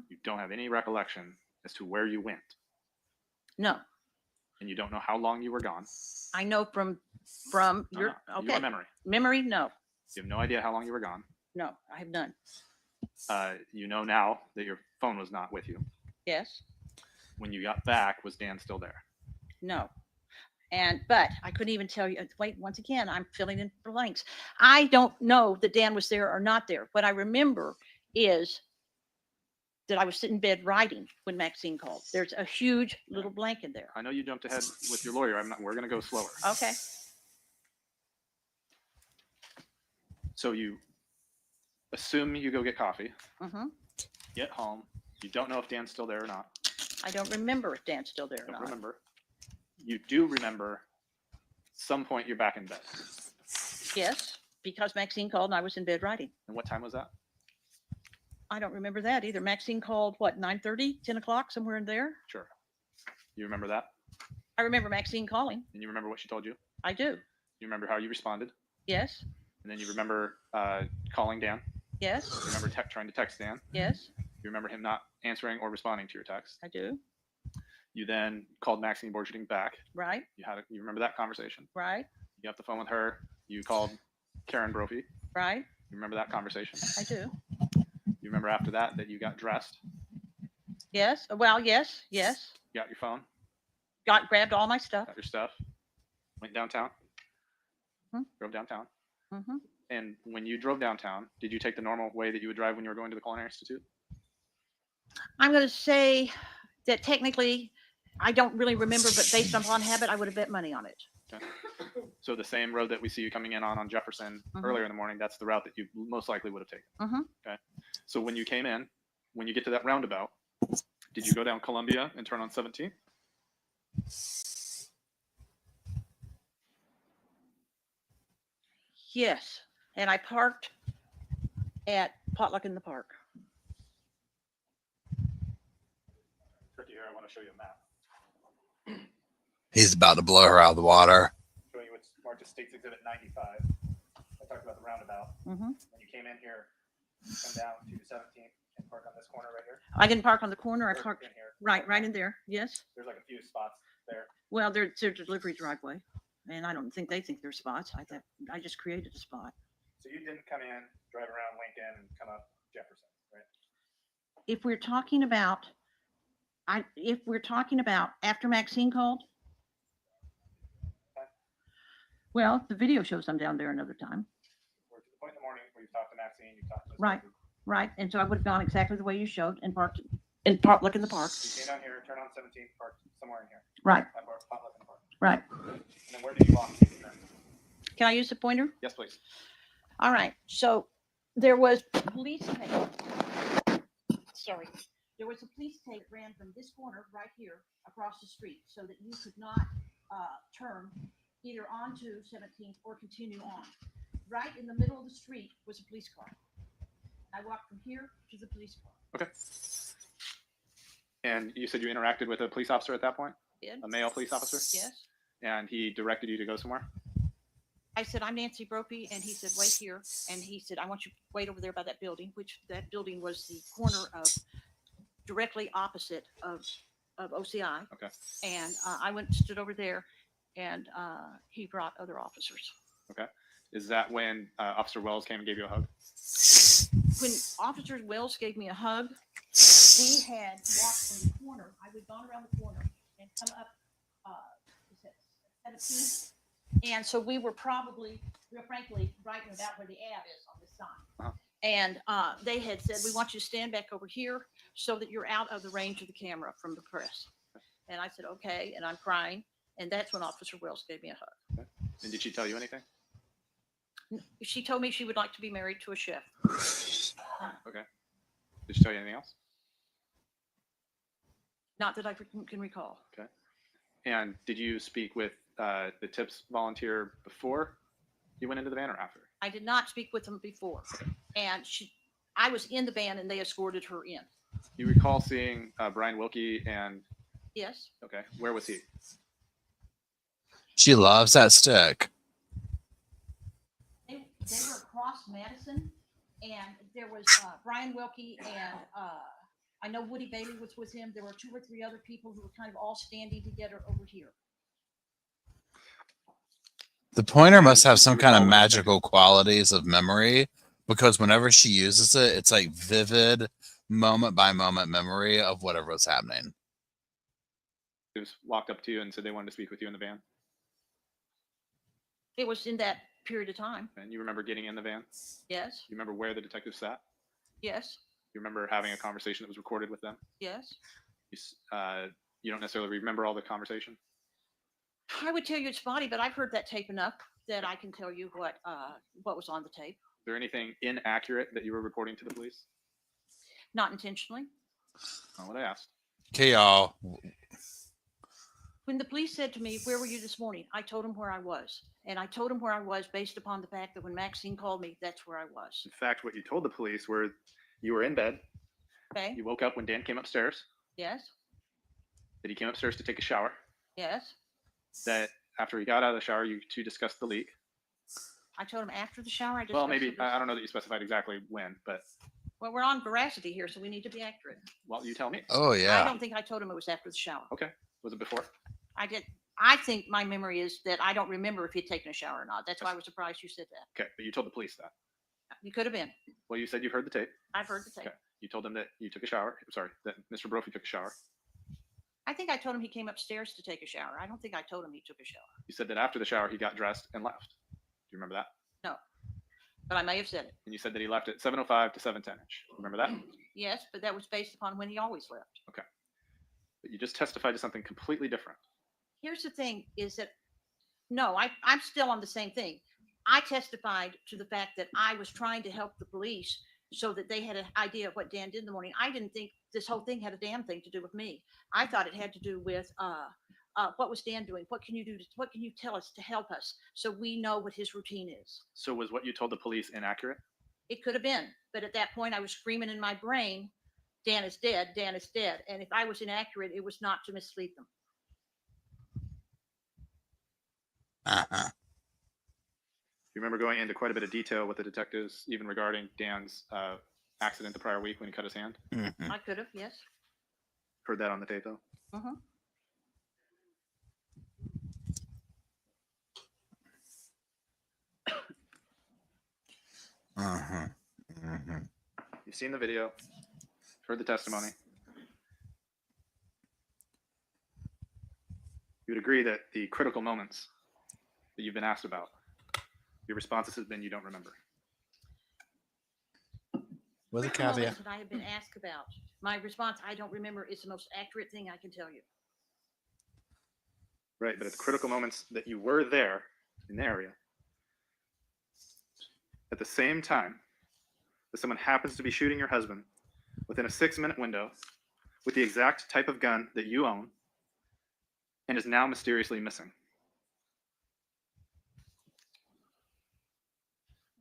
you don't have any recollection as to where you went, No, and you don't know how long you were gone. I know from No, your no, okay your memory. memory. No, You have no idea how long you were gone. no, I have none. You know now that your phone was not with you. Yes, When you got back, was Dan still there? no, but I couldn't even tell you. Wait, once again, I'm filling in blanks. I don't know that Dan was there or not there. What I remember is that I was sitting in bed writing when Maxine called. There's a huge little blank in there. I know you jumped ahead with your lawyer. We're going to go slower. Okay. So you assume you go get coffee, Mm-hmm. get home. You don't know if Dan's still there or not. I don't remember if Dan's still there or Don't not. remember. You do remember some point you're back in bed. Yes, because Maxine called and I was in bed writing. And what time was that? I don't remember that either. Maxine called, what, 9:30, 10 o'clock, somewhere in there? Sure. You remember that? I remember Maxine calling. And you remember what she told you? I do. You remember how you responded? Yes. And then you remember calling Dan. Yes, You remember trying to text Dan. yes, You remember him not answering or responding to your text. I do. You then called Maxine Borcherding back. Right, You remember that conversation. right, You got off the phone with her. You called Karen Brophy. right, You remember that conversation. I do. You remember after that you got dressed. Yes, well, yes, yes. You got your phone. Grabbed all my stuff. Got your stuff. Went downtown. Hmm. Drove downtown. Hmm. And when you drove downtown, did you take the normal way that you would drive when you were going to the Culinary Institute? I'm going to say that technically, I don't really remember, but based upon habit, I would have bet money on it. Okay. So the same road that we see you coming in on Jefferson Mhm. earlier in the morning, that's the route that you most likely would have taken. Mhm. Okay. So when you came in, when you get to that roundabout, did you go down Columbia and turn on 17th? Yes, and I parked at Potluck in the Park. Tricky here. I want to show you a map. He's about to blow her out of the water. Showing you what's marked as States Exhibit 95. I talked about the roundabout. Mhm. When you came in here, you come down to 17th and park on this corner right here. I didn't park on the corner. I Or parked in here. right in there. Yes. There's like a few spots there. Well, there's a delivery driveway, and I don't think they think they're spots. I just created a spot. So you didn't come in, drive around Lincoln, and come up Jefferson, right? If we're talking about, after Maxine called, well, the video shows I'm down there another time. Or to the point in the morning where you talked to Maxine, you talked to Ms. Right. Murphy. Right, and so I would have gone exactly the way you showed and parked in Potluck in the Park. You came down here, turn on 17th, park somewhere in here. Right, At Potluck in the Park. right. And then where did you walk? Can I use the pointer? Yes, please. All right, so there was police tape. Sorry, there was a police tape ran from this corner right here across the street so that you could not turn either onto 17th or continue on. Right in the middle of the street was a police car. I walked from here to the police car. Okay. And you said you interacted with a police officer at that point? Did? A male police officer? Yes. And he directed you to go somewhere? I said, I'm Nancy Brophy, and he said, wait here. And he said, I want you to wait over there by that building, which that building was the corner of directly opposite of OCI. Okay. And I went and stood over there, and he brought other officers. Okay. Is that when Officer Wells came and gave you a hug? When Officer Wells gave me a hug, we had walked from the corner. I would gone around the corner and come up 17th. And so we were probably, real frankly, right about where the ad is on this sign. Uh-huh. And they had said, we want you to stand back over here so that you're out of the range of the camera from the press. And I said, okay. And I'm crying. And that's when Officer Wells gave me a hug. Okay. And did she tell you anything? She told me she would like to be married to a chef. Okay. Did she tell you anything else? Not that I can recall. Okay. And did you speak with the tips volunteer before you went into the van or after? I did not speak with them before. And I was in the van and they escorted her in. You recall seeing Brian Wilkie and, Yes. okay, where was he? She loves that stick. They were across Madison, and there was Brian Wilkie, and I know Woody Bailey was with him. There were 2 or 3 other people who were kind of all standing together over here. The pointer must have some kind of magical qualities of memory, because whenever she uses it, it's like vivid moment by moment memory of whatever was happening. They just walked up to you and said they wanted to speak with you in the van. It was in that period of time. And you remember getting in the van? Yes, You remember where the detective sat? yes, You remember having a conversation that was recorded with them? yes. You don't necessarily remember all the conversation? I would tell you it's spotty, but I've heard that tape enough that I can tell you what was on the tape. Is there anything inaccurate that you were reporting to the police? Not intentionally. Not what I asked. Okay, y'all. When the police said to me, where were you this morning? I told them where I was. And I told them where I was based upon the fact that when Maxine called me, that's where I was. In fact, what you told the police were you were in bed. Okay? You woke up when Dan came upstairs. Yes, That he came upstairs to take a shower. yes, That after he got out of the shower, you two discussed the leak. I told him after the shower. Well, maybe, I don't know that you specified exactly when, but, Well, we're on veracity here, so we need to be accurate. well, you tell me. Oh I yeah. don't think I told him it was after the shower. Okay. Was it before? I did. I think my memory is that I don't remember if he'd taken a shower or not. That's why I was surprised you said that. Okay, but you told the police that. You could have been. Well, you said you've heard the tape. I've heard the tape. Okay. You told them that you took a shower. I'm sorry, that Mr. Brophy took a shower. I think I told him he came upstairs to take a shower. I don't think I told him he took a shower. You said that after the shower, he got dressed and left. Do you remember that? No, but I may have said it. And you said that he left at 7:05 to 7:10-ish. Remember that? Yes, but that was based upon when he always left. But you just testified to something completely different. Here's the thing is that, no, I'm still on the same thing. I testified to the fact that I was trying to help the police so that they had an idea of what Dan did in the morning. I didn't think this whole thing had a damn thing to do with me. I thought it had to do with what was Dan doing? What can you do? What can you tell us to help us so we know what his routine is? So was what you told the police inaccurate? It could have been, but at that point I was screaming in my brain, Dan is dead, Dan is dead. And if I was inaccurate, it was not to mislead them. Uh-huh. You remember going into quite a bit of detail with the detectives, even regarding Dan's accident the prior week when he cut his hand? Mhm. I could have, yes. Heard that on the tape, though? Uh-huh. Uh-huh. Mhm. You've seen the video, heard the testimony. You would agree that the critical moments that you've been asked about, your responses have been you don't remember. With a Critical moments caveat. that I have been asked about. My response, I don't remember, is the most accurate thing I can tell you. Right, but at the critical moments that you were there in the area, at the same time that someone happens to be shooting your husband within a 6-minute window with the exact type of gun that you own and is now mysteriously missing.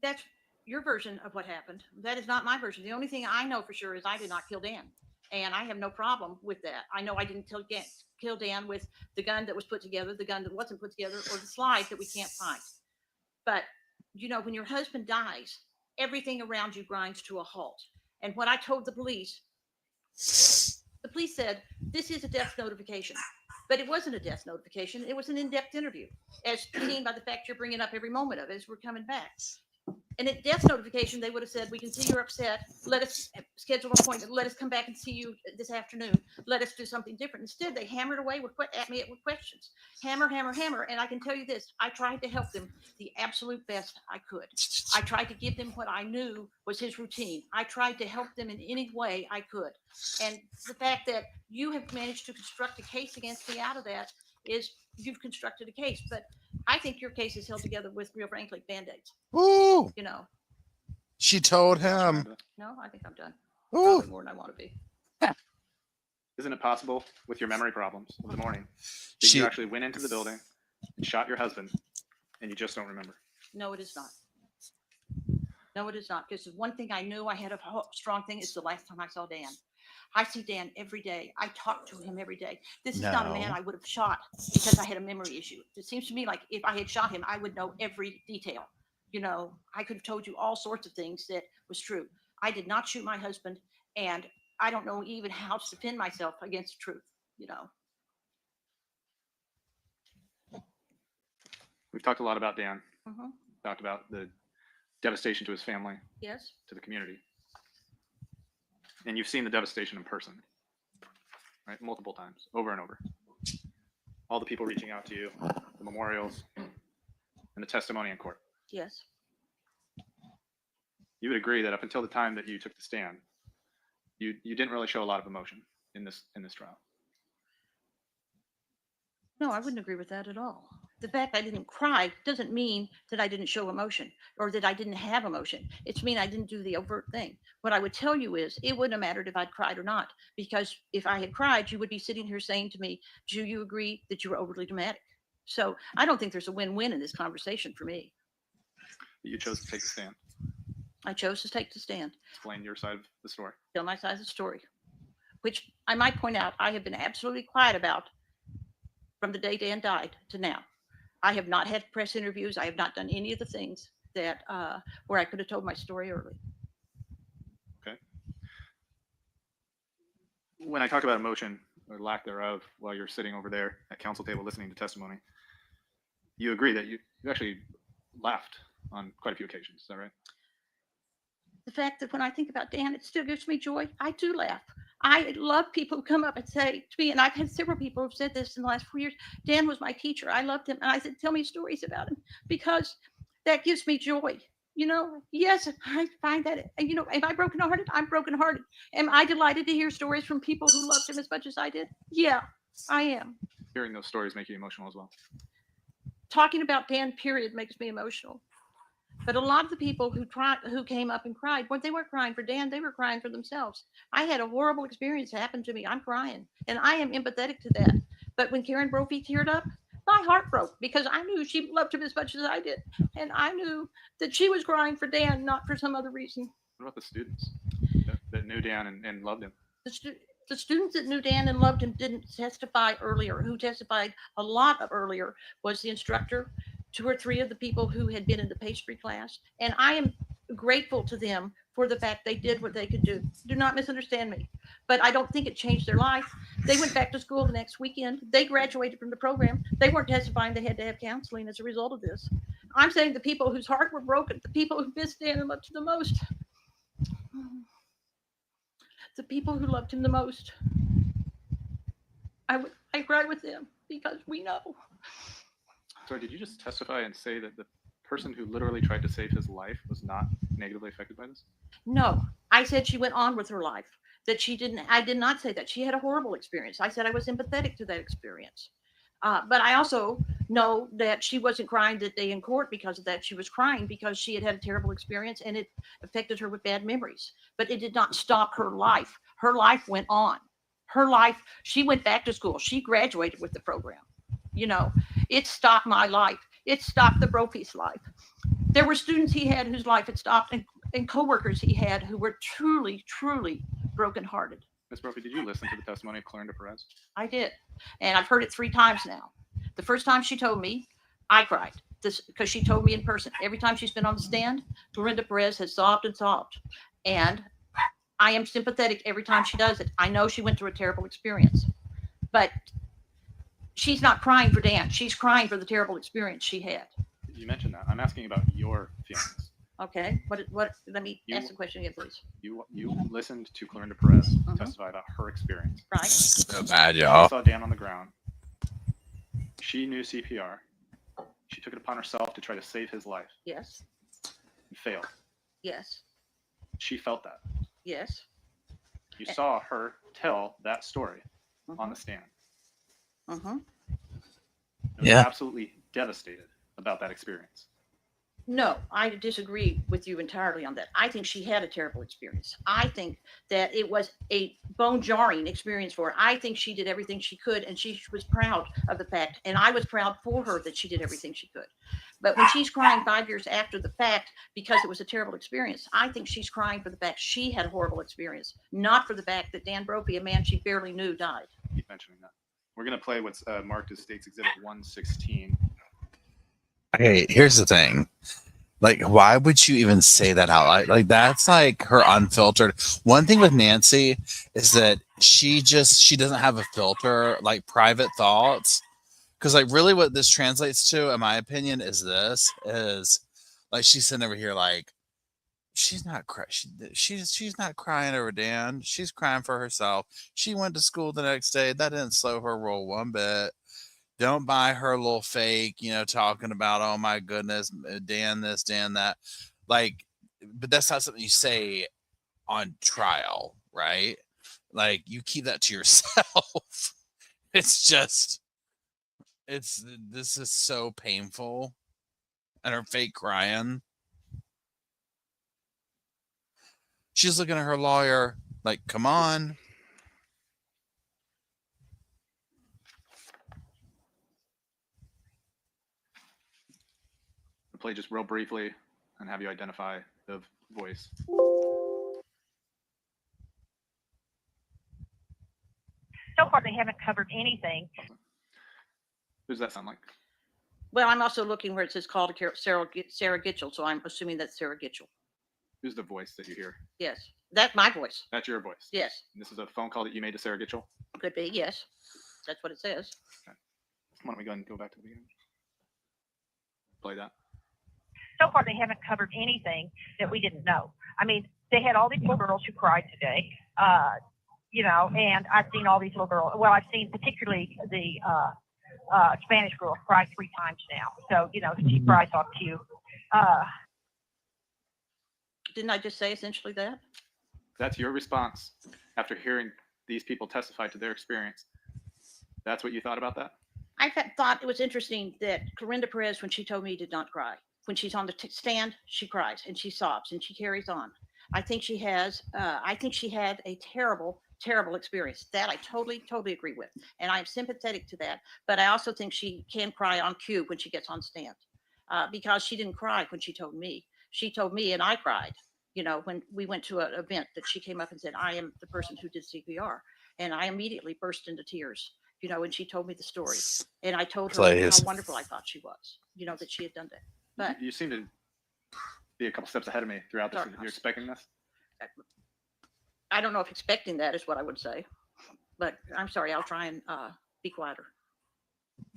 That's your version of what happened. That is not my version. The only thing I know for sure is I did not kill Dan. And I have no problem with that. I know I didn't kill Dan with the gun that was put together, the gun that wasn't put together, or the slide that we can't find. But, you know, when your husband dies, everything around you grinds to a halt. And what I told the police said, this is a death notification. But it wasn't a death notification. It was an in-depth interview, as seen by the fact you're bringing up every moment of it as we're coming back. And at death notification, they would have said, we can see you're upset. Let us schedule an appointment. Let us come back and see you this afternoon. Let us do something different. Instead, they hammered away at me with questions. Hammer, hammer, hammer. And I can tell you this, I tried to help them the absolute best I could. I tried to give them what I knew was his routine. I tried to help them in any way I could. And the fact that you have managed to construct a case against me out of that is you've constructed a case. But I think your case is held together with, real frankly, Band-Aids. Ooh, You know, she told him. no, I think I'm done. Ooh. Probably more than I want to be. Isn't it possible with your memory problems of the morning that She you actually went into the building and shot your husband and you just don't remember? No, it is not. No, it is not. Because the one thing I knew I had a strong thing is the last time I saw Dan. I see Dan every day. I talk to him every day. This is not a man No. I would have shot because I had a memory issue. It seems to me like if I had shot him, I would know every detail. You know, I could have told you all sorts of things that was true. I did not shoot my husband, and I don't know even how to defend myself against the truth, you know. We've talked a lot about Dan, Mhm. talked about the devastation to his family, Yes, to the community. And you've seen the devastation in person, right? Multiple times, over and over. All the people reaching out to you, the memorials, and the testimony in court. yes. You would agree that up until the time that you took the stand, you didn't really show a lot of emotion in this trial. No, I wouldn't agree with that at all. The fact I didn't cry doesn't mean that I didn't show emotion or that I didn't have emotion. It's mean I didn't do the overt thing. What I would tell you is it wouldn't have mattered if I'd cried or not, because if I had cried, you would be sitting here saying to me, do you agree that you were overly dramatic? So I don't think there's a win-win in this conversation for me. You chose to take the stand, I chose to take the stand, explain your side of the story. tell my side of the story, which I might point out I have been absolutely quiet about from the day Dan died to now. I have not had press interviews. I have not done any of the things that where I could have told my story early. When I talk about emotion or lack thereof while you're sitting over there at council table listening to testimony, you agree that you actually laughed on quite a few occasions. Is that right? The fact that when I think about Dan, it still gives me joy. I do laugh. I love people who come up and say to me, and I've had several people who've said this in the last 4 years, Dan was my teacher. I loved him. And I said, tell me stories about him, because that gives me joy. Yes, I find that, am I brokenhearted? I'm brokenhearted. Am I delighted to hear stories from people who loved him as much as I did? Yeah, I am. Hearing those stories make you emotional as well. Talking about Dan, period, makes me emotional. But a lot of the people who came up and cried, well, they weren't crying for Dan, they were crying for themselves. I had a horrible experience happen to me. I'm crying, and I am empathetic to that. But when Karen Brophy teared up, my heart broke, because I knew she loved him as much as I did. And I knew that she was crying for Dan, not for some other reason. What about the students that knew Dan and loved him? The students that knew Dan and loved him didn't testify earlier. Who testified a lot of earlier was the instructor, 2 or 3 of the people who had been in the pastry class. And I am grateful to them for the fact they did what they could do. Do not misunderstand me. But I don't think it changed their life. They went back to school the next weekend. They graduated from the program. They weren't testifying they had to have counseling as a result of this. I'm saying the people whose hearts were broken, the people who missed Dan and loved him the most, the people who loved him the most, I cry with them, because we know. So did you just testify and say that the person who literally tried to save his life was not negatively affected by this? No, I said she went on with her life. That she didn't. I did not say that. She had a horrible experience. I said I was empathetic to that experience. But I also know that she wasn't crying that day in court because of that. She was crying because she had had a terrible experience and it affected her with bad memories. But it did not stop her life. Her life went on. Her life, she went back to school. She graduated with the program. It stopped my life. It stopped the Brophy's life. There were students he had whose life had stopped, and coworkers he had who were truly, truly brokenhearted. Ms. Brophy, did you listen to the testimony of Clarinda Perez? I did. And I've heard it 3 times now. The first time she told me, I cried, because she told me in person. Every time she's been on the stand, Clarinda Perez has sobbed and sobbed. And I am sympathetic every time she does it. I know she went through a terrible experience. But she's not crying for Dan. She's crying for the terrible experience she had. You mentioned that. I'm asking about your feelings. Okay. What? Let me ask the question again, please. You listened to Clarinda Perez testify about her experience. Right. So bad, She y'all. saw Dan on the ground. She knew CPR. She took it upon herself to try to save his life Yes. and failed. Yes. She felt that. Yes. You saw her tell that story on the stand. Mm-hmm. Was Yeah. absolutely devastated about that experience. No, I disagree with you entirely on that. I think she had a terrible experience. I think that it was a bone-jarring experience for her. I think she did everything she could, and she was proud of the fact, and I was proud for her that she did everything she could. But when she's crying 5 years after the fact because it was a terrible experience, I think she's crying for the fact she had a horrible experience, not for the fact that Dan Brophy, a man she barely knew, died. Keep mentioning that. We're going to play what's marked as State's Exhibit 116. Okay, here's the thing. Like, why would you even say that out loud? Like, that's like her unfiltered. One thing with Nancy is that she doesn't have a filter, like private thoughts. Because like really what this translates to, in my opinion, is like she's sitting over here like she's not crying. She's not crying over Dan. She's crying for herself. She went to school the next day. That didn't slow her roll one bit. Don't buy her little fake, talking about, oh my goodness, Dan this, Dan that. Like, but that's not something you say on trial, right? Like, you keep that to yourself. This is so painful. And her fake crying. She's looking at her lawyer like, come on. I'll play just real briefly and have you identify the voice. So far, they haven't covered anything. Who does that sound like? Well, I'm also looking where it says call to Sarah Gitchell, so I'm assuming that's Sarah Gitchell. Who's the voice that you hear? Yes, that's my voice. That's your voice. Yes, And this is a phone call that you made to Sarah Gitchell. could be. Yes, that's what it says. Why don't we go ahead and go back to the beginning? Play that. So far, they haven't covered anything that we didn't know. I mean, they had all these little girls who cried today, you know, and I've seen all these little girls. Well, I've seen particularly the Spanish girl cry 3 times now. So, you know, she cries on cue. Didn't I just say essentially that? That's your response after hearing these people testify to their experience. That's what you thought about that? I thought it was interesting that Clorinda Perez, when she told me, did not cry. When she's on the stand, she cries and she sobs and she carries on. I think she has. I think she had a terrible, terrible experience. That I totally, totally agree with, and I'm sympathetic to that. But I also think she can cry on cue when she gets on stand, because she didn't cry when she told me. She told me, and I cried. You know, when we went to an event that she came up and said, "I am the person who did CPR," and I immediately burst into tears. You know, when she told me the story, and I told her how wonderful I thought she was. You know, that she had done that. But you seem to be a couple steps ahead of me throughout this. You're expecting this? I don't know if expecting that is what I would say, but I'm sorry. I'll try and be quieter.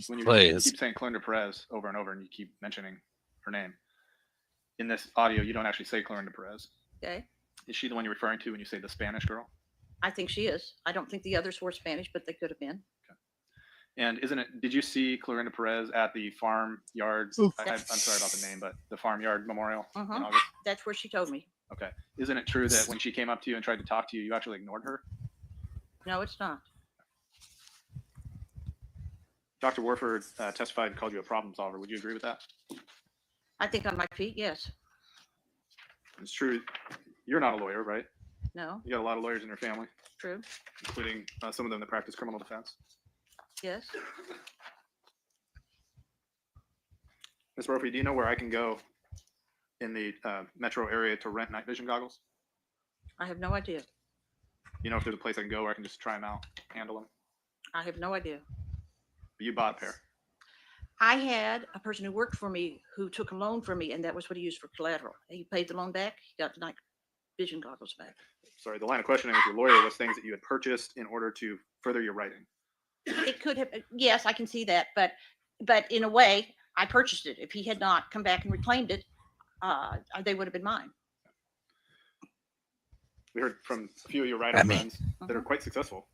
When you keep saying Clorinda Perez over and over and you keep mentioning her name, in this audio, you don't actually say Clorinda Perez. Okay. Is she the one you're referring to when you say the Spanish girl? I think she is. I don't think the others were Spanish, but they could have been. Okay. And did you see Clorinda Perez at the farm yard? I'm sorry about the name, but the farm yard memorial in August? That's where she told me. Okay. Isn't it true that when she came up to you and tried to talk to you, you actually ignored her? No, it's not. Dr. Warford testified and called you a problem solver. Would you agree with that? I think on my feet, yes. It's true. You're not a lawyer, right? No, You got a lot of lawyers in your family, true. including some of them that practice criminal defense. Yes. Ms. Brophy, do you know where I can go in the metro area to rent night vision goggles? I have no idea. You know if there's a place I can go where I can just try them out, handle them? I have no idea. But you bought a pair. I had a person who worked for me who took a loan from me, and that was what he used for collateral. He paid the loan back. He got the night vision goggles back. Sorry, the line of questioning with your lawyer was things that you had purchased in order to further your writing. It could have, yes, I can see that, but in a way, I purchased it. If he had not come back and reclaimed it, they would have been mine. We heard from a few of your writer friends that are quite successful.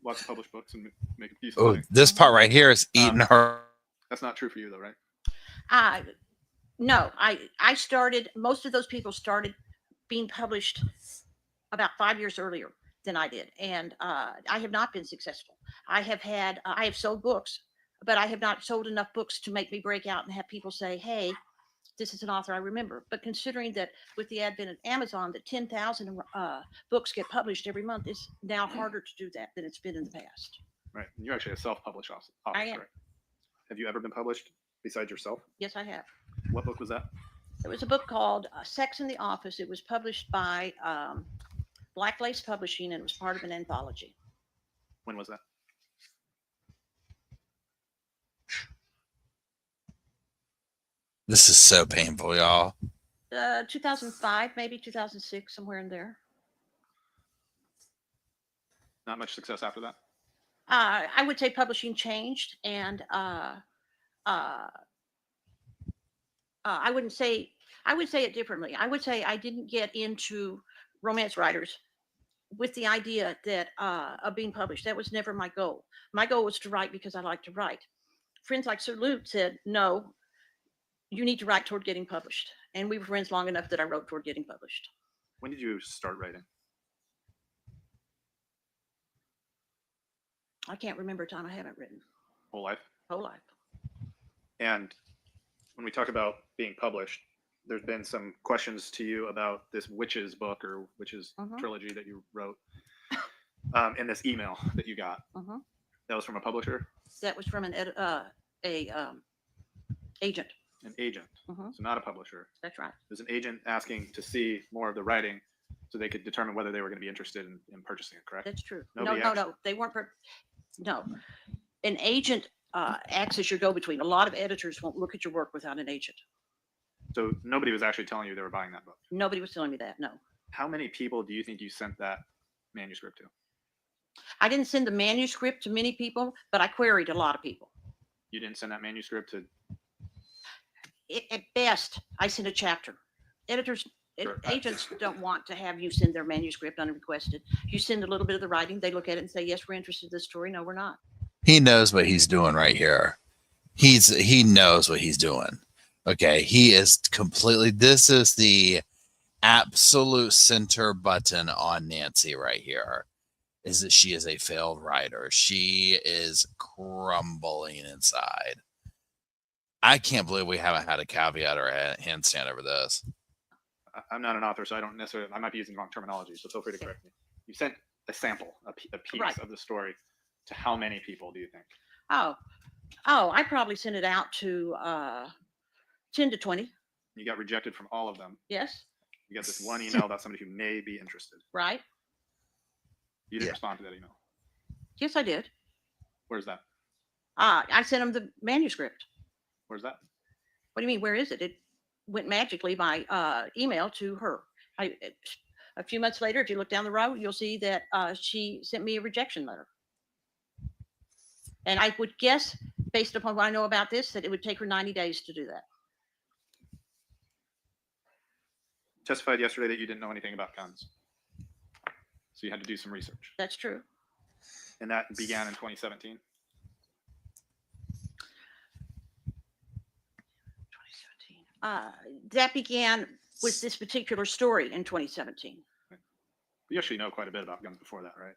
Lots of published books and make a decent living. This part right here is eating her. That's not true for you, though, right? No, I started, most of those people started being published about 5 years earlier than I did. And I have not been successful. I have sold books, but I have not sold enough books to make me break out and have people say, hey, this is an author I remember. But considering that with the advent of Amazon, that 10,000 books get published every month, it's now harder to do that than it's been in the past. Right. And you're actually a self-published author. I am. Right? Have you ever been published besides yourself? Yes, I have. What book was that? It was a book called Sex in the Office. It was published by Black Lace Publishing, and it was part of an anthology. When was that? This is so painful, y'all. 2005, maybe 2006, somewhere in there. Not much success after that? I would say publishing changed, and I would say it differently. I would say I didn't get into romance writers with the idea that of being published. That was never my goal. My goal was to write because I like to write. Friends like Sir Luke said, no, you need to write toward getting published. And we were friends long enough that I wrote toward getting published. When did you start writing? I can't remember a time I haven't written. Whole life? Whole life. And when we talk about being published, there's been some questions to you about this Witches book or Witches trilogy that you wrote in this email that you got. That was from a publisher? That was from an agent. An agent. So not a publisher. That's right. There's an agent asking to see more of the writing so they could determine whether they were going to be interested in purchasing it, correct? That's true. Nobody No, they weren't. No, an agent acts as your go-between. A lot of editors won't look at your work without an agent. So nobody was actually telling you they were buying that book. Nobody was telling me that, no. How many people do you think you sent that manuscript to? I didn't send the manuscript to many people, but I queried a lot of people. You didn't send that manuscript to. At best, I sent a chapter. Editors, Sure. agents don't want to have you send their manuscript unrequested. You send a little bit of the writing, they look at it and say, yes, we're interested in this story. No, we're not. He knows what he's doing right here. He knows what he's doing. Okay, he is completely. This is the absolute center button on Nancy right here. Is that she is a failed writer. She is crumbling inside. I can't believe we haven't had a caveat or a handstand over this. I'm not an author, so I don't necessarily. I might be using the wrong terminology, so feel free to correct me. You sent a sample, a piece Right. of the story, to how many people do you think? Oh, I probably sent it out to 10 to 20. You got rejected from all of them. Yes, You got this one email about somebody who may be interested. right? You didn't Yeah. respond to that email. Yes, I did. Where's that? I sent them the manuscript. Where's that? What do you mean? Where is it? It went magically by email to her. A few months later, if you look down the road, you'll see that she sent me a rejection letter. And I would guess, based upon what I know about this, that it would take her 90 days to do that. Testified yesterday that you didn't know anything about guns. So you had to do some research. That's true. And that began in 2017. 2017. That began with this particular story in 2017. You actually know quite a bit about guns before that, right?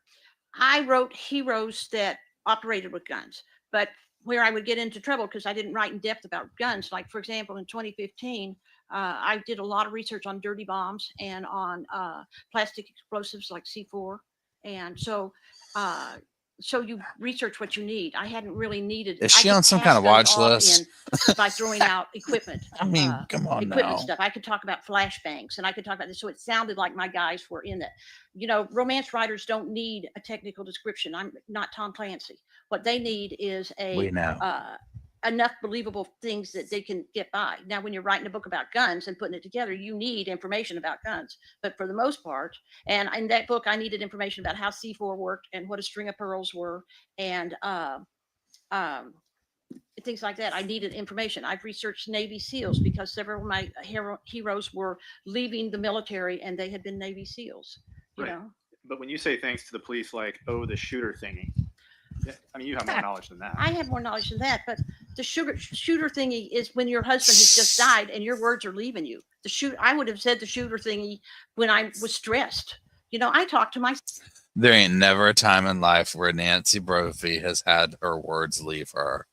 I wrote heroes that operated with guns, but where I would get into trouble because I didn't write in depth about guns. Like, for example, in 2015, I did a lot of research on dirty bombs and on plastic explosives like C4. And so you research what you need. I hadn't really needed. Is she I could on some pass kind of those watch off list? by throwing out equipment. I mean, come on Equipment now. stuff. I could talk about flashbangs and I could talk about this. So it sounded like my guys were in it. You know, romance writers don't need a technical description. I'm not Tom Clancy. What they need is We know. enough believable things that they can get by. Now, when you're writing a book about guns and putting it together, you need information about guns. But for the most part, and in that book, I needed information about how C4 worked and what a string of pearls were and things like that. I needed information. I've researched Navy SEALs because several of my heroes were leaving the military and they had been Navy SEALs. You Right. know, But when you say things to the police like, oh, the shooter thingy, I mean, you have more knowledge than that. I have more knowledge than that, but the shooter thingy is when your husband has just died and your words are leaving you. I would have said the shooter thingy when I was stressed. You know, I talked to my. There ain't never a time in life where Nancy Brophy has had her words leave her.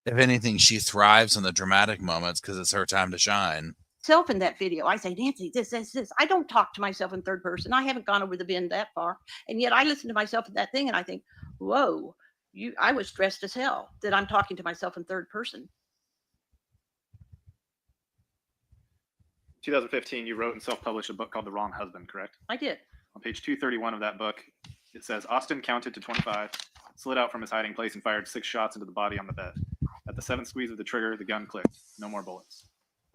If anything, she thrives in the dramatic moments because it's her time to shine. Self in that video. I say, Nancy, this. I don't talk to myself in third person. I haven't gone over the bend that far. And yet I listen to myself in that thing and I think, whoa, I was stressed as hell that I'm talking to myself in third person. 2015, you wrote and self-published a book called The Wrong Husband, correct? I did. On page 231 of that book, it says, Austin counted to 25, slid out from his hiding place and fired 6 shots into the body on the bed. At the 7th squeeze of the trigger, the gun clicked. No more bullets.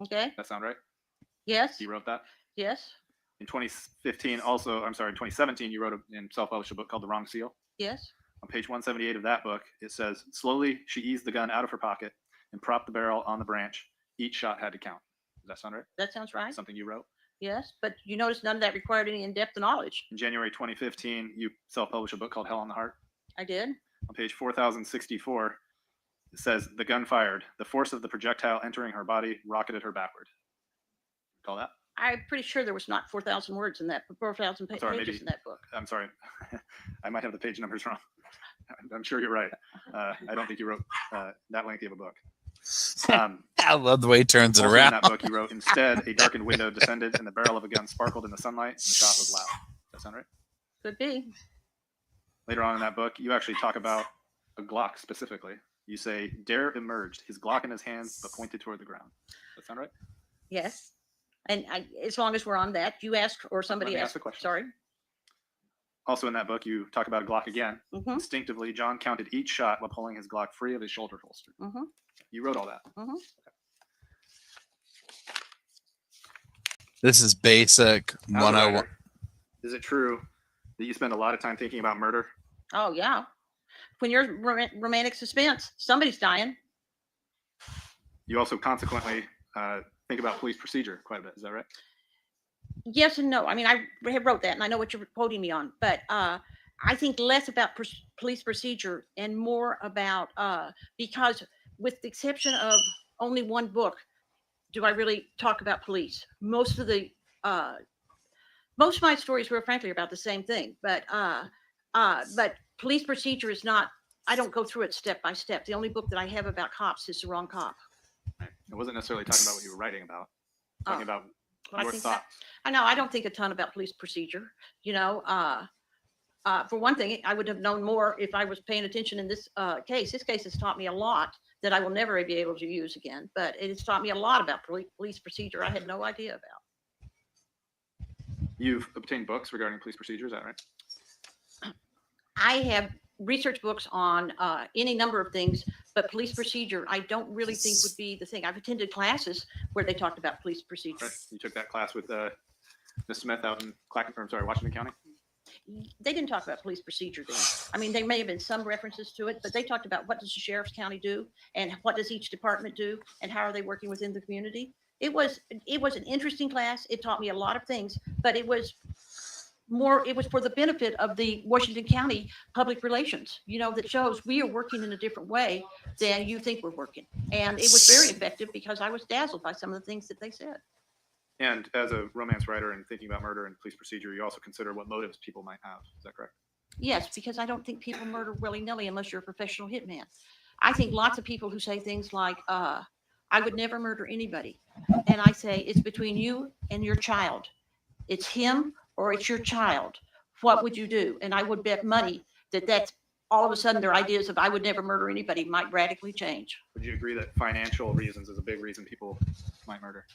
Okay. That sound right? Yes. You wrote that? Yes. In 2017, you wrote and self-published a book called The Wrong Seal. Yes. On page 178 of that book, it says, slowly, she eased the gun out of her pocket and propped the barrel on the branch. Each shot had to count. Does that sound right? That sounds right. Something you wrote? Yes. But you notice none of that required any in-depth knowledge. In January 2015, you self-published a book called Hell on the Heart. I did. On page 4064, it says, the gun fired. The force of the projectile entering her body rocketed her backward. Call that? I'm pretty sure there was not 4,000 words in that, 4,000 sorry, pages maybe- in that book. I'm sorry. I might have the page numbers wrong. I'm sure you're right. I don't think you wrote that lengthy of a book. I love the way he turns it Also in around. that book, you wrote, instead, a darkened window descended and the barrel of a gun sparkled in the sunlight and the shot was loud. Does that sound right? Could be. Later on in that book, you actually talk about a Glock specifically. You say, Dare emerged, his Glock in his hands, but pointed toward the ground. Does that sound right? Yes. And as long as we're on that, you ask or somebody me ask asked. the question. Sorry. Also in that book, you talk about a Glock again. Mhm. Instinctively, John counted each shot while pulling his Glock free of his shoulder holster. Mhm. You wrote all that. Mhm. This is basic As a 101. writer, is it true that you spend a lot of time thinking about murder? Oh yeah. When you're romantic suspense, somebody's dying. You also consequently think about police procedure quite a bit. Is that right? Yes and no. I mean, I wrote that, and I know what you're quoting me on, but I think less about police procedure and more about because, with the exception of only one book, do I really talk about police. Most of my stories were frankly about the same thing, but police procedure is not. I don't go through it step by step. The only book that I have about cops is The Wrong Cop. Right. I wasn't necessarily talking about what you were writing about. Talking about I your think thoughts. I know I don't think a ton about police procedure. For one thing, I would have known more if I was paying attention in this case. This case has taught me a lot that I will never be able to use again, but it has taught me a lot about police procedure I had no idea about. You've obtained books regarding police procedure. Is that right? I have research books on any number of things, but police procedure, I don't really think would be the thing. I've attended classes where they talked about police procedure. Right. You took that class with Ms. Smith out in Washington County. They didn't talk about police procedure then. I mean, there may have been some references to it, but they talked about what does the sheriff's county do and what does each department do and how are they working within the community. It was an interesting class. It taught me a lot of things, but it was for the benefit of the Washington County public relations, that shows we are working in a different way than you think we're working. And it was very effective because I was dazzled by some of the things that they said. And as a romance writer and thinking about murder and police procedure, you also consider what motives people might have. Is that correct? Yes, because I don't think people murder willy-nilly unless you're a professional hitman. I think lots of people who say things like, I would never murder anybody. And I say, it's between you and your child. It's him or it's your child. What would you do? And I would bet money that that's all of a sudden their ideas of I would never murder anybody might radically change. Would you agree that financial reasons is a big reason people might murder?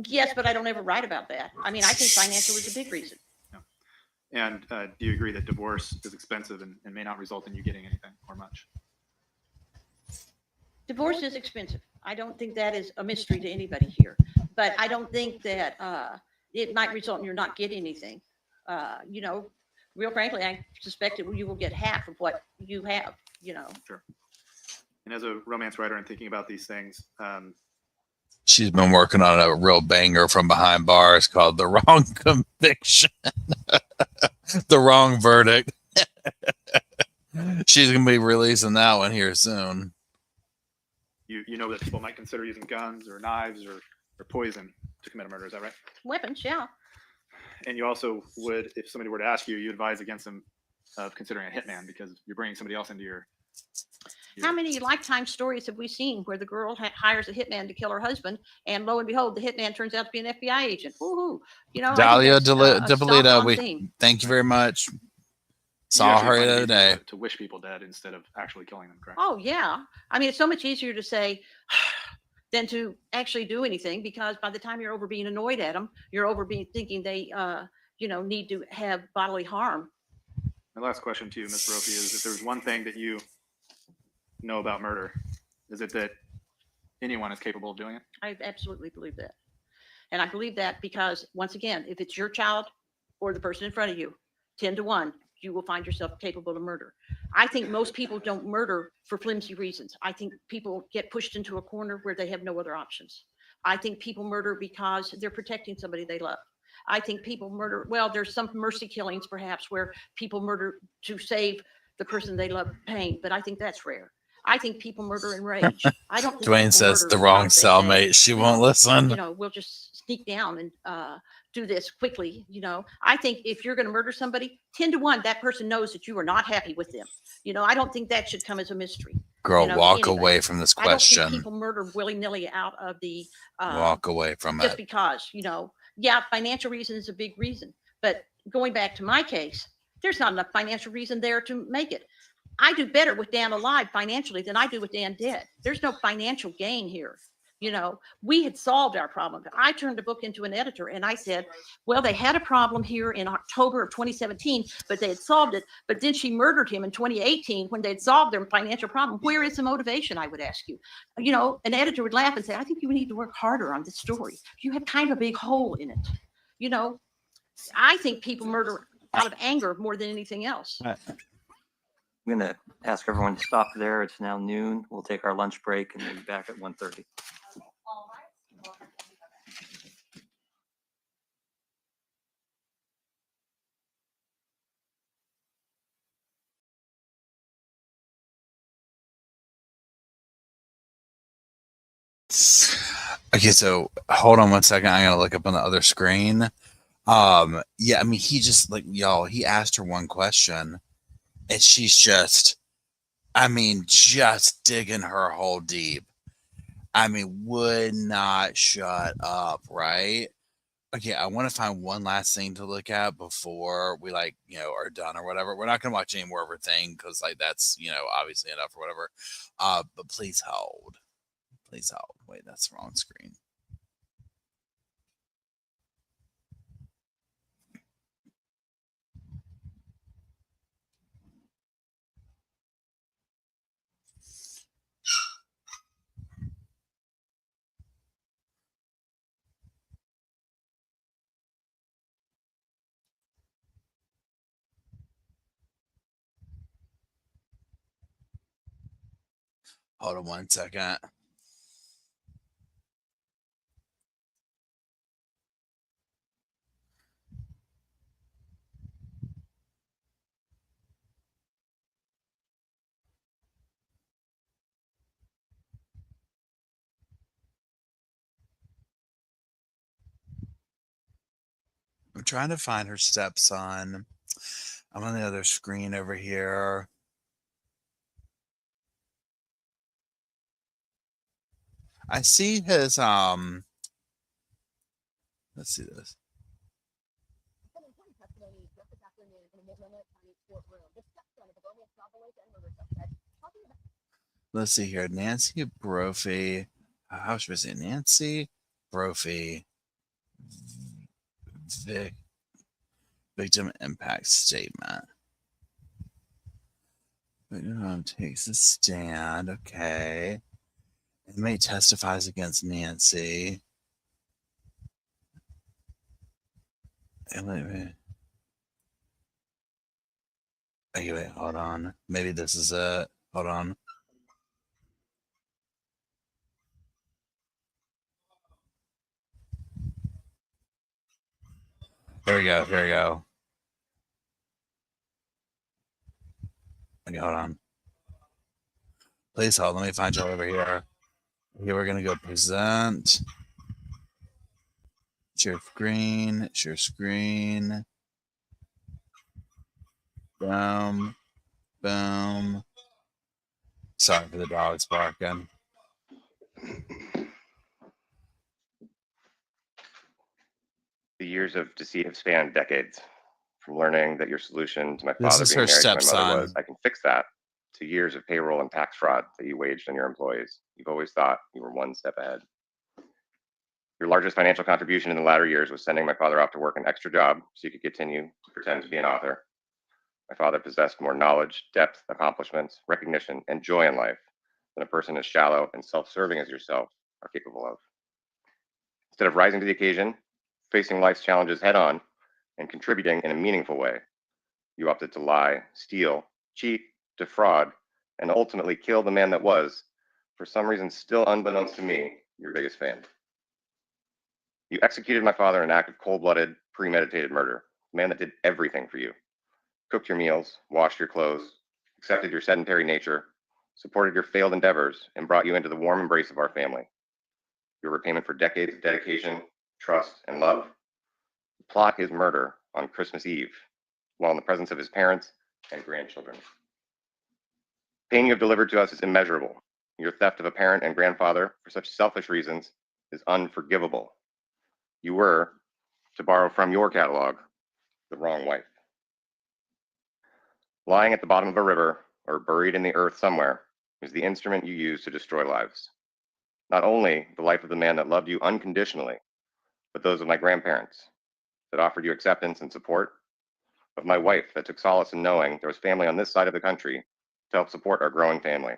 Yes, but I don't ever write about that. I mean, I think financial is a big reason. Yeah. And do you agree that divorce is expensive and may not result in you getting anything or much? Divorce is expensive. I don't think that is a mystery to anybody here. But I don't think that it might result in you're not getting anything. Real frankly, I suspect you will get half of what you have, Sure. And as a romance writer and thinking about these things, She's been working on a real banger from behind bars called The Wrong Conviction. The Wrong Verdict. She's going to be releasing that one here soon. you know that people might consider using guns or knives or poison to commit a murder. Is that right? Weapons, yeah. And you also would, if somebody were to ask you, you advise against them of considering a hitman because you're bringing somebody else into your How many Lifetime stories have we seen where the girl hires a hitman to kill her husband, and lo and behold, the hitman turns out to be an FBI agent? Woohoo! Dahlia Depolita, we thank you very much. You Saw actually her find the it other easier day. to wish people dead instead of actually killing them, correct? Oh yeah, I mean it's so much easier to say than to actually do anything, because by the time you're over being annoyed at them, you're over being thinking they need to have bodily harm. My last question to you, Ms. Brophy, is if there's one thing that you know about murder, is it that anyone is capable of doing it? I absolutely believe that. And I believe that because, once again, if it's your child or the person in front of you, 10 to 1, you will find yourself capable of murder. I think most people don't murder for flimsy reasons. I think people get pushed into a corner where they have no other options. I think people murder because they're protecting somebody they love. I think people murder, well, there's some mercy killings perhaps where people murder to save the person they love pain, but I think that's rare. I think people murder in rage. I don't think Dwayne people says murder the wrong because they say, cellmate. She won't listen. we'll just sneak down and do this quickly. I think if you're going to murder somebody, 10 to 1, that person knows that you are not happy with them. I don't think that should come as a mystery. Girl, to walk anybody. away from this I don't question. think people murder willy-nilly out of the Walk away from just it. because, financial reason is a big reason. But going back to my case, there's not enough financial reason there to make it. I do better with Dan alive financially than I do with Dan dead. There's no financial gain here. You know, we had solved our problem. I turned the book into an editor and I said, well, they had a problem here in October of 2017, but they had solved it. But then she murdered him in 2018 when they'd solved their financial problem. Where is the motivation, I would ask you? You know, an editor would laugh and say, I think you need to work harder on this story. You have kind of a big hole in it. You know, I think people murder out of anger more than anything else. I'm going to ask everyone to stop there. It's now noon. We'll take our lunch break and we'll be back at 1:30. Okay, so hold on one second. I'm gonna look up on the other screen. Yeah, I mean, he just like y'all. He asked her one question, and she's just, I mean, just digging her hole deep. I mean, would not shut up, right? Okay, I want to find one last thing to look at before we like, you know, are done or whatever. We're not gonna watch any more of her thing because like that's, you know, obviously enough or whatever. But please hold. Please hold. Wait, that's the wrong screen. Hold on one second. I'm trying to find her stepson. I'm on the other screen over here. I see his let's see this. Let's see here. Nancy Brophy. How should I say Nancy Brophy victim impact statement. Victim takes a stand. Okay. Inmate testifies against Nancy. Okay, wait, hold on. Maybe this is it. Hold on. Here we go. Here we go. Okay, hold on. Please hold. Let me find you over here. Here we're gonna go present. Share screen. Share screen. Boom. Boom. Sorry for the dogs barking. The years of deceit have spanned decades. From learning that your solution to my This father is being her married to my mother was, stepson. I can fix that, to years of payroll and tax fraud that you waged on your employees. You've always thought you were one step ahead. Your largest financial contribution in the latter years was sending my father off to work an extra job so you could continue to pretend to be an author. My father possessed more knowledge, depth, accomplishments, recognition, and joy in life than a person as shallow and self-serving as yourself are capable of. Instead of rising to the occasion, facing life's challenges head on, and contributing in a meaningful way, you opted to lie, steal, cheat, defraud, and ultimately kill the man that was, for some reason still unbeknownst to me, your biggest fan. You executed my father in an act of cold-blooded, premeditated murder, the man that did everything for you. Cooked your meals, washed your clothes, accepted your sedentary nature, supported your failed endeavors, and brought you into the warm embrace of our family. Your repayment for decades of dedication, trust, and love. The plot is murder on Christmas Eve, while in the presence of his parents and grandchildren. Pain you have delivered to us is immeasurable. Your theft of a parent and grandfather for such selfish reasons is unforgivable. You were, to borrow from your catalog, the wrong wife. Lying at the bottom of a river or buried in the earth somewhere is the instrument you use to destroy lives. Not only the life of the man that loved you unconditionally, but those of my grandparents that offered you acceptance and support, of my wife that took solace in knowing there was family on this side of the country to help support our growing family,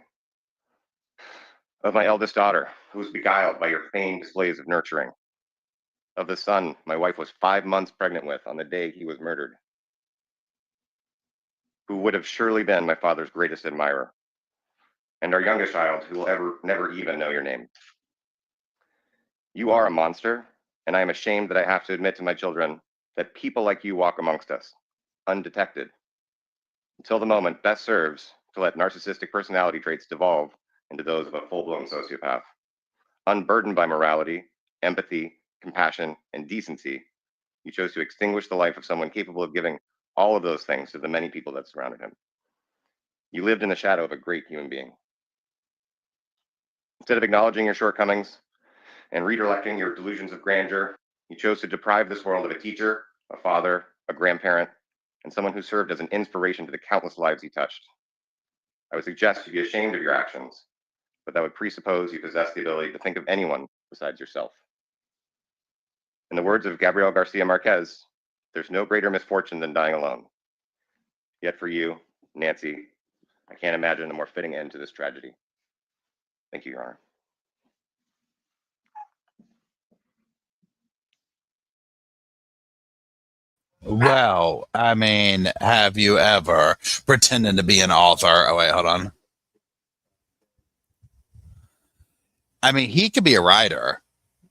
of my eldest daughter, who was beguiled by your feigned displays of nurturing, of the son my wife was 5 months pregnant with on the day he was murdered, who would have surely been my father's greatest admirer, and our youngest child, who will never even know your name. You are a monster, and I am ashamed that I have to admit to my children that people like you walk amongst us, undetected, until the moment best serves to let narcissistic personality traits devolve into those of a full-blown sociopath. Unburdened by morality, empathy, compassion, and decency, you chose to extinguish the life of someone capable of giving all of those things to the many people that surrounded him. You lived in the shadow of a great human being. Instead of acknowledging your shortcomings and redirecting your delusions of grandeur, you chose to deprive this world of a teacher, a father, a grandparent, and someone who served as an inspiration to the countless lives he touched. I would suggest you be ashamed of your actions, but that would presuppose you possess the ability to think of anyone besides yourself. In the words of Gabriel Garcia Marquez, there's no greater misfortune than dying alone. Yet for you, Nancy, I can't imagine a more fitting end to this tragedy. Thank you, Your Honor. Well, I mean, have you ever pretended to be an author? Oh, wait, hold on. I mean, he could be a writer.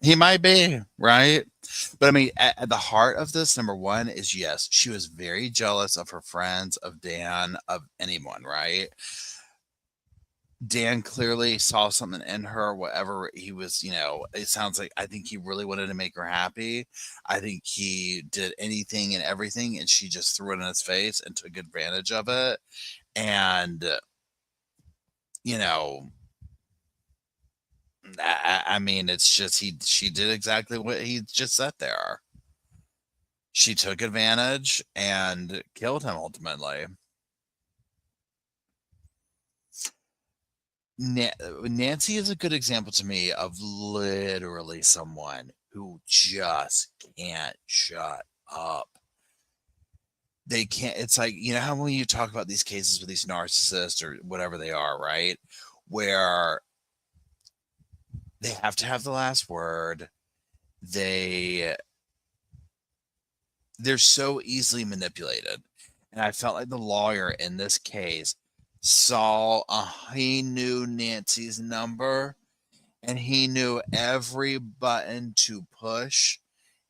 He might be, right? But I mean, at the heart of this, number one is yes, she was very jealous of her friends, of Dan, of anyone, right? Dan clearly saw something in her, whatever he was, it sounds like I think he really wanted to make her happy. I think he did anything and everything, and she just threw it in his face and took advantage of it. And, I mean, it's just she did exactly what he just said there. She took advantage and killed him ultimately. Nancy is a good example to me of literally someone who just can't shut up. They can't. It's like, how when you talk about these cases with these narcissists or whatever they are, right? Where they have to have the last word. They're so easily manipulated. And I felt like the lawyer in this case he knew Nancy's number and he knew every button to push.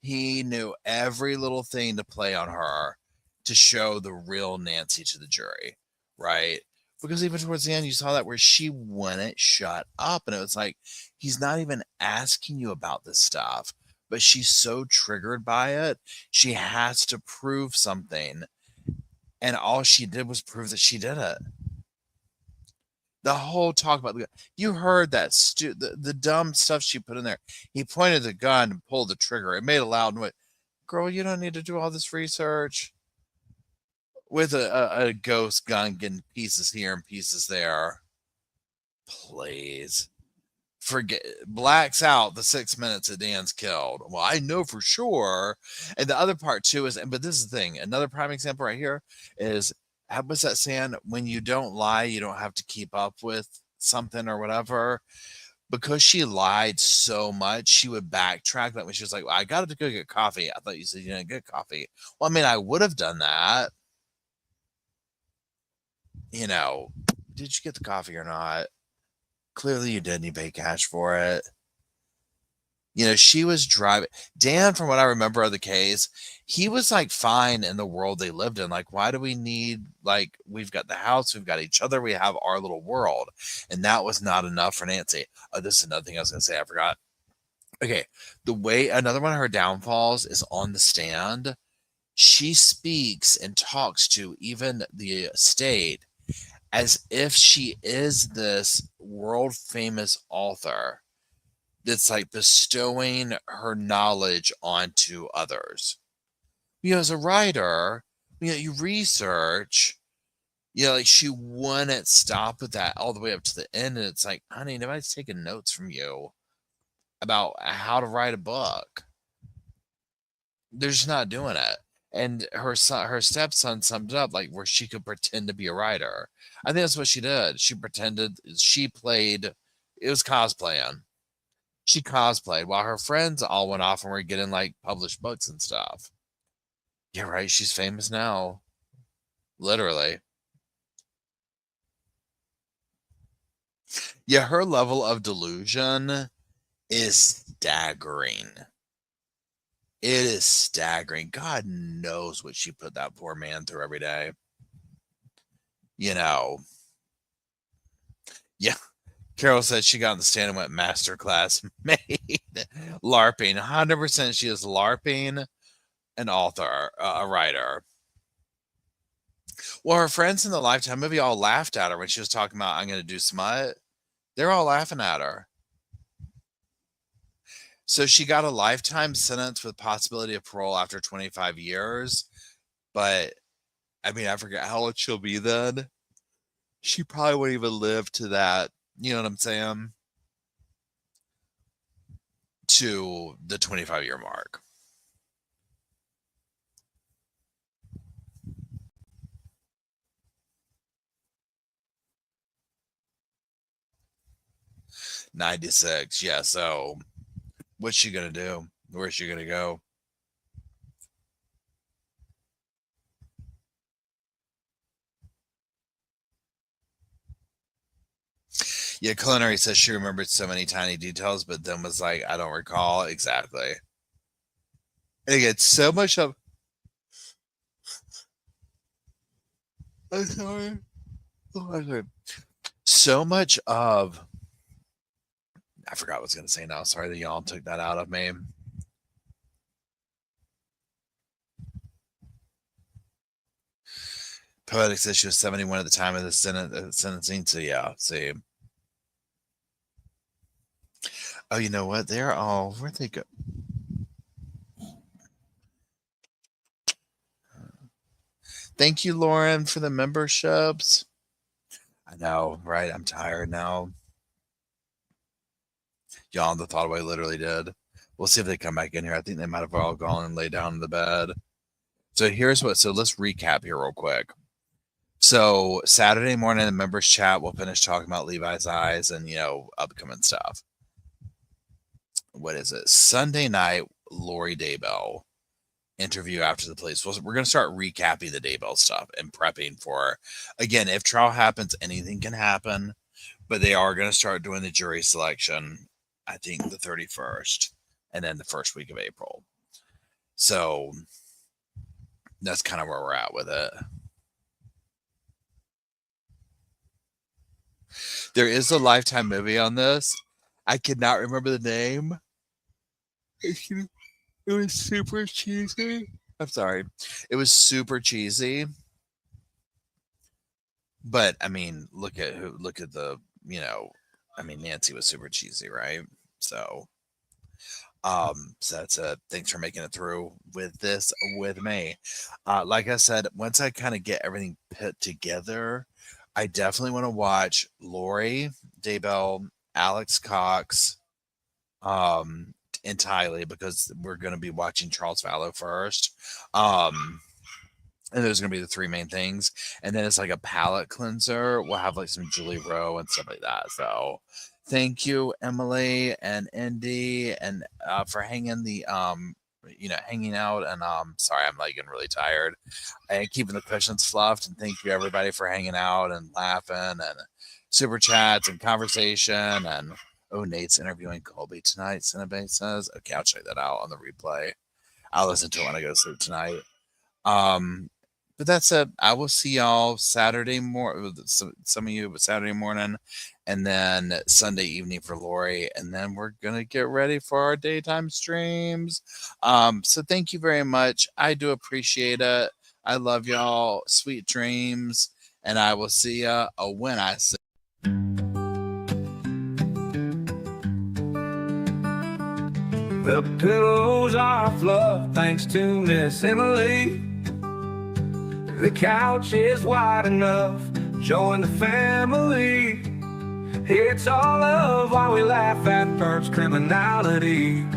He knew every little thing to play on her to show the real Nancy to the jury, right? Because even towards the end, you saw that where she wouldn't shut up. And it was like, he's not even asking you about this stuff, but she's so triggered by it. She has to prove something. And all she did was prove that she did it. The whole talk about you heard that the dumb stuff she put in there. He pointed the gun and pulled the trigger. It made a loud noise. Girl, you don't need to do all this research with a ghost gun getting pieces here and pieces there. Please. Blacks out the 6 minutes that Dan's killed. Well, I know for sure. And the other part too is, but this is the thing, another prime example right here is, what's that saying? When you don't lie, you don't have to keep up with something or whatever. Because she lied so much, she would backtrack. That when she was like, well, I got to go get coffee. I thought you said you didn't get coffee. Well, I mean, I would have done that. Did you get the coffee or not? Clearly you didn't. You paid cash for it. She was driving. Dan, from what I remember of the case, he was like fine in the world they lived in. Like, why do we need, like, we've got the house, we've got each other, we have our little world. And that was not enough for Nancy. Oh, this is another thing I was going to say. I forgot. Okay. Another one of her downfalls is on the stand. She speaks and talks to even the estate as if she is this world famous author that's like bestowing her knowledge onto others. As a writer, you research, Like she wouldn't stop with that all the way up to the end. And it's like, honey, nobody's taking notes from you about how to write a book. They're just not doing it. And her stepson summed it up like where she could pretend to be a writer. I think that's what she did. She pretended, she played, it was cosplaying. She cosplayed while her friends all went off and were getting like published books and stuff. Yeah, right. She's famous now. Literally. Yeah, her level of delusion is staggering. It is staggering. God knows what she put that poor man through every day. Yeah. Carol said she got on the stand and went masterclass made. LARPing. 100% she is LARPing an author, a writer. Well, her friends in the Lifetime movie all laughed at her when she was talking about, I'm going to do smut. They're all laughing at her. So she got a lifetime sentence with possibility of parole after 25 years. But, I mean, I forget how old she'll be then. She probably wouldn't even live to that, you know what I'm saying? To the 25-year mark. '96, yeah. So, what's she gonna do? Where's she gonna go? Yeah, Culinary says she remembered so many tiny details, but then was like, I don't recall exactly. And again, so much of. I'm sorry. Oh, I'm sorry. So much of. I forgot what I was going to say now. Sorry that y'all took that out of me. Poetic says she was 71 at the time of the sentencing. So, yeah, see. Oh, you know what? They're all. Where'd they go? Thank you, Lauren, for the memberships. I know, right? I'm tired now. Y'all, the thought away literally did. We'll see if they come back in here. I think they might have all gone and laid down in the bed. So here's what. So let's recap here real quick. So Saturday morning, the members chat. We'll finish talking about Levi's eyes and upcoming stuff. What is it? Sunday night, Lori Daybell interview after the police. We're going to start recapping the Daybell stuff and prepping for, again, if trial happens, anything can happen, but they are going to start doing the jury selection, I think the 31st and then the first week of April. So that's kind of where we're at with it. There is a Lifetime movie on this. I could not remember the name. It was super cheesy. I'm sorry. It was super cheesy. But I mean, look at the, Nancy was super cheesy, right? So that's thanks for making it through with this with me. Like I said, once I kind of get everything put together, I definitely want to watch Lori Daybell, Alex Cox, entirely, because we're going to be watching Charles Fallow first. And there's going to be the three main things. And then it's like a palate cleanser. We'll have like some Julie Rowe and stuff like that. So thank you, Emily and Indy, and for hanging hanging out. And sorry, I'm like getting really tired and keeping the cushions fluffed. And thank you everybody for hanging out and laughing and super chats and conversation. And Nate's interviewing Colby tonight, Cinnabay says. Okay, I'll check that out on the replay. I'll listen to it when I go to sleep tonight. But that's it. I will see y'all Saturday morning. Some of you, but Saturday morning, and then Sunday evening for Lori, and then we're gonna get ready for our daytime streams. So thank you very much. I do appreciate it. I love y'all. Sweet dreams, and I will see ya when I see. The pillows are fluff thanks to Miss Emily. The couch is wide enough. Join the family. It's all love while we laugh at Burb's criminalities.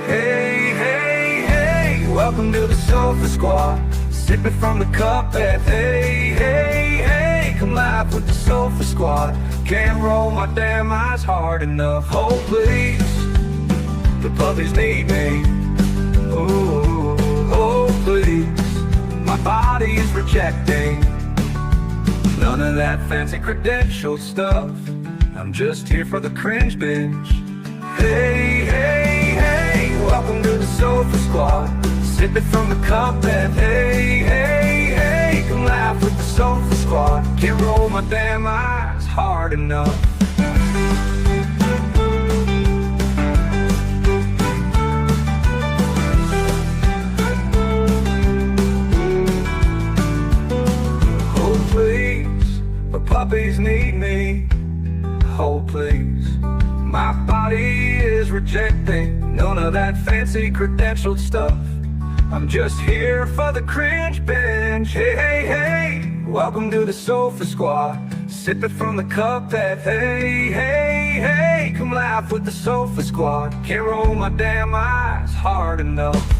Hey, hey, hey, welcome to the Sofa Squad. Sipping from the cup at hey, hey, hey, come laugh with the Sofa Squad. Can't roll my damn eyes hard enough. Oh, please, the puppies need me. Oh, oh, please, my body is rejecting none of that fancy credential stuff. I'm just here for the cringe binge. Hey, hey, hey, welcome to the Sofa Squad. Sipping from the cup and hey, hey, hey, come laugh with the Sofa Squad. Can't roll my damn eyes hard enough. Oh please, the puppies need me. Oh please, my body is rejecting none of that fancy credentialed stuff. I'm just here for the cringe binge. Hey, hey, hey, welcome to the Sofa Squad. Sipping from the cup that hey, hey, hey, come laugh with the Sofa Squad. Can't roll my damn eyes hard enough.